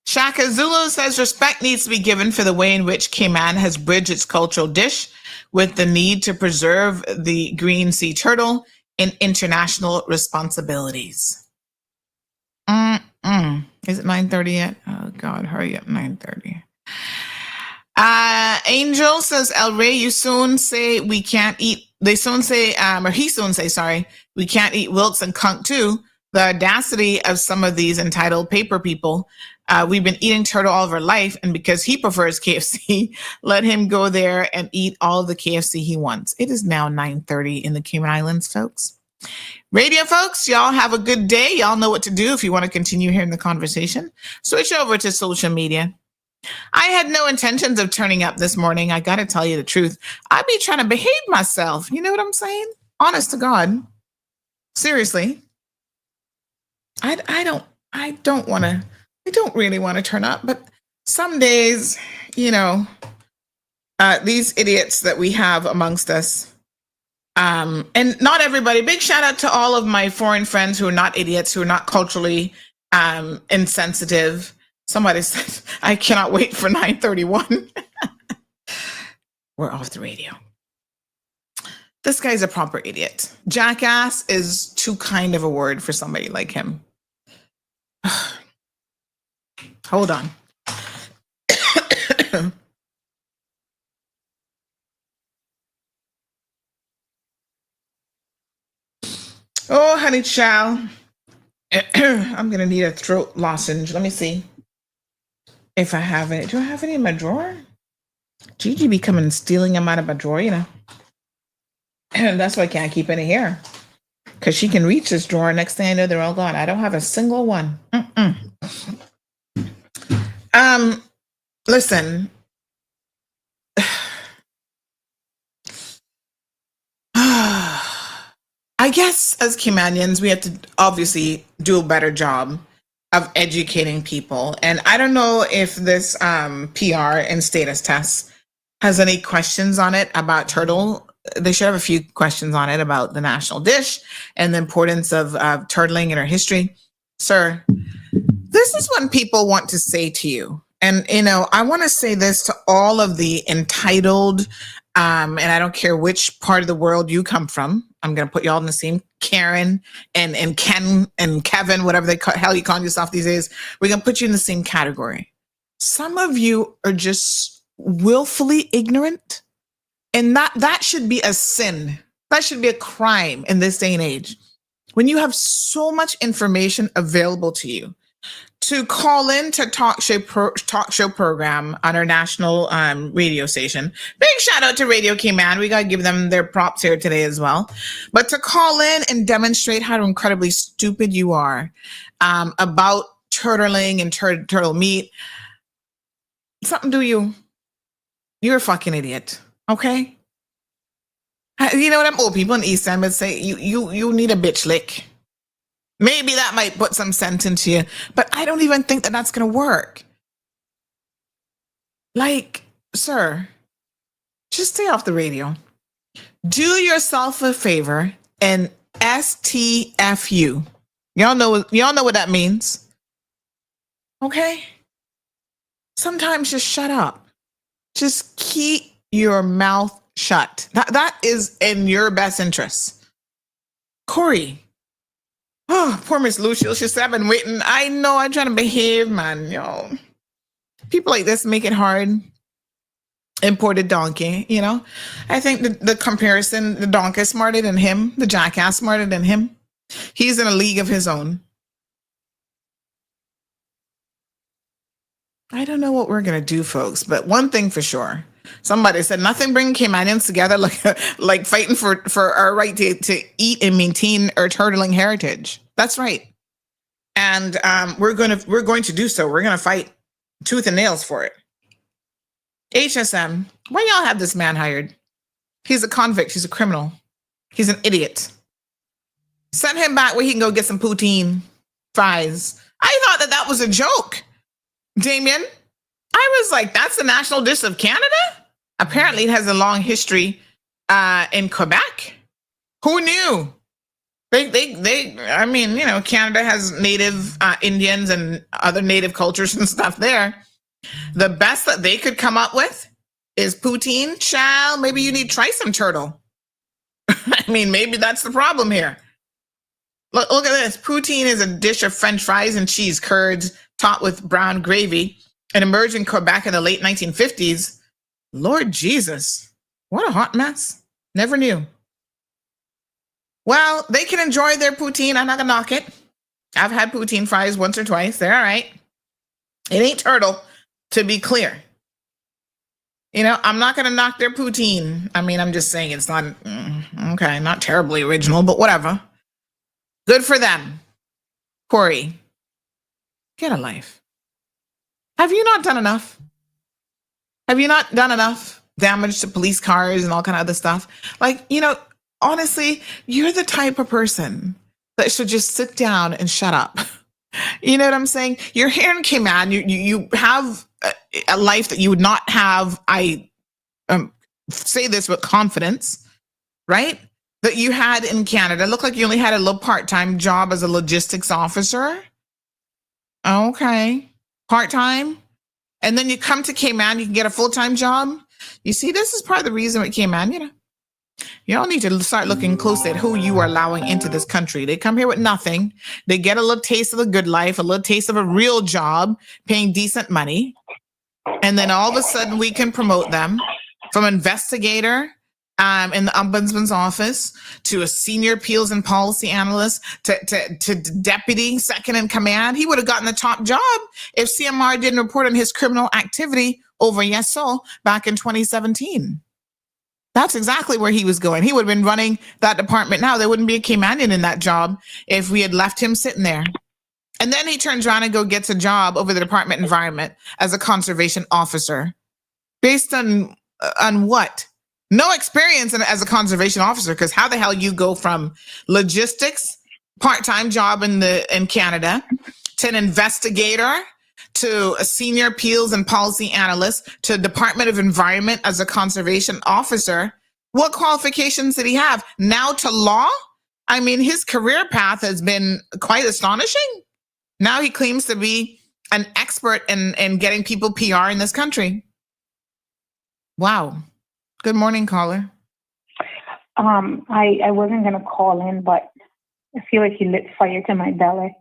Shaka Zulu says respect needs to be given for the way in which Cayman has bridged its cultural dish with the need to preserve the green sea turtle in international responsibilities. Is it 9:30 yet? Oh, God, hurry up, 9:30. Angel says, El Rey, you soon say we can't eat. He soon say, sorry, we can't eat Wilkes and Kunk too. The audacity of some of these entitled paper people. We've been eating turtle all of our life, and because he prefers KFC, let him go there and eat all the KFC he wants. It is now 9:30 in the Cayman Islands, folks. Radio folks, y'all have a good day. Y'all know what to do if you want to continue hearing the conversation. Switch over to social media. I had no intentions of turning up this morning. I got to tell you the truth. I be trying to behave myself. You know what I'm saying? Honest to God. Seriously. I don't really want to turn up, but some days, you know, these idiots that we have amongst us, and not everybody, big shout out to all of my foreign friends who are not idiots, who are not culturally insensitive. Somebody said, I cannot wait for 9:31. We're off the radio. This guy's a proper idiot. Jackass is too kind of a word for somebody like him. Hold on. Oh, honey child. I'm going to need a throat lozenge. Let me see if I have it. Do I have any in my drawer? Gigi be coming and stealing them out of my drawer, you know. And that's why I can't keep any here. Because she can reach this drawer. Next thing I know, they're all gone. I don't have a single one. Listen. I guess as Caymanians, we have to obviously do a better job of educating people. And I don't know if this PR and status test has any questions on it about turtle. They should have a few questions on it about the national dish and the importance of turtling in our history. Sir, this is what people want to say to you. And, you know, I want to say this to all of the entitled, and I don't care which part of the world you come from. I'm going to put you all in the same Karen and Ken and Kevin, whatever hell you call yourself these days. We're going to put you in the same category. Some of you are just willfully ignorant. And that should be a sin. That should be a crime in this day and age. When you have so much information available to you, to call in to talk show program on our national radio station. Big shout out to Radio Cayman. We got to give them their props here today as well. But to call in and demonstrate how incredibly stupid you are about turtling and turtle meat, something to you. You're a fucking idiot. Okay? You know what? I'm old people in East End would say, you need a bitch lick. Maybe that might put some sense into you, but I don't even think that that's going to work. Like, sir, just stay off the radio. Do yourself a favor and STFU. Y'all know what that means. Okay? Sometimes just shut up. Just keep your mouth shut. That is in your best interest. Corey. Oh, poor Miss Lucille. She said, I've been waiting. I know, I'm trying to behave, man. Yo, people like this make it hard. Imported donkey, you know? I think the comparison, the donkey is smarter than him. The jackass smarter than him. He's in a league of his own. I don't know what we're going to do, folks, but one thing for sure. Somebody said nothing bring Caymanians together like fighting for our right to eat and maintain our turtling heritage. That's right. And we're going to do so. We're going to fight tooth and nails for it. HSM, why y'all have this man hired? He's a convict. He's a criminal. He's an idiot. Send him back where he can go get some poutine fries. I thought that was a joke, Damien. I was like, that's the national dish of Canada? Apparently it has a long history in Quebec. Who knew? I mean, you know, Canada has native Indians and other native cultures and stuff there. The best that they could come up with is poutine. Child, maybe you need to try some turtle. I mean, maybe that's the problem here. Look at this. Poutine is a dish of French fries and cheese curds topped with brown gravy and emerged in Quebec in the late 1950s. Lord Jesus, what a hot mess. Never knew. Well, they can enjoy their poutine. I'm not going to knock it. I've had poutine fries once or twice. They're all right. It ain't turtle, to be clear. You know, I'm not going to knock their poutine. I mean, I'm just saying it's not, okay, not terribly original, but whatever. Good for them. Corey, get a life. Have you not done enough? Have you not done enough damage to police cars and all kind of other stuff? Like, you know, honestly, you're the type of person that should just sit down and shut up. You know what I'm saying? You're here in Cayman. You have a life that you would not have. I say this with confidence, right? That you had in Canada. It looked like you only had a little part-time job as a logistics officer. Okay. Part-time. And then you come to Cayman, you can get a full-time job. You see, this is part of the reason with Cayman, you know. You all need to start looking closely at who you are allowing into this country. They come here with nothing. They get a little taste of the good life, a little taste of a real job, paying decent money. And then all of a sudden we can promote them from investigator in the ombudsman's office to a senior appeals and policy analyst to deputy second in command. He would have gotten the top job if CMR didn't report on his criminal activity over Yeso back in 2017. That's exactly where he was going. He would have been running that department now. There wouldn't be a Caymanian in that job if we had left him sitting there. And then he turns around and gets a job over the department environment as a conservation officer. Based on what? No experience as a conservation officer, because how the hell you go from logistics, part-time job in Canada, to an investigator, to a senior appeals and policy analyst, to Department of Environment as a conservation officer. What qualifications did he have? Now to law? I mean, his career path has been quite astonishing. Now he claims to be an expert in getting people PR in this country. Wow. Good morning, caller. I wasn't going to call in, but I feel like he lit fire to my belly.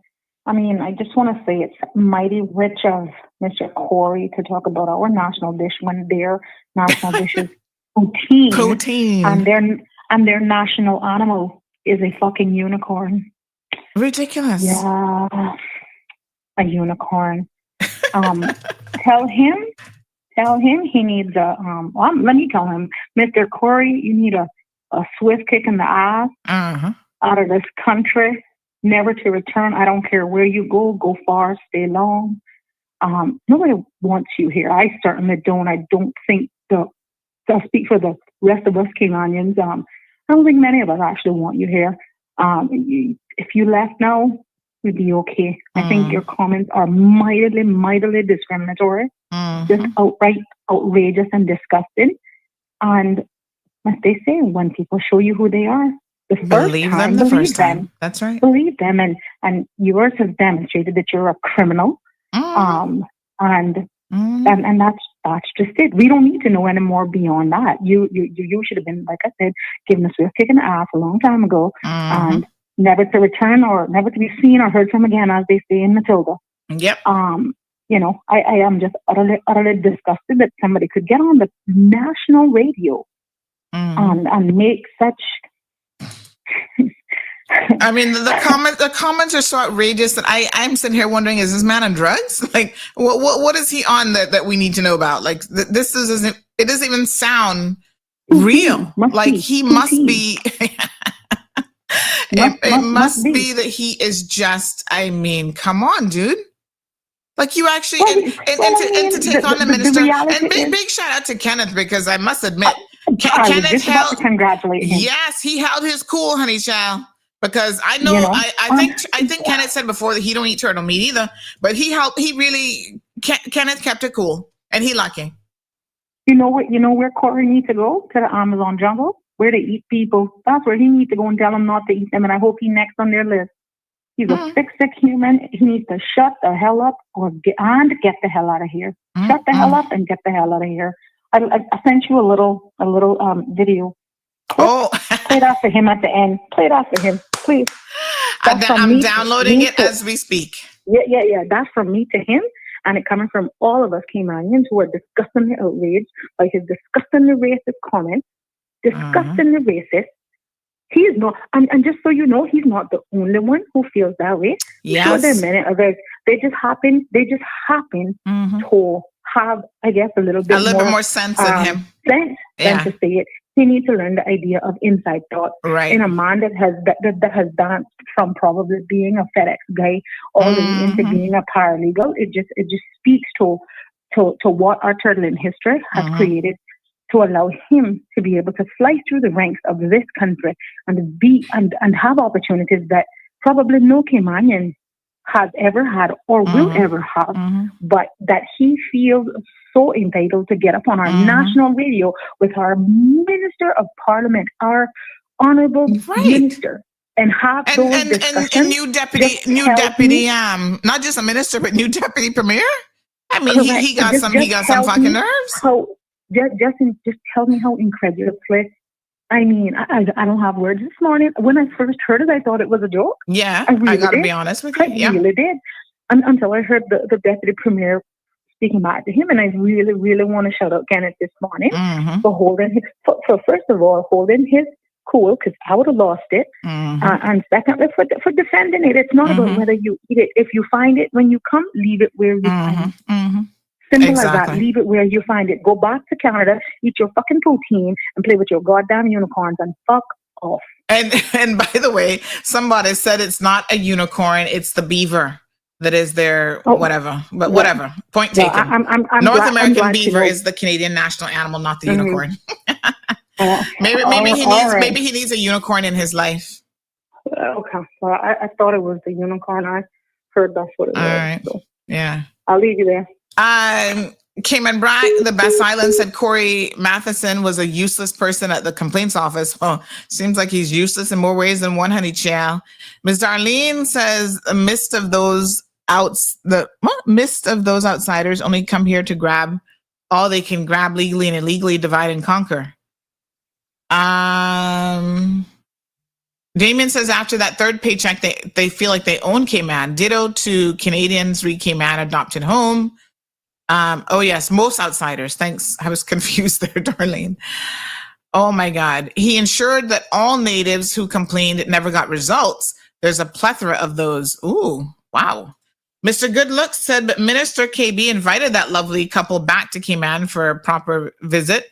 I mean, I just want to say it's mighty rich of Mr. Corey to talk about our national dish when their national dish is poutine. Poutine. And their national animal is a fucking unicorn. Ridiculous. Yeah. A unicorn. Tell him he needs let me tell him, Mr. Corey, you need a swift kick in the ass out of this country, never to return. I don't care where you go far, stay long. Nobody wants you here. I certainly don't. I don't think I'll speak for the rest of us Caymanians. I don't think many of us actually want you here. If you left now, we'd be okay. I think your comments are mightily discriminatory. Just outright outrageous and disgusting. And as they say, when people show you who they are, believe them. That's right. Believe them, and yours has demonstrated that you're a criminal. And that's just it. We don't need to know any more beyond that. You should have been, like I said, given a swift kick in the ass a long time ago, and never to return or never to be seen or heard from again, as they say in Matilda. Yep. You know, I am just utterly disgusted that somebody could get on the national radio and make such. I mean, the comments are so outrageous that I'm sitting here wondering: is this man on drugs? Like, what is he on that we need to know about? Like, this is It doesn't even sound real. Like he must be. It must be that he is just. I mean, come on, dude. Like you actually, and to take on the minister, and big shout out to Kenneth, because I must admit, Kenneth held. Congratulate him. Yes, he held his cool, honey child. Because I know, I think Kenneth said before that he don't eat turtle meat either, but Kenneth kept it cool, and he lucky. You know where Corey needs to go? To the Amazon jungle, where they eat people. That's where he needs to go and tell them not to eat them, and I hope he's next on their list. He's a sick human. He needs to shut the hell up get the hell out of here. Shut the hell up and get the hell out of here. I sent you a little video. Oh, play it off for him at the end. Play it off for him, please. I'm downloading it as we speak. Yeah. That's from me to him, and it coming from all of us Caymanians who are disgustingly outraged by his disgustingly racist comments. Disgustingly racist. He is not, and just so you know, he's not the only one who feels that way. Yes. Sure, there are many others. They just happen to have, I guess, a little bit more sense in him. Than to say it. He needs to learn the idea of inside thought. Right. In a man that has danced from probably being a FedEx guy all the way into being a paralegal. It just speaks to what our turtle in history has created, to allow him to be able to slice through the ranks of this country and have opportunities that probably no Caymanian has ever had or will ever have, but that he feels so entitled to get up on our national radio with our Minister of Parliament, our honorable minister, and have those discussions. And new deputy, not just a minister, but new deputy premier. I mean, he got some fucking nerves. Just tell me how incredulously. I mean, I don't have words. This morning, when I first heard it, I thought it was a joke. Yeah, I gotta be honest with you. I really did. Until I heard the deputy premier speaking back to him, and I really, really want to shout out Kenneth this morning for holding first of all, holding his cool, because I would have lost it, and secondly for defending it. It's not about whether you eat it. If you find it when you come, leave it where you find it. Simple as that. Leave it where you find it. Go back to Canada, eat your fucking protein, and play with your goddamn unicorns, and fuck off. And by the way, somebody said it's not a unicorn; it's the beaver that is their whatever. But whatever. Point taken. I'm North American beaver is the Canadian national animal, not the unicorn. Maybe he needs a unicorn in his life. Okay. Well, I thought it was the unicorn. I heard that's what it was. All right. So. Yeah. I'll leave you there. Cayman Bragg, the Best Island, said Corey Matheson was a useless person at the complaints office. Well, seems like he's useless in more ways than one, honey child. Ms. Darlene says a mist of those outsiders only come here to grab all they can grab legally and illegally, divide and conquer. Damien says after that third paycheck, they feel like they own Cayman. Ditto to Canadians read Cayman adopted home. Oh yes, most outsiders. Thanks. I was confused there, Darlene. Oh my God. He ensured that all natives who complained never got results. There's a plethora of those. Ooh, wow. Mr. Goodlook said that Minister KB invited that lovely couple back to Cayman for a proper visit.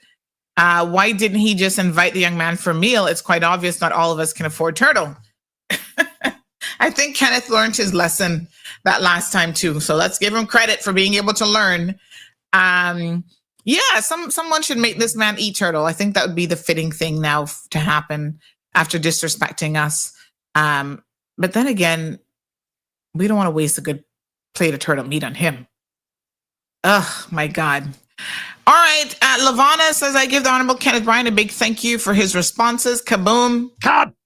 Why didn't he just invite the young man for a meal? It's quite obvious not all of us can afford turtle. I think Kenneth learned his lesson that last time too. So let's give him credit for being able to learn. Someone should make this man eat turtle. I think that would be the fitting thing now to happen after disrespecting us. But then again, we don't want to waste a good plate of turtle meat on him. Oh my God. All right. Lavana says, I give the Honorable Kenneth Bryan a big thank you for his responses. Kaboom.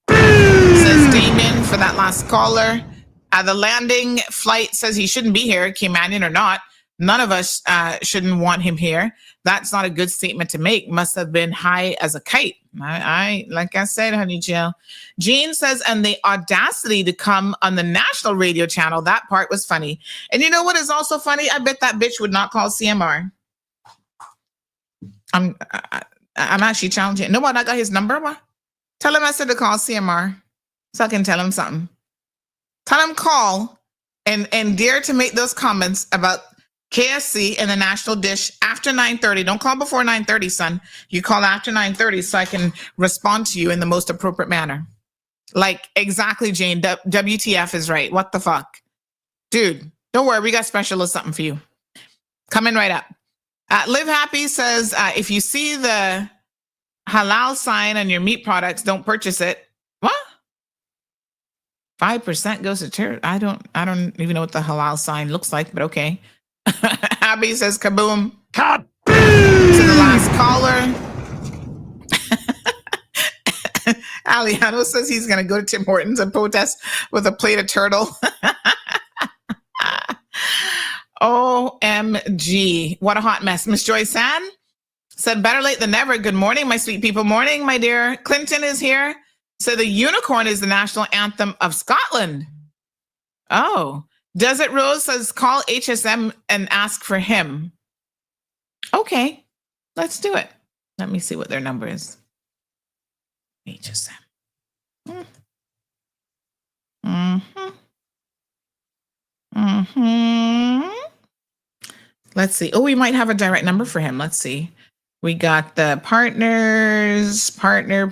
Says Damien for that last caller. The landing flight says he shouldn't be here, Caymanian or not. None of us shouldn't want him here. That's not a good statement to make. Must have been high as a kite. I like I said, honey Jill. Jean says, and the audacity to come on the national radio channel. That part was funny. And you know what is also funny? I bet that bitch would not call CMR. I'm actually challenging. Nobody, I got his number. What? Tell him I said to call CMR so I can tell him something. Tell him call and dare to make those comments about KFC and the national dish after 9:30. Don't call before 9:30, son. You call after 9:30 so I can respond to you in the most appropriate manner. Like, exactly, Jane. WTF is right. What the fuck? Dude, don't worry. We got special or something for you. Coming right up. Live Happy says, if you see the halal sign on your meat products, don't purchase it. What? 5% goes to charity. I don't even know what the halal sign looks like, but okay. Abby says kaboom. Kaboom! To the last caller. Aliano says he's going to go to Tim Hortons and protest with a plate of turtle. OMG. What a hot mess. Miss Joy San said, better late than never. Good morning, my sweet people. Morning, my dear. Clinton is here. So the unicorn is the national anthem of Scotland. Oh. Desert Rose says, call HSM and ask for him. Okay, let's do it. Let me see what their number is. HSM. Let's see. Oh, we might have a direct number for him. Let's see. We got the partners, partner.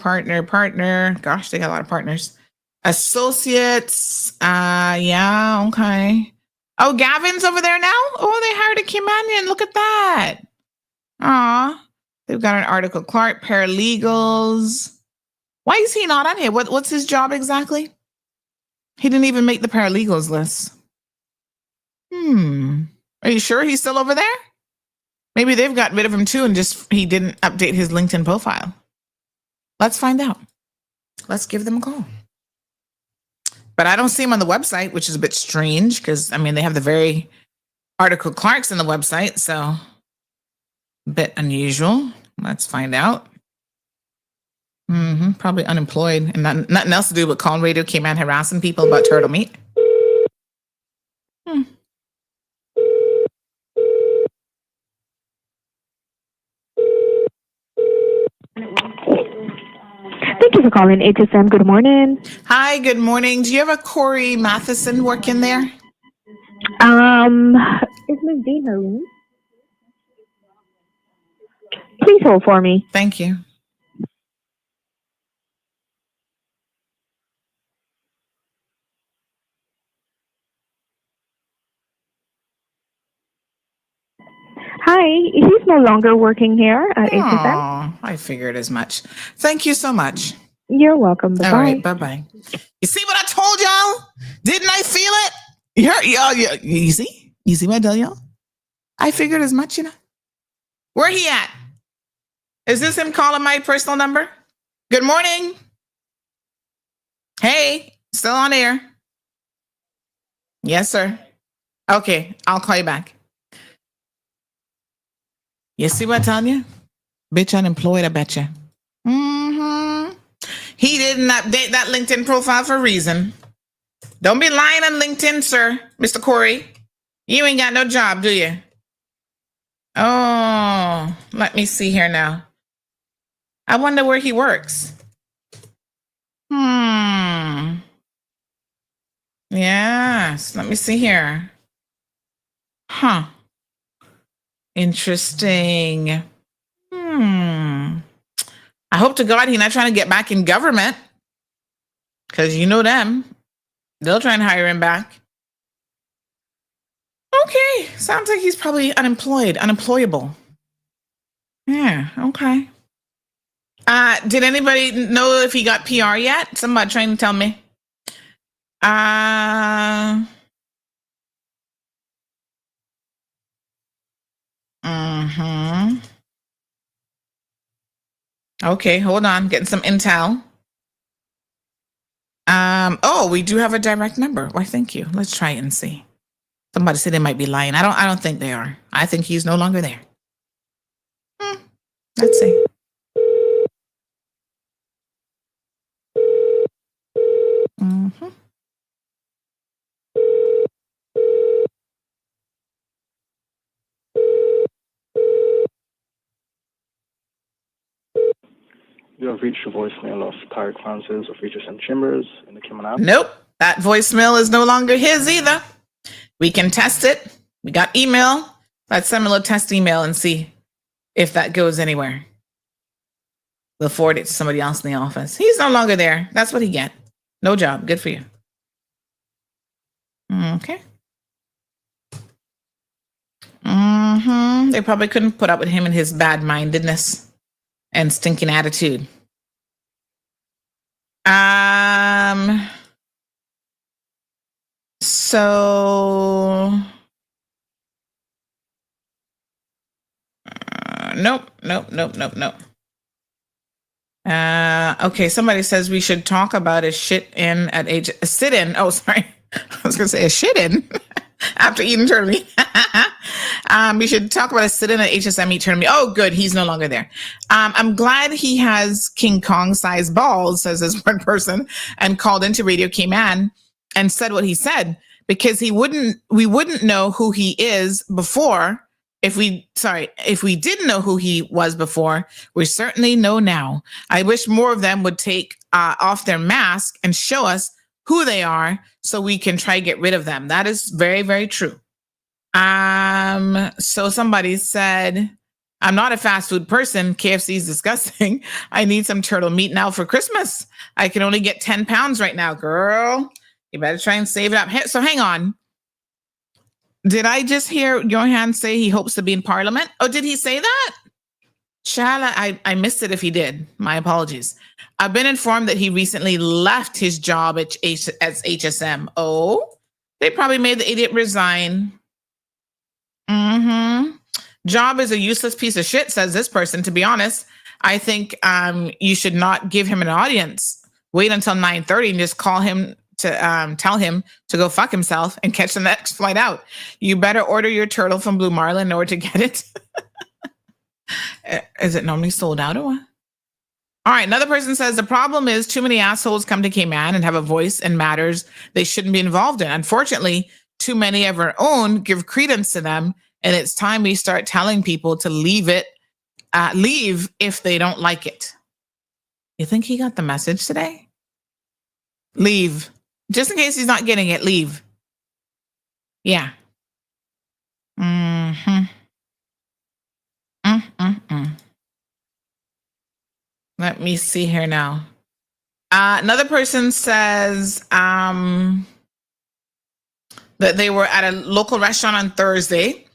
Gosh, they got a lot of partners. Associates. Yeah, okay. Oh, Gavin's over there now? Oh, they hired a Caymanian. Look at that. Aw. They've got an article. Clark, paralegals. Why is he not on here? What's his job exactly? He didn't even make the paralegals list. Are you sure he's still over there? Maybe they've got rid of him too and just he didn't update his LinkedIn profile. Let's find out. Let's give them a call. But I don't see him on the website, which is a bit strange because, I mean, they have the very article Clark's on the website, so a bit unusual. Let's find out. Probably unemployed and nothing else to do but call radio Cayman harassing people about turtle meat. Thank you for calling HSM. Good morning. Hi, good morning. Do you have a Corey Matheson working there? Is Ms. D in her room? Please hold for me. Thank you. Hi, he's no longer working here at HSM. I figured as much. Thank you so much. You're welcome. Bye-bye. All right, bye-bye. You see what I told y'all? Didn't I feel it? You see? You see what I tell y'all? I figured as much, you know. Where he at? Is this him calling my personal number? Good morning. Hey, still on air. Yes, sir. Okay, I'll call you back. You see what I'm telling you? Bitch unemployed, I betcha. He didn't update that LinkedIn profile for a reason. Don't be lying on LinkedIn, sir, Mr. Corey. You ain't got no job, do you? Oh, let me see here now. I wonder where he works. Yes, let me see here. Huh. Interesting. I hope to God he's not trying to get back in government. Because you know them. They'll try and hire him back. Okay. Sounds like he's probably unemployable. Yeah, okay. Did anybody know if he got PR yet? Somebody trying to tell me. Okay, hold on. Getting some intel. Oh, we do have a direct number. Why, thank you. Let's try it and see. Somebody said they might be lying. I don't think they are. I think he's no longer there. Let's see. You have reached the voicemail of Tarek Francis of Richardson Chambers in the Cayman Islands. Nope. That voicemail is no longer his either. We can test it. We got email. Let's send him a little test email and see if that goes anywhere. We'll forward it to somebody else in the office. He's no longer there. That's what he get. No job. Good for you. Okay. They probably couldn't put up with him and his bad-mindedness and stinking attitude. So nope. Okay, somebody says we should talk about a sit-in. Oh, sorry. I was going to say a shit-in after eating turtle meat. We should talk about a sit-in at HSM Eat Turtle Meat. Oh, good. He's no longer there. I'm glad he has King Kong-sized balls, says this one person, and called into Radio Cayman and said what he said, because we wouldn't know who he is before. If we didn't know who he was before, we certainly know now. I wish more of them would take off their mask and show us who they are so we can try to get rid of them. That is very, very true. So somebody said, I'm not a fast food person. KFC is disgusting. I need some turtle meat now for Christmas. I can only get 10 pounds right now, girl. You better try and save it up. So hang on. Did I just hear Johan say he hopes to be in Parliament? Oh, did he say that? Shala, I missed it if he did. My apologies. I've been informed that he recently left his job at HSM. Oh, they probably made the idiot resign. Job is a useless piece of shit, says this person. To be honest, I think you should not give him an audience. Wait until 9:30 and just call him to tell him to go fuck himself and catch the next flight out. You better order your turtle from Blue Marlin in order to get it. Is it normally sold out or what? All right, another person says the problem is too many assholes come to Cayman and have a voice in matters they shouldn't be involved in. Unfortunately, too many of our own give credence to them, and it's time we start telling people to leave if they don't like it. You think he got the message today? Leave. Just in case he's not getting it, leave. Yeah. Let me see here now. Another person says that they were at a local restaurant on Thursday,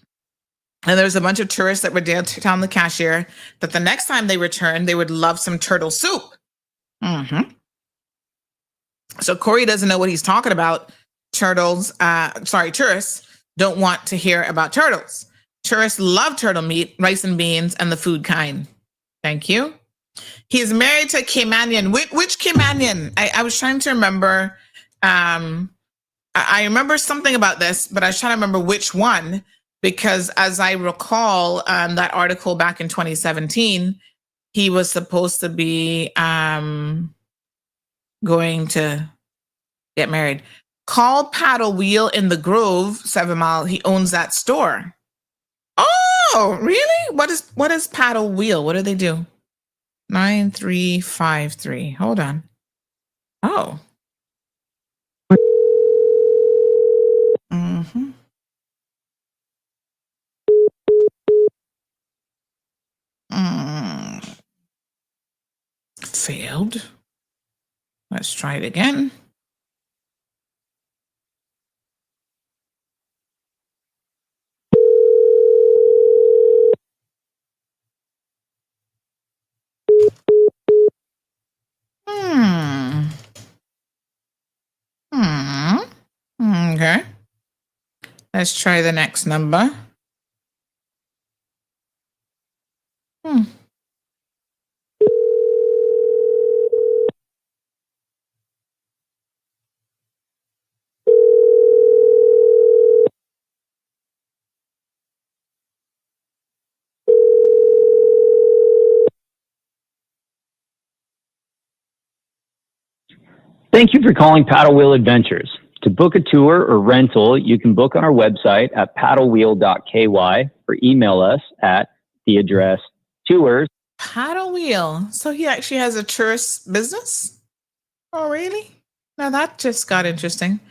and there was a bunch of tourists that were there to tell the cashier that the next time they return, they would love some turtle soup. So Corey doesn't know what he's talking about. Tourists don't want to hear about turtles. Tourists love turtle meat, rice and beans, and the food kind. Thank you. He's married to Caymanian. Which Caymanian? I was trying to remember. I remember something about this, but I was trying to remember which one, because as I recall, that article back in 2017, he was supposed to be going to get married. Call Paddle Wheel in the Grove, 7 Mile. He owns that store. Oh, really? What is Paddle Wheel? What do they do? 9353. Hold on. Oh. Failed. Let's try it again. Okay. Let's try the next number. Thank you for calling Paddle Wheel Adventures. To book a tour or rental, you can book on our website at paddlewheel.ky or email us at the address tours. Paddle Wheel. So he actually has a tourist business? Oh, really? Now that just got interesting.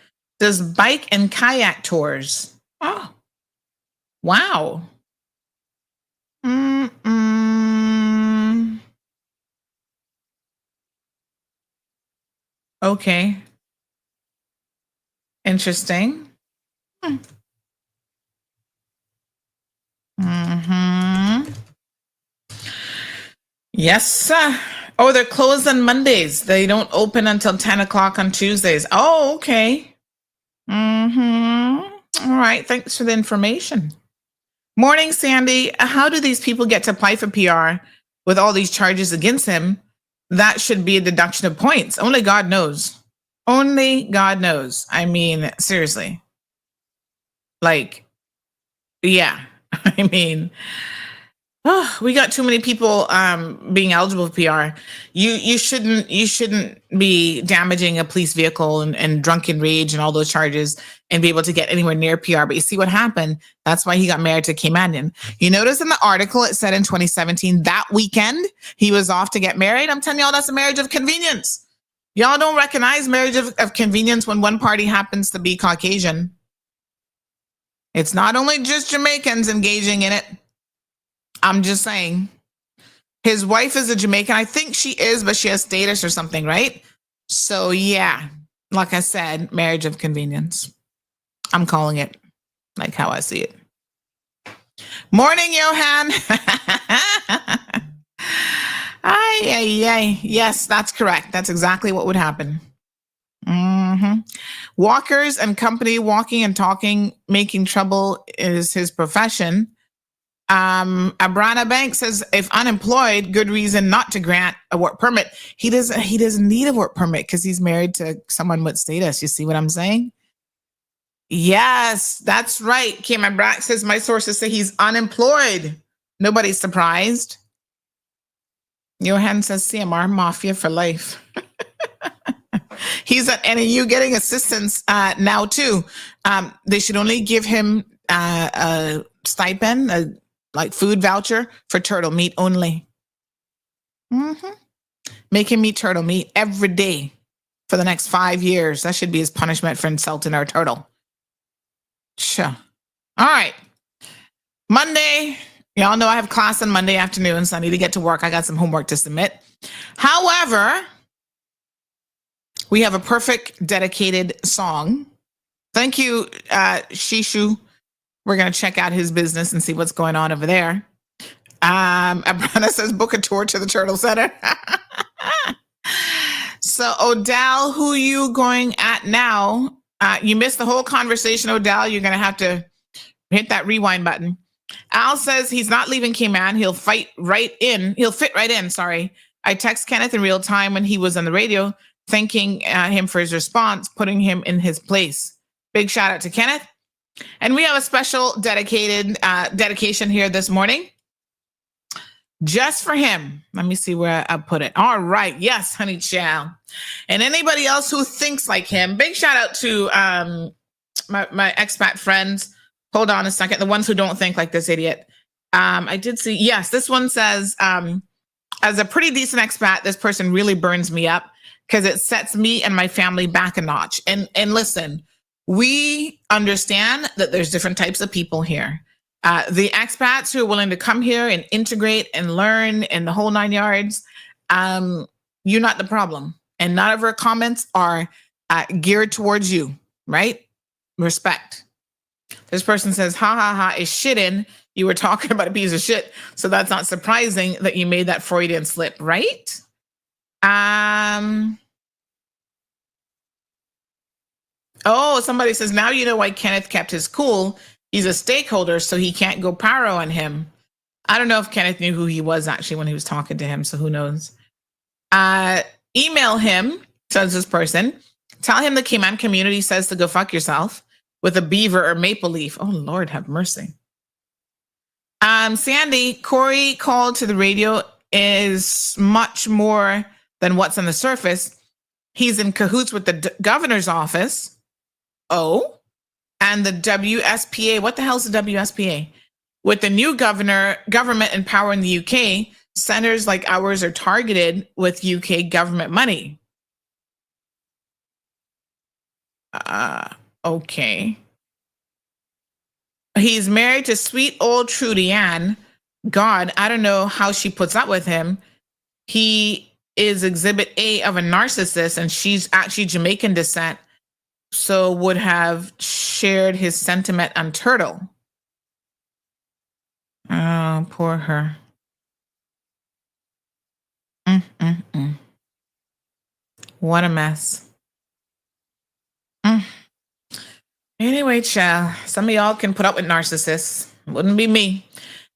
Does bike and kayak tours. Oh, wow. Okay. Interesting. Yes, sir. Oh, they're closed on Mondays. They don't open until 10 o'clock on Tuesdays. Oh, okay. All right. Thanks for the information. Morning, Sandy. How do these people get to apply for PR with all these charges against him? That should be a deduction of points. Only God knows. Only God knows. I mean, seriously. Like, yeah. I mean, we got too many people being eligible for PR. You shouldn't be damaging a police vehicle and drunken rage and all those charges and be able to get anywhere near PR. But you see what happened? That's why he got married to Cayman. You notice in the article it said in 2017 that weekend he was off to get married. I'm telling y'all, that's a marriage of convenience. Y'all don't recognize marriage of convenience when one party happens to be Caucasian. It's not only just Jamaicans engaging in it. I'm just saying. His wife is a Jamaican. I think she is, but she has status or something, right? So yeah, like I said, marriage of convenience. I'm calling it like how I see it. Morning, Johan. Ay. Yes, that's correct. That's exactly what would happen. Walkers and company walking and talking, making trouble is his profession. Abrana Bank says if unemployed, good reason not to grant a work permit. He doesn't need a work permit because he's married to someone with status. You see what I'm saying? Yes, that's right. Cayman Brack says my sources say he's unemployed. Nobody's surprised. Johan says CMR Mafia for life. He's at NAU getting assistance now too. They should only give him a stipend, like food voucher for turtle meat only. Make him eat turtle meat every day for the next 5 years. That should be his punishment for insulting our turtle. Sure. All right. Monday. Y'all know I have class on Monday afternoon, so I need to get to work. I got some homework to submit. However, we have a perfect dedicated song. Thank you, Shishu. We're going to check out his business and see what's going on over there. Abrana says book a tour to the Turtle Center. So, Odell, who you going at now? You missed the whole conversation, Odell. You're going to have to hit that rewind button. Al says he's not leaving Cayman. He'll fit right in. Sorry. I text Kenneth in real time when he was on the radio, thanking him for his response, putting him in his place. Big shout out to Kenneth. And we have a special dedication here this morning. Just for him. Let me see where I put it. All right. Yes, honey child. And anybody else who thinks like him. Big shout out to my expat friends. Hold on a second. The ones who don't think like this idiot. I did see. Yes, this one says, as a pretty decent expat, this person really burns me up because it sets me and my family back a notch. And listen, we understand that there's different types of people here. The expats who are willing to come here and integrate and learn and the whole 9 yards, you're not the problem. And none of our comments are geared towards you, right? Respect. This person says, ha ha ha, is shitting. You were talking about a piece of shit. So that's not surprising that you made that Freudian slip, right? Oh, somebody says, now you know why Kenneth kept his cool. He's a stakeholder, so he can't go paro on him. I don't know if Kenneth knew who he was actually when he was talking to him, so who knows? Email him, says this person. Tell him the Cayman community says to go fuck yourself with a beaver or maple leaf. Oh, Lord, have mercy. Sandy, Corey called to the radio is much more than what's on the surface. He's in cahoots with the governor's office. Oh, and the WSPA. What the hell is the WSPA? With the new government in power in the UK, centers like ours are targeted with UK government money. Okay. He's married to sweet old Trudy Ann, God, I don't know how she puts up with him. He is exhibit A of a narcissist, and she's actually Jamaican descent, so would have shared his sentiment on Turtle. Oh, poor her. What a mess. Anyway, child, some of y'all can put up with narcissists. Wouldn't be me.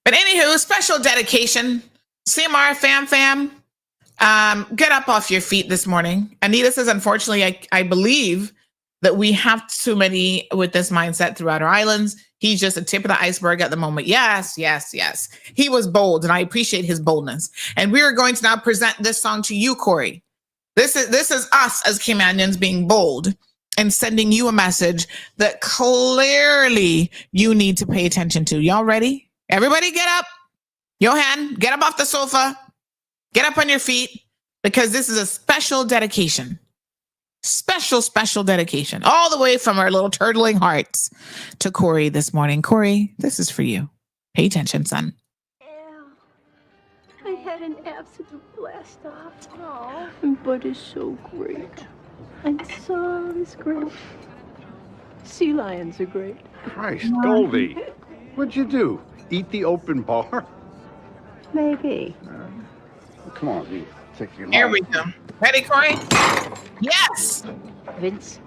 But anywho, special dedication. CMR fam. Get up off your feet this morning. Anita says, unfortunately, I believe that we have too many with this mindset throughout our islands. He's just a tip of the iceberg at the moment. Yes. He was bold, and I appreciate his boldness. And we are going to now present this song to you, Corey. This is us as Caymanians being bold and sending you a message that clearly you need to pay attention to. Y'all ready? Everybody get up. Johan, get up off the sofa. Get up on your feet, because this is a special dedication. Special dedication. All the way from our little turtling hearts to Corey this morning. Corey, this is for you. Pay attention, son. I had an absolute blast off. But it's so great. And sun is great. Sea lions are great. Christ, Goldie, what'd you do? Eat the open bar? Maybe. Come on, you take your Here we go. Ready, Corey? Yes. Vince.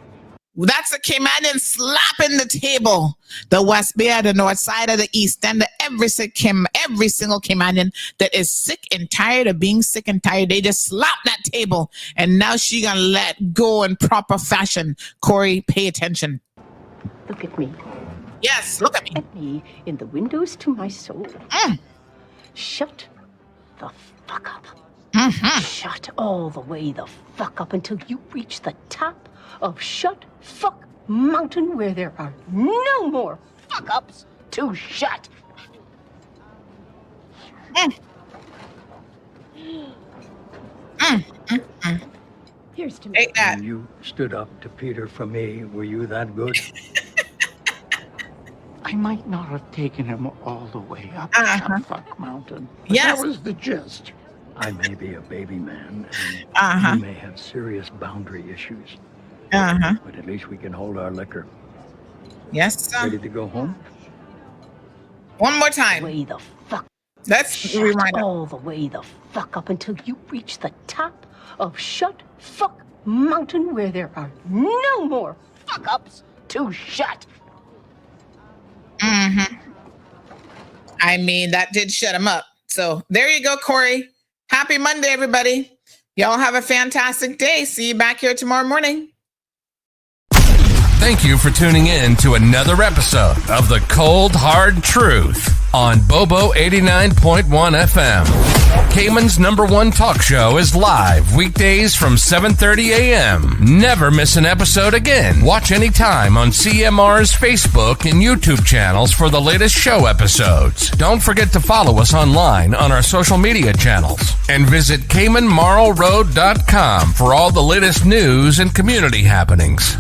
That's a Caymanian slapping the table. The West Bay, the North Side, of the East End, every single Caymanian that is sick and tired of being sick and tired. They just slap that table, and now she gonna let go in proper fashion. Corey, pay attention. Look at me. Yes, look at me. At me in the windows to my soul. Shut the fuck up. Shut all the way the fuck up until you reach the top of Shut Fuck Mountain, where there are no more fuck ups to shut. Here's to me. When you stood up to Peter for me, were you that good? I might not have taken him all the way up Shut Fuck Mountain. But Yes. That was the gist. I may be a baby man, and you may have serious boundary issues. But at least we can hold our liquor. Yes, sir. Ready to go home? One more time. Way the fuck. Let's rewind all the way the fuck up until you reach the top of Shut Fuck Mountain, where there are no more fuck ups to shut. I mean, that did shut him up. So there you go, Corey. Happy Monday, everybody. Y'all have a fantastic day. See you back here tomorrow morning. Thank you for tuning in to another episode of The Cold Hard Truth on Bobo 89.1 FM. Cayman's #1 talk show is live weekdays from 7:30 a.m. Never miss an episode again. Watch anytime on CMR's Facebook and YouTube channels for the latest show episodes. Don't forget to follow us online on our social media channels. And visit CaymanMarlRoad.com for all the latest news and community happenings.